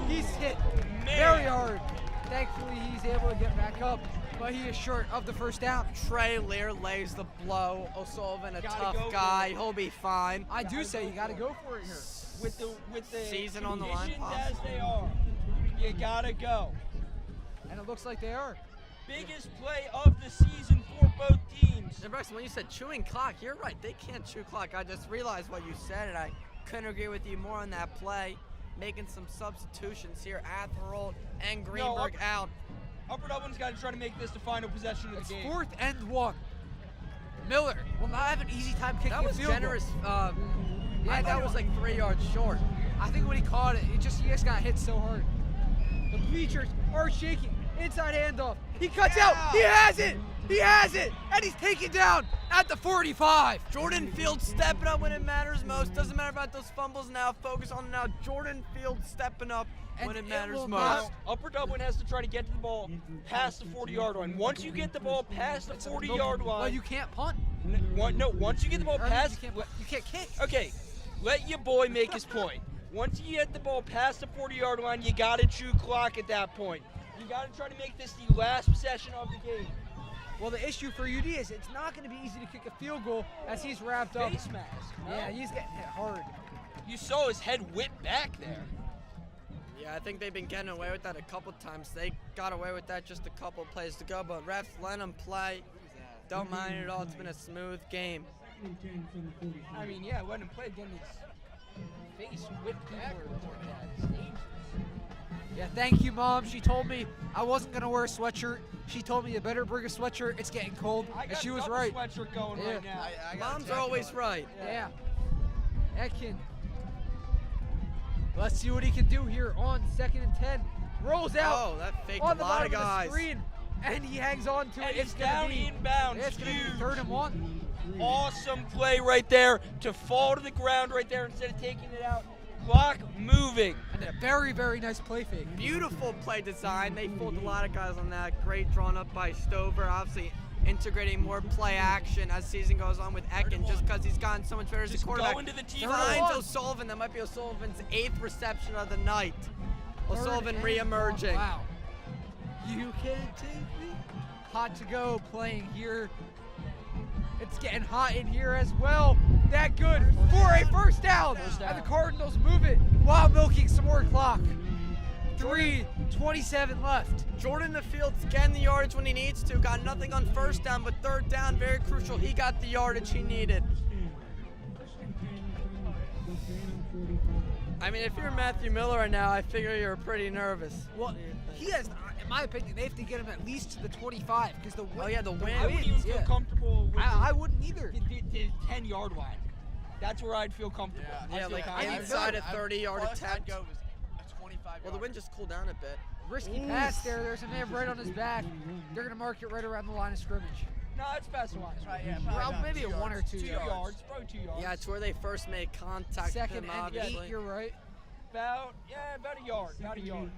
He's hit very hard. Thankfully, he's able to get back up, but he is short of the first down. Trey Lear lays the blow. O'Sullivan, a Gotta go tough guy. He'll be fine. I do say you got to go for it here. With the Season on the line, conditions as they are, you gotta go. And it looks like they are. Biggest play of the season for both teams. And Braxton, when you said chewing clock, you're right. They can't chew clock. I just realized what you said, and I couldn't agree with you more on that play. Making some substitutions here. Atherall and Greenberg out. Upper Dublin's got to try to make this the final possession of It's the game. 4th and 1. Miller will not have an easy time kicking That was a field generous. goal. Yeah, that was like 3 yards short. I think when he caught it, he just got hit so hard. The bleachers are shaking. Inside handoff. He cuts out. He has it. He has it. And he's taken down at the 45. Jordan Fields stepping up when it matters most. Doesn't matter about those fumbles now. Focus on now. Jordan Fields stepping up when it matters most. Now, Upper Dublin has to try to get to the ball past the 40-yard line. Once you get the ball past the 40-yard line, Well, you can't punt. once you get the ball past, you can't kick. okay, let your boy make his point. Once you get the ball past the 40-yard line, you got to chew clock at that point. You got to try to make this the last possession of the game. Well, the issue for UD is it's not going to be easy to kick a field goal as he's wrapped up. Face mask. Yeah, he's getting hit hard. You saw his head whip back there. Yeah, I think they've been getting away with that a couple times. They got away with that just a couple plays to go, but refs let them play. Don't mind it at all. It's been a smooth game. I mean, yeah, let him play again. His face whipped back. Yeah, thank you, Mom. She told me I wasn't going to wear a sweatshirt. She told me you better bring a sweatshirt. It's getting cold. And she was right. Sweatshirt going right now. Moms are always right. Yeah. Etkin. Let's see what he can do here on 2nd and 10. Rolls out. Oh, that faked on a the lot of bottom guys. the screen. And he hangs on to And it. he's down inbounds. It's going to be Huge. 3rd and 1. Awesome play right there to fall to the ground right there instead of taking it out. Clock moving. And a very, very nice play fake. Beautiful play design. They fooled a lot of guys on that. Great drawn up by Stover. Obviously integrating more play action as season goes on with Ekin just because he's gotten so much better as a Just quarterback. go into the team. Finds O'Sullivan. That might be O'Sullivan's 8th reception of the night. O'Sullivan re-emerging. Wow. You can't take me. Hot to go playing here. It's getting hot in here as well. That good for a first down. And the Cardinals move it while milking some more clock. 3:27 left. Jordan the Fields getting the yardage when he needs to. Got nothing on first down, but 3rd down, very crucial. He got the yardage he needed. I mean, if you're Matthew Miller right now, I figure you're pretty nervous. Well, he has, in my opinion, they have to get him at least to the 25 because the wind. Oh, yeah, the wind. I wouldn't even feel comfortable with I wouldn't either. the 10-yard line. That's where I'd feel comfortable. Yeah, I'd feel like confident. inside a 30-yard Plus, I'd attempt. go with a 25 Well, the wind just cooled down a bit. Risky pass there. There's a man right on his back. They're going to mark it right around the line of scrimmage. No, it's past the line. Right, yeah, Well, maybe a 1 or 2 2 yards. yards. Probably 2 yards. Yeah, it's where they first made contact. 2nd with him, and obviously. 8, you're right. About a yard. About a yard.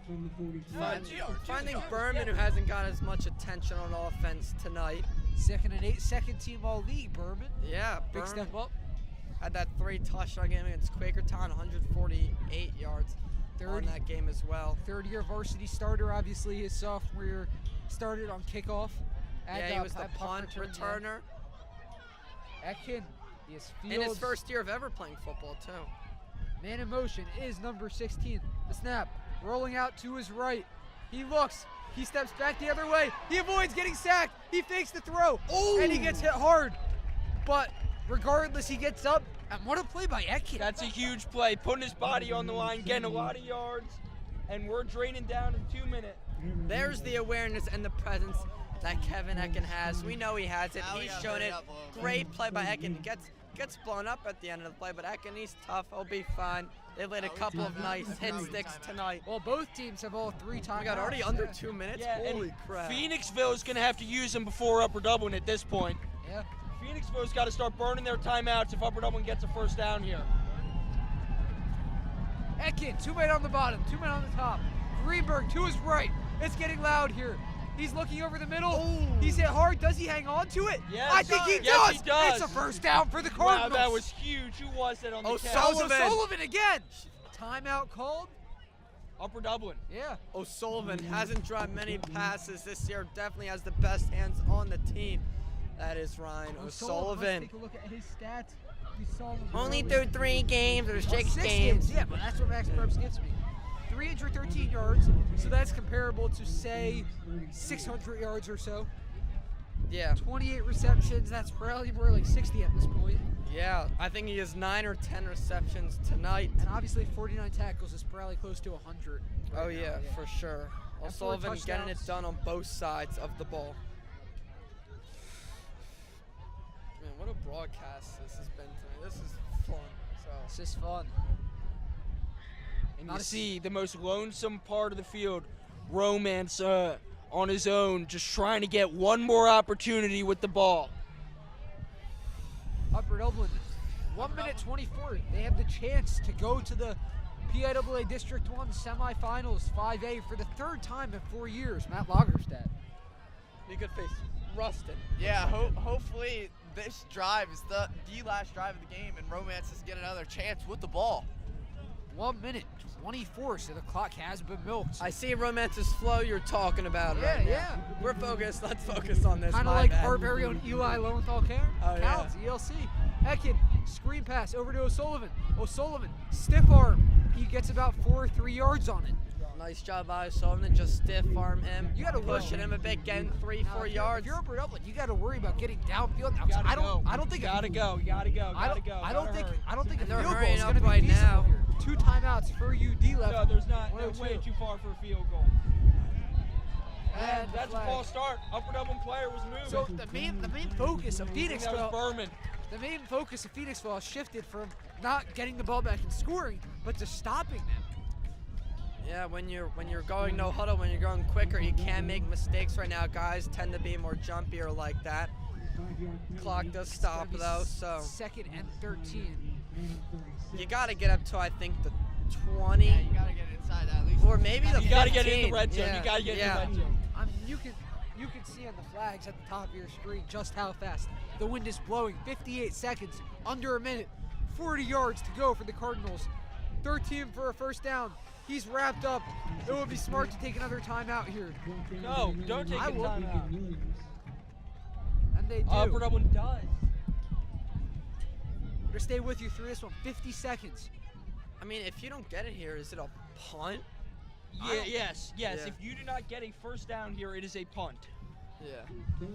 Finding Berman, who hasn't got as much attention on offense tonight. 2nd and 8, second team all league, Berman. Yeah, Big Berman step up. had that 3 touchdown game against Quakertown, 148 yards on that game as well. 3rd-year varsity starter, obviously his sophomore year started on kickoff. Yeah, he was the punt returner. Etkin, he is Fields. In his first year of ever playing football, too. Man in motion is number 16. The snap, rolling out to his right. He looks, he steps back the other way. He avoids getting sacked. He fakes the throw, and he gets hit hard. But regardless, he gets up, and what a play by Etkin. That's a huge play. Putting his body on the line, getting a lot of yards, and we're draining down in 2 minutes. There's the awareness and the presence that Kevin Etkin has. We know he has it. He's shown it. Great play by Etkin. Gets blown up at the end of the play, but Etkin, he's tough. He'll be fine. They laid a couple of nice hit sticks tonight. Well, both teams have all 3 times. We got already under 2 minutes. Yeah, Holy crap. Phoenixville is going to have to use him before Upper Dublin at this point. Yeah. Phoenixville's got to start burning their timeouts if Upper Dublin gets a first down here. Ekin, 2 men on the bottom, 2 men on the top. Greenberg to his right. It's getting loud here. He's looking over the middle. Oh. He's hit hard. Does he hang on to it? Yes, I think he does. yes, he does. It's a first down for the Wow, Cardinals. that was huge. Who was that on the catch? O'Sullivan again. Timeout called. Upper Dublin. Yeah. O'Sullivan hasn't dropped many passes this year. Definitely has the best hands on the team. That is Ryan O'Sullivan. Let's take a look at his stats. We saw him Only through 3 games or 6 6 games. Yeah, but that's what Max Probst gives me. 313 yards, so that's comparable to, say, 600 yards or so. Yeah. 28 receptions, that's probably more like 60 at this point. Yeah, I think he has 9 or 10 receptions tonight. And obviously 49 tackles is probably close to 100. Oh, yeah, for sure. And 4 O'Sullivan getting it touchdowns. done on both sides of the ball. Man, what a broadcast this has been tonight. This is fun. It's just fun. And you see the most lonesome part of the field, Romance on his own, just trying to get one more opportunity with the ball. Upper Dublin, 1 minute 24. They have the chance to go to the PIAA District 1 semifinals 5A for the 3rd time in 4 years. Matt Lagerstadt. He could face Rustin. Yeah, hopefully this drive is the last drive of the game, and Romance is getting another chance with the ball. 1 minute 24, so the clock has been milked. I see Romance's flow you're talking about Yeah, right now. yeah. We're focused. Let's focus on this. Kind of my like bad. our very own Eli Lowenthal Oh, yeah. counts, ELC. Ekin, screen pass over to O'Sullivan. O'Sullivan, stiff arm. He gets about 4 or 3 yards on it. Nice job by O'Sullivan. Just stiff arm him. You gotta pushing him a bit, getting 3, 4 yards. If you're Upper Dublin, you got to worry about getting downfield. Now, You gotta I don't go. think You gotta go. I don't think a They're field goal hurrying is up going to be right feasible now. here. 2 timeouts for UD left. No, there's not. They're 102. way too far for a field goal. And the That's a flag. false start. Upper Dublin player was moving. So the main focus of I think that was Phoenixville, Berman. the main focus of Phoenixville has shifted from not getting the ball back and scoring, but to stopping them. Yeah, when you're going no huddle, when you're going quicker, you can make mistakes right now. Guys tend to be more jumpier like that. Clock does stop It's gonna be though, so 2nd and 13. you got to get up to I think the 20. Yeah, you gotta get it inside at least. Or maybe the 15. You gotta get it in the red zone. Yeah, You gotta get it in yeah. the red zone. I mean, you can see on the flags at the top of your screen just how fast the wind is blowing. 58 seconds, under a minute, 40 yards to go for the Cardinals. 13 for a first down. He's wrapped up. It would be smart to take another timeout here. No, don't take I a will. timeout. And they do. Upper Dublin does. We're going to stay with you through this one. 50 seconds. I mean, if you don't get it here, is it a punt? Yeah, yes. Yeah. If you do not get a first down here, it is a punt. Yeah.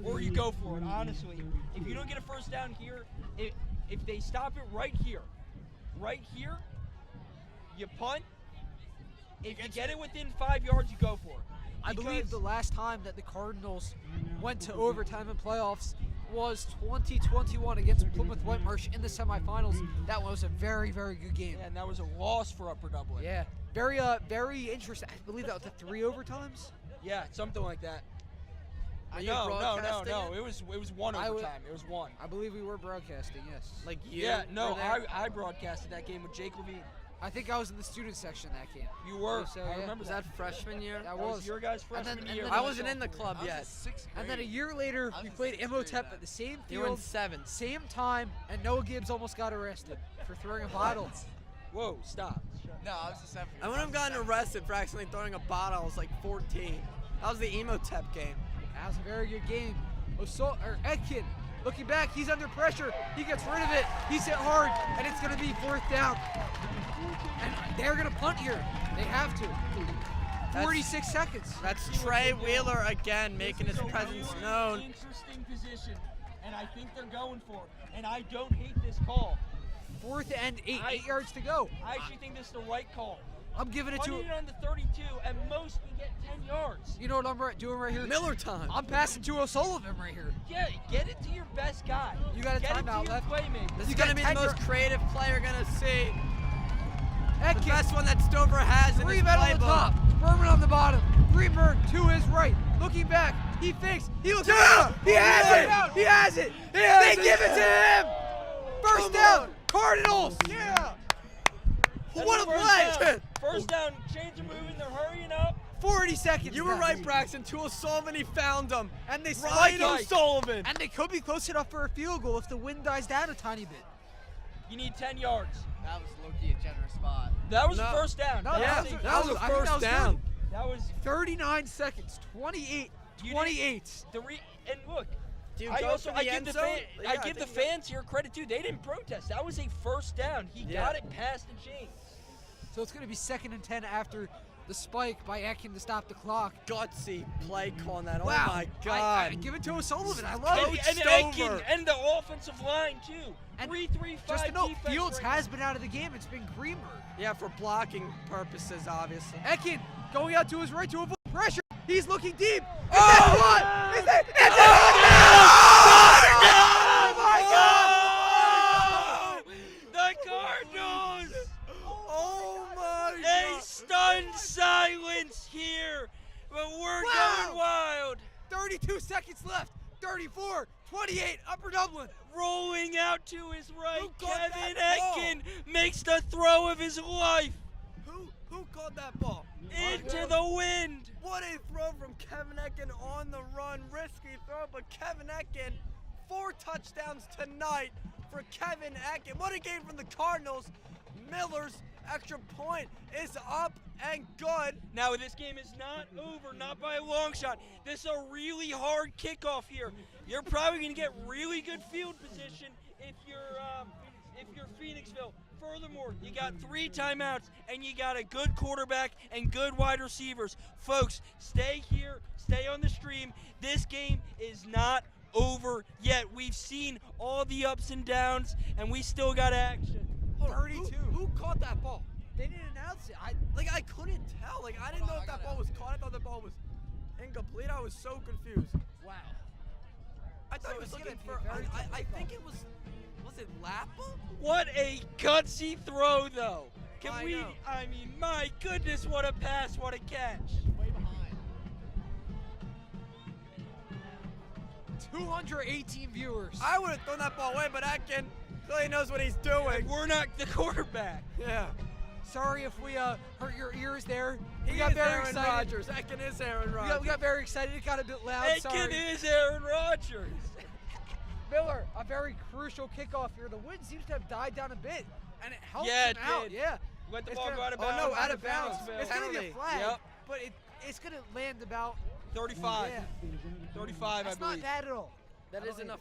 Or you go for it, honestly. If you don't get a first down here, if they stop it right here, you punt. If you get it within 5 yards, you go for it. I believe the last time that the Cardinals went to overtime in playoffs was 2021 against Plymouth Whitemarsh in the semifinals. That was a very, very good game. Yeah, and that was a loss for Upper Dublin. Yeah, very interesting. I believe that was the 3 overtimes. Yeah, something like that. Are you No. broadcasting It was one overtime. It was one. I believe we were broadcasting, yes. Like you? Yeah, no, were there? I broadcasted that game with Jake Levine. I think I was in the student section that game. You were. So, I yeah. remember Was that freshman year? That That was was. your guys' And then- freshman and year. then I wasn't in the club yet. And then a year later, we played Imhotep at the same You were in field, 7th. same time, and Noah Gibbs almost got arrested for throwing a bottle. Whoa, stop. No, I was the 7th. I wouldn't have gotten arrested for accidentally throwing a bottle. I was like 14. That was the Emotep game. That was a very good game. Edkin, looking back, he's under pressure. He gets rid of it. He's hit hard, and it's going to be 4th down. And they're going to punt here. They have to. 46 seconds. That's Trey Wheeler again making his presence known. Interesting position, and I think they're going for it. And I don't hate this call. 4th and 8 yards to go. I actually think this is the right call. I'm giving it to Punting it on the 32, at most we get 10 yards. You know what I'm doing right here? Miller time. I'm passing to O'Sullivan right here. Yeah, get it to your best guy. You got a Get it to timeout your left. playmaker. This You is going to got be the 10 most creative play you're going to see. The Edkin, best one that Stover has in 3 his men on the playbook. top. Berman on the bottom. Greenberg to his right. Looking back. He fakes. He looks. Yeah! He has it. He has it. They give it to him. First down. Cardinals. Yeah. That's What a the first play. down. Braxton to O'Sullivan. He found him. And they Ryan spike. O'Sullivan. And they could be close enough for a field goal if the wind dies down a tiny bit. You need 10 yards. That was low-key a generous spot. That was the first down. No, Yeah, that was that was a I think first was down. good. That was 39 seconds, 28. You 28. and look, Do you I go also for I the give end the zone? I give the fans here credit too. They didn't protest. That was a first down. He got it past the chains. So it's going to be 2nd and 10 after the spike by Ekin to stop the clock. Gutsy play calling that. Wow. Oh my God. I give it to O'Sullivan. I love And, it. and Stover. Aiken and the offensive line too. And 3-3-5 just to note, defense Fields right has been out of the game. It's been Greenberg. Yeah, for blocking purposes, obviously. Ekin going out to his right to avoid pressure. He's looking deep. Oh! Is that Oh my God! The Cardinals! Oh my A God! stunned silence here, but we're going wild. 32 seconds left. 34, 28, Upper Dublin. Rolling out to his right, Who caught Kevin that ball? Etkin makes the throw of his life Who caught that ball? into the wind. What a throw from Kevin Etkin on the run. Risky throw, but Kevin Etkin, 4 touchdowns tonight for Kevin Etkin. What a game from the Cardinals. Miller's extra point is up and good. Now this game is not over, not by a long shot. This is a really hard kickoff here. You're probably going to get really good field position if you're Phoenixville. Furthermore, you got 3 timeouts and you got a good quarterback and good wide receivers. Folks, stay here, stay on the stream. This game is not over yet. We've seen all the ups and downs and we still got action. 32. Who caught that ball? They didn't announce it. I couldn't tell. I didn't know if that ball was caught. I thought the ball was incomplete. I was so confused. Wow. I thought he was looking for. I think it was. Was it Lappa? What a gutsy throw, though. I know. I mean, my goodness, what a pass, what a catch. Way behind. 218 viewers. I would have thrown that ball away, but Atkin clearly knows what he's doing. We're not the quarterback. Yeah. Sorry if we hurt your ears there. He We got is very Aaron excited. Rodgers. Atkin is Aaron Rodgers. We got very excited. It got a bit loud. Aiken Sorry. is Aaron Rodgers. Miller, a very crucial kickoff here. The wind seems to have died down a bit, and it helped Yeah, him it out. did. Yeah. Let the It's ball gonna- go out of Oh, bounds. no, out of bounds. It's going to be a Penalty. flag, Yep. but it's going to land about 35. Yeah. 35, That's I not believe. bad at all. That I is don't enough.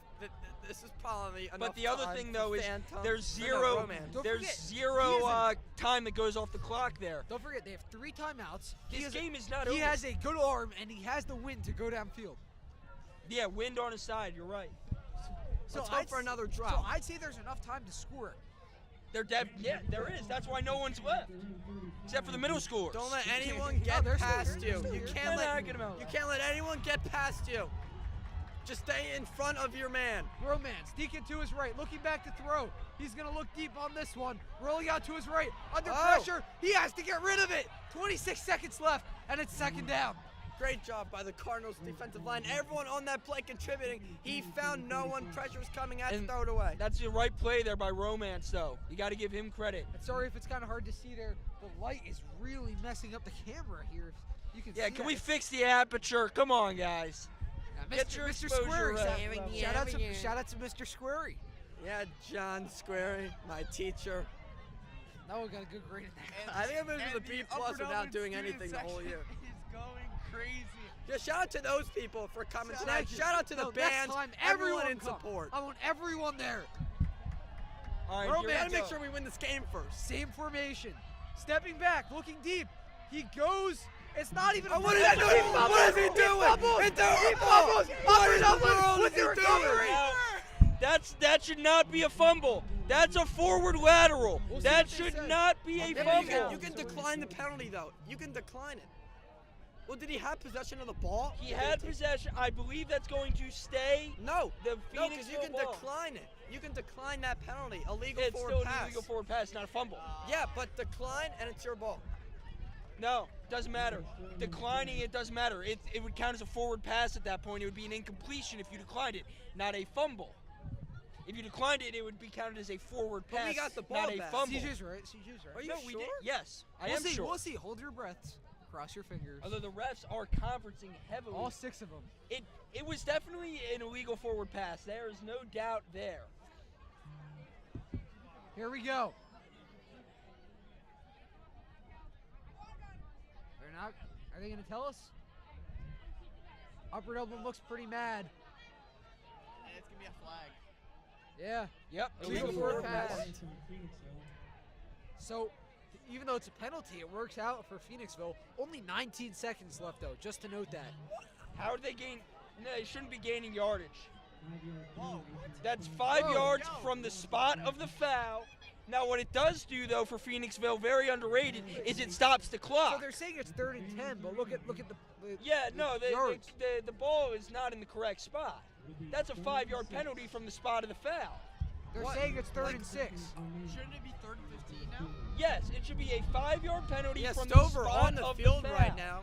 This is probably enough. But the other time thing, for though, is phantom. there's No, zero romance. Don't there's forget, zero he is time that goes off the clock there. Don't forget, they have 3 timeouts. This game is not He over. has a good arm, and he has the wind to go downfield. Yeah, wind on his side, you're right. So Let's hope for another drop. So I'd say there's enough time to score it. Yeah, there is. That's why no one's left. Except for the middle schoolers. Don't let anyone get they're still past here. you. They're You still can't here. let They're not you can't let anyone get past you. Just stay in front of your man. Romance, Deacon to his right, looking back to throw. He's going to look deep on this one. Rolling out to his right, under pressure. He has to get rid of it. 26 seconds left, and it's 2nd down. Great job by the Cardinals defensive line. Everyone on that play contributing. He found no one. Pressure was coming at to And throw it away. That's the right play there by Romance, though. You got to give him credit. And sorry if it's kind of hard to see there. The light is really messing up the camera here. You can Yeah, see can that. we fix the aperture? Come on, guys. Get your Mr. exposure Squarey. right. Shout out to Mr. Squarey. Yeah, John Squarey, my teacher. That one got a good grade in that. I think I'm moving to the B plus without doing anything the whole year. He's going crazy. Yeah, shout out to those people for coming tonight. Shout out to the next bands, time, everyone in come. support. I want everyone there. All right, We here gotta we make go. sure we win this game first. Same formation. Stepping back, looking deep. He goes. It's not even. What is he doing? What is he doing? It's terrible. What in the world is he doing? Now, that should not be a fumble. That's a forward lateral. We'll see That what they should say. not be a fumble. You can decline the penalty though. You can decline it. Well, did he have possession of the ball? He had possession. I believe that's going to stay. No, The no, because you Phoenixville can ball. decline it. You can decline that penalty. Illegal It's forward still an pass. illegal forward pass, not a fumble. Yeah, but decline and it's your ball. No, doesn't matter. Declining it doesn't matter. It would count as a forward pass at that point. It would be an incompletion if you declined it, not a fumble. If you declined it, it would be counted as a forward But pass, we got the ball not a back. fumble. CJ's right. CJ's right. Are you No, sure? we did. Yes, I We'll am see. sure. We'll see. Hold your breaths. Cross your fingers. Although the refs are conferencing heavily. All 6 of them. It was definitely an illegal forward pass. There is no doubt there. Here we go. They're not. Are they going to tell us? Upper Dublin looks pretty mad. And it's going to be a flag. Yeah. Yep. Illegal forward pass. To Phoenixville. So, even though it's a penalty, it works out for Phoenixville. Only 19 seconds left, though, just to note that. How did they gain? No, they shouldn't be gaining yardage. 5-yard Whoa, penalty. what? That's 5 Whoa. yards from the spot of the foul. Now, what it does do, though, for Phoenixville, very underrated, is it stops the So clock. they're saying it's 3rd and 10, but look at the Yeah, no, yards. the ball is not in the correct spot. That's a 5-yard penalty from the spot of the foul. They're saying it's 3rd and 6. Shouldn't it be 3rd and 15 now? Yes, it should be a 5-yard penalty Yeah, from Stover the spot on the of field the foul. right now.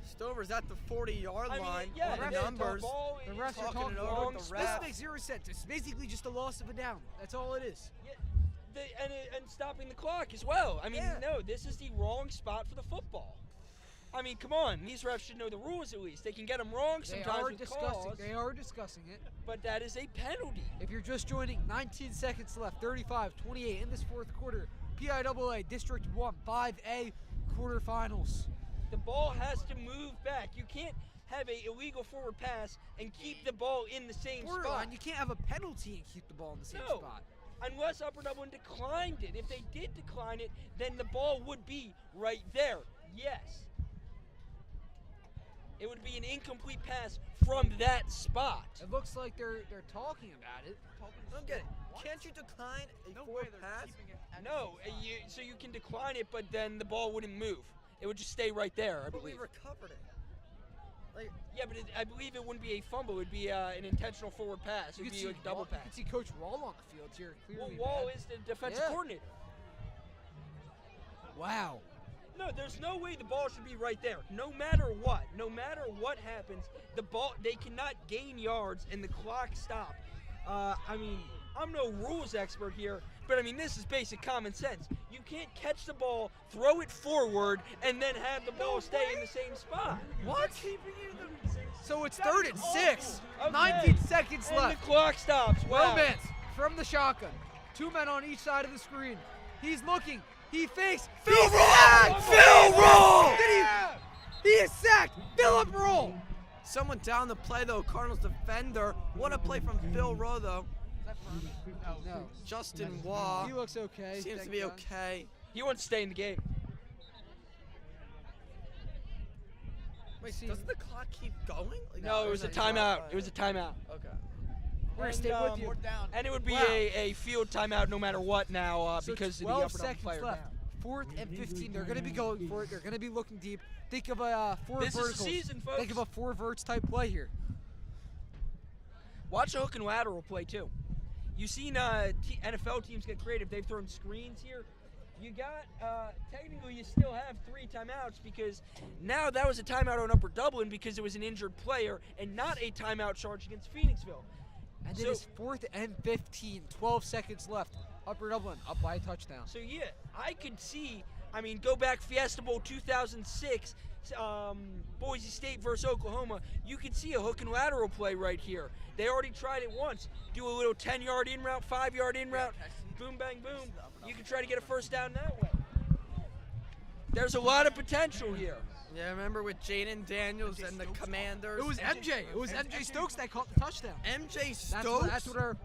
Stover's at the 40-yard I mean, line yeah, on the the numbers. ball The is refs are talking talking it over wrong. with the This refs. makes 0 sense. It's basically just a loss of a down. That's all it is. Yeah, and stopping the clock as well. I mean, Yeah. no, this is the wrong spot for the football. I mean, come on, these refs should know the rules at least. They can get them wrong They sometimes are with discussing. calls, They are discussing it. but that is a penalty. If you're just joining, 19 seconds left, 35-28 in this 4th quarter. PIAA District 1 5A quarterfinals. The ball has to move back. You can't have a illegal forward pass and keep the ball in the same spot. Borderline, you can't have a penalty and keep the ball in the same No. spot. Unless Upper Dublin declined it. If they did decline it, then the ball would be right there. Yes. It would be an incomplete pass from that spot. It looks like they're talking about it. I don't get it. Can't you decline a forward pass? No, so you can decline it, but then the ball wouldn't move. It would just stay right there, I But we believe. recovered it. Like, Yeah, but I believe it wouldn't be a fumble. It would be an intentional forward pass. It You would can be like a double Wall, pass. You can see Coach Wall on the field here. Well, Clearly, Wall mad. is the defensive Yeah. coordinator. Wow. No, there's no way the ball should be right there. No matter what happens, the ball, they cannot gain yards and the clock stop. I mean, I'm no rules expert here, but I mean, this is basic common sense. You can't catch the ball, throw it forward, and then have the ball stay in the same spot. What? So it's 3rd and 6. Okay. 19 seconds And left. the clock stops. Wow. Romance from the shotgun. 2 men on each side of the screen. He's looking. He fakes. Phil Roll! Phil Roll! He is sacked. Philip Roll. someone down the play, though. Cardinals defender. What a play from Phil Rowe, though. No. Justin Waugh He looks okay. seems to thank be God. okay. He wants to stay in the game. Wait, doesn't the clock keep going? Like, No, it was a timeout. It was a timeout. Okay. We're And, gonna stay with you. And it would be Wow. a field timeout no matter what now So because of the 12 upper double seconds player left. down. 4th and 15. They're going to be going for it. They're going to be looking deep. Think of a four This is the verticals. season, folks. Think of a four verts type play here. Watch a hook and lateral play too. You've seen NFL teams get creative. They've thrown screens here. You got technically you still have 3 timeouts because now that was a timeout on Upper Dublin because it was an injured player and not a timeout charge against Phoenixville. And So- it is 4th and 15. 12 seconds left. Upper Dublin up by a touchdown. So yeah, I could see. I mean, go back Fiesta Bowl 2006, Boise State versus Oklahoma. You could see a hook and lateral play right here. They already tried it once. Do a little 10-yard in route, 5-yard in route, boom, bang, boom. You can try to get a first down that way. There's a lot of potential here. Yeah, remember with Jaden Daniels and the Commanders? It was MJ. It was MJ Stokes that caught the touchdown. MJ Stokes? That's what our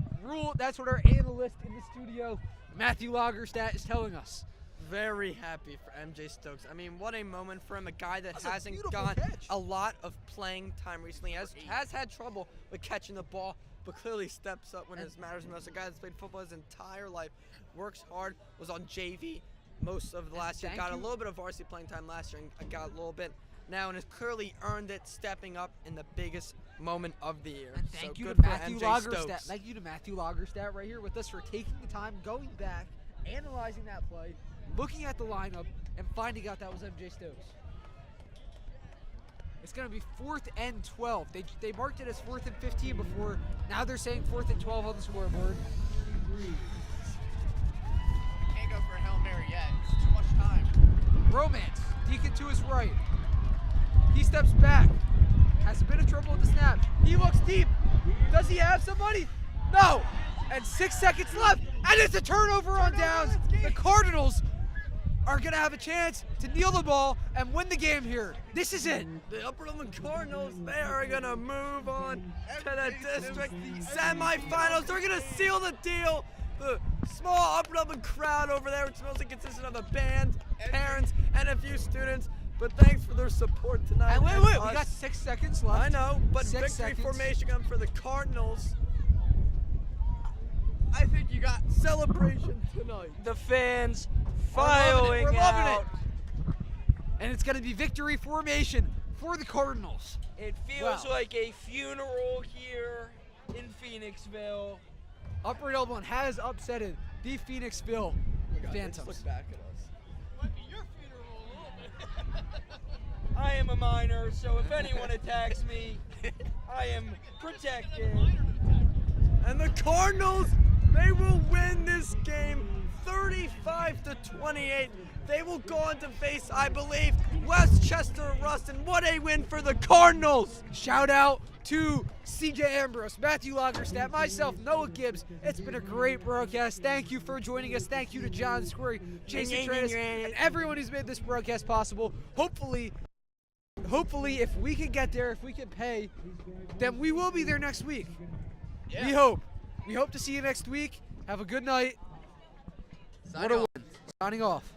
That's what our analyst in the studio, Matthew Lagerstadt, is telling us. Very happy for MJ Stokes. I mean, what a moment for him. A guy that That's a hasn't beautiful gotten catch. a lot of playing time recently, has had trouble with catching the ball, but clearly steps up when it matters most. A guy that's played football his entire life, works hard, was on JV most of the last year, got a little bit of varsity playing time last year and got a little bit now and has clearly earned it, stepping up in the biggest moment of the year. And thank so you good to for Matthew MJ Lagerstadt. Stokes. Thank you to Matthew Lagerstadt right here with us for taking the time, going back, analyzing that play, looking at the lineup, and finding out that was MJ Stokes. It's going to be 4th and 12. They marked it as 4th and 15 before. Now they're saying 4th and 12 on the scoreboard. Can't go for a Hail Mary yet. It's too much time. Romance. Deacon to his right. He steps back. Has a bit of trouble with the snap. He looks deep. Does he have somebody? No. And 6 seconds left. And it's a turnover on downs. The Cardinals are going to have a chance to kneel the ball and win the game here. This is it. The Upper Dublin Cardinals, they are going to move on to the district semifinals. They're going to seal the deal. The small Upper Dublin crowd over there, which mostly consisted of a band, parents, and a few students. But thanks for their support tonight. And wait, we got 6 seconds left. I know, but 6 victory seconds. formation comes for the Cardinals. I think you got celebration tonight. The fans We're loving filing it. out. And it's going to be victory formation for the Cardinals. It feels like a funeral here in Phoenixville. Upper Dublin has upsetted the Phoenixville Phantoms. Look back at us. I am a minor, so if anyone attacks me, I am protected. And the Cardinals, they will win this game 35-28. They will go on to face, I believe, Westchester Ruston. What a win for the Cardinals! Shout out to CJ Ambrose, Matthew Lagerstadt, myself, Noah Gibbs. It's been a great broadcast. Thank you for joining us. Thank you to John Squirry, Jason Travis, and everyone who's made this broadcast possible. Hopefully, if we can get there, if we can pay, then we will be there next week. Yeah. We hope. We hope to see you next week. Have a good night. What a win. Signing off.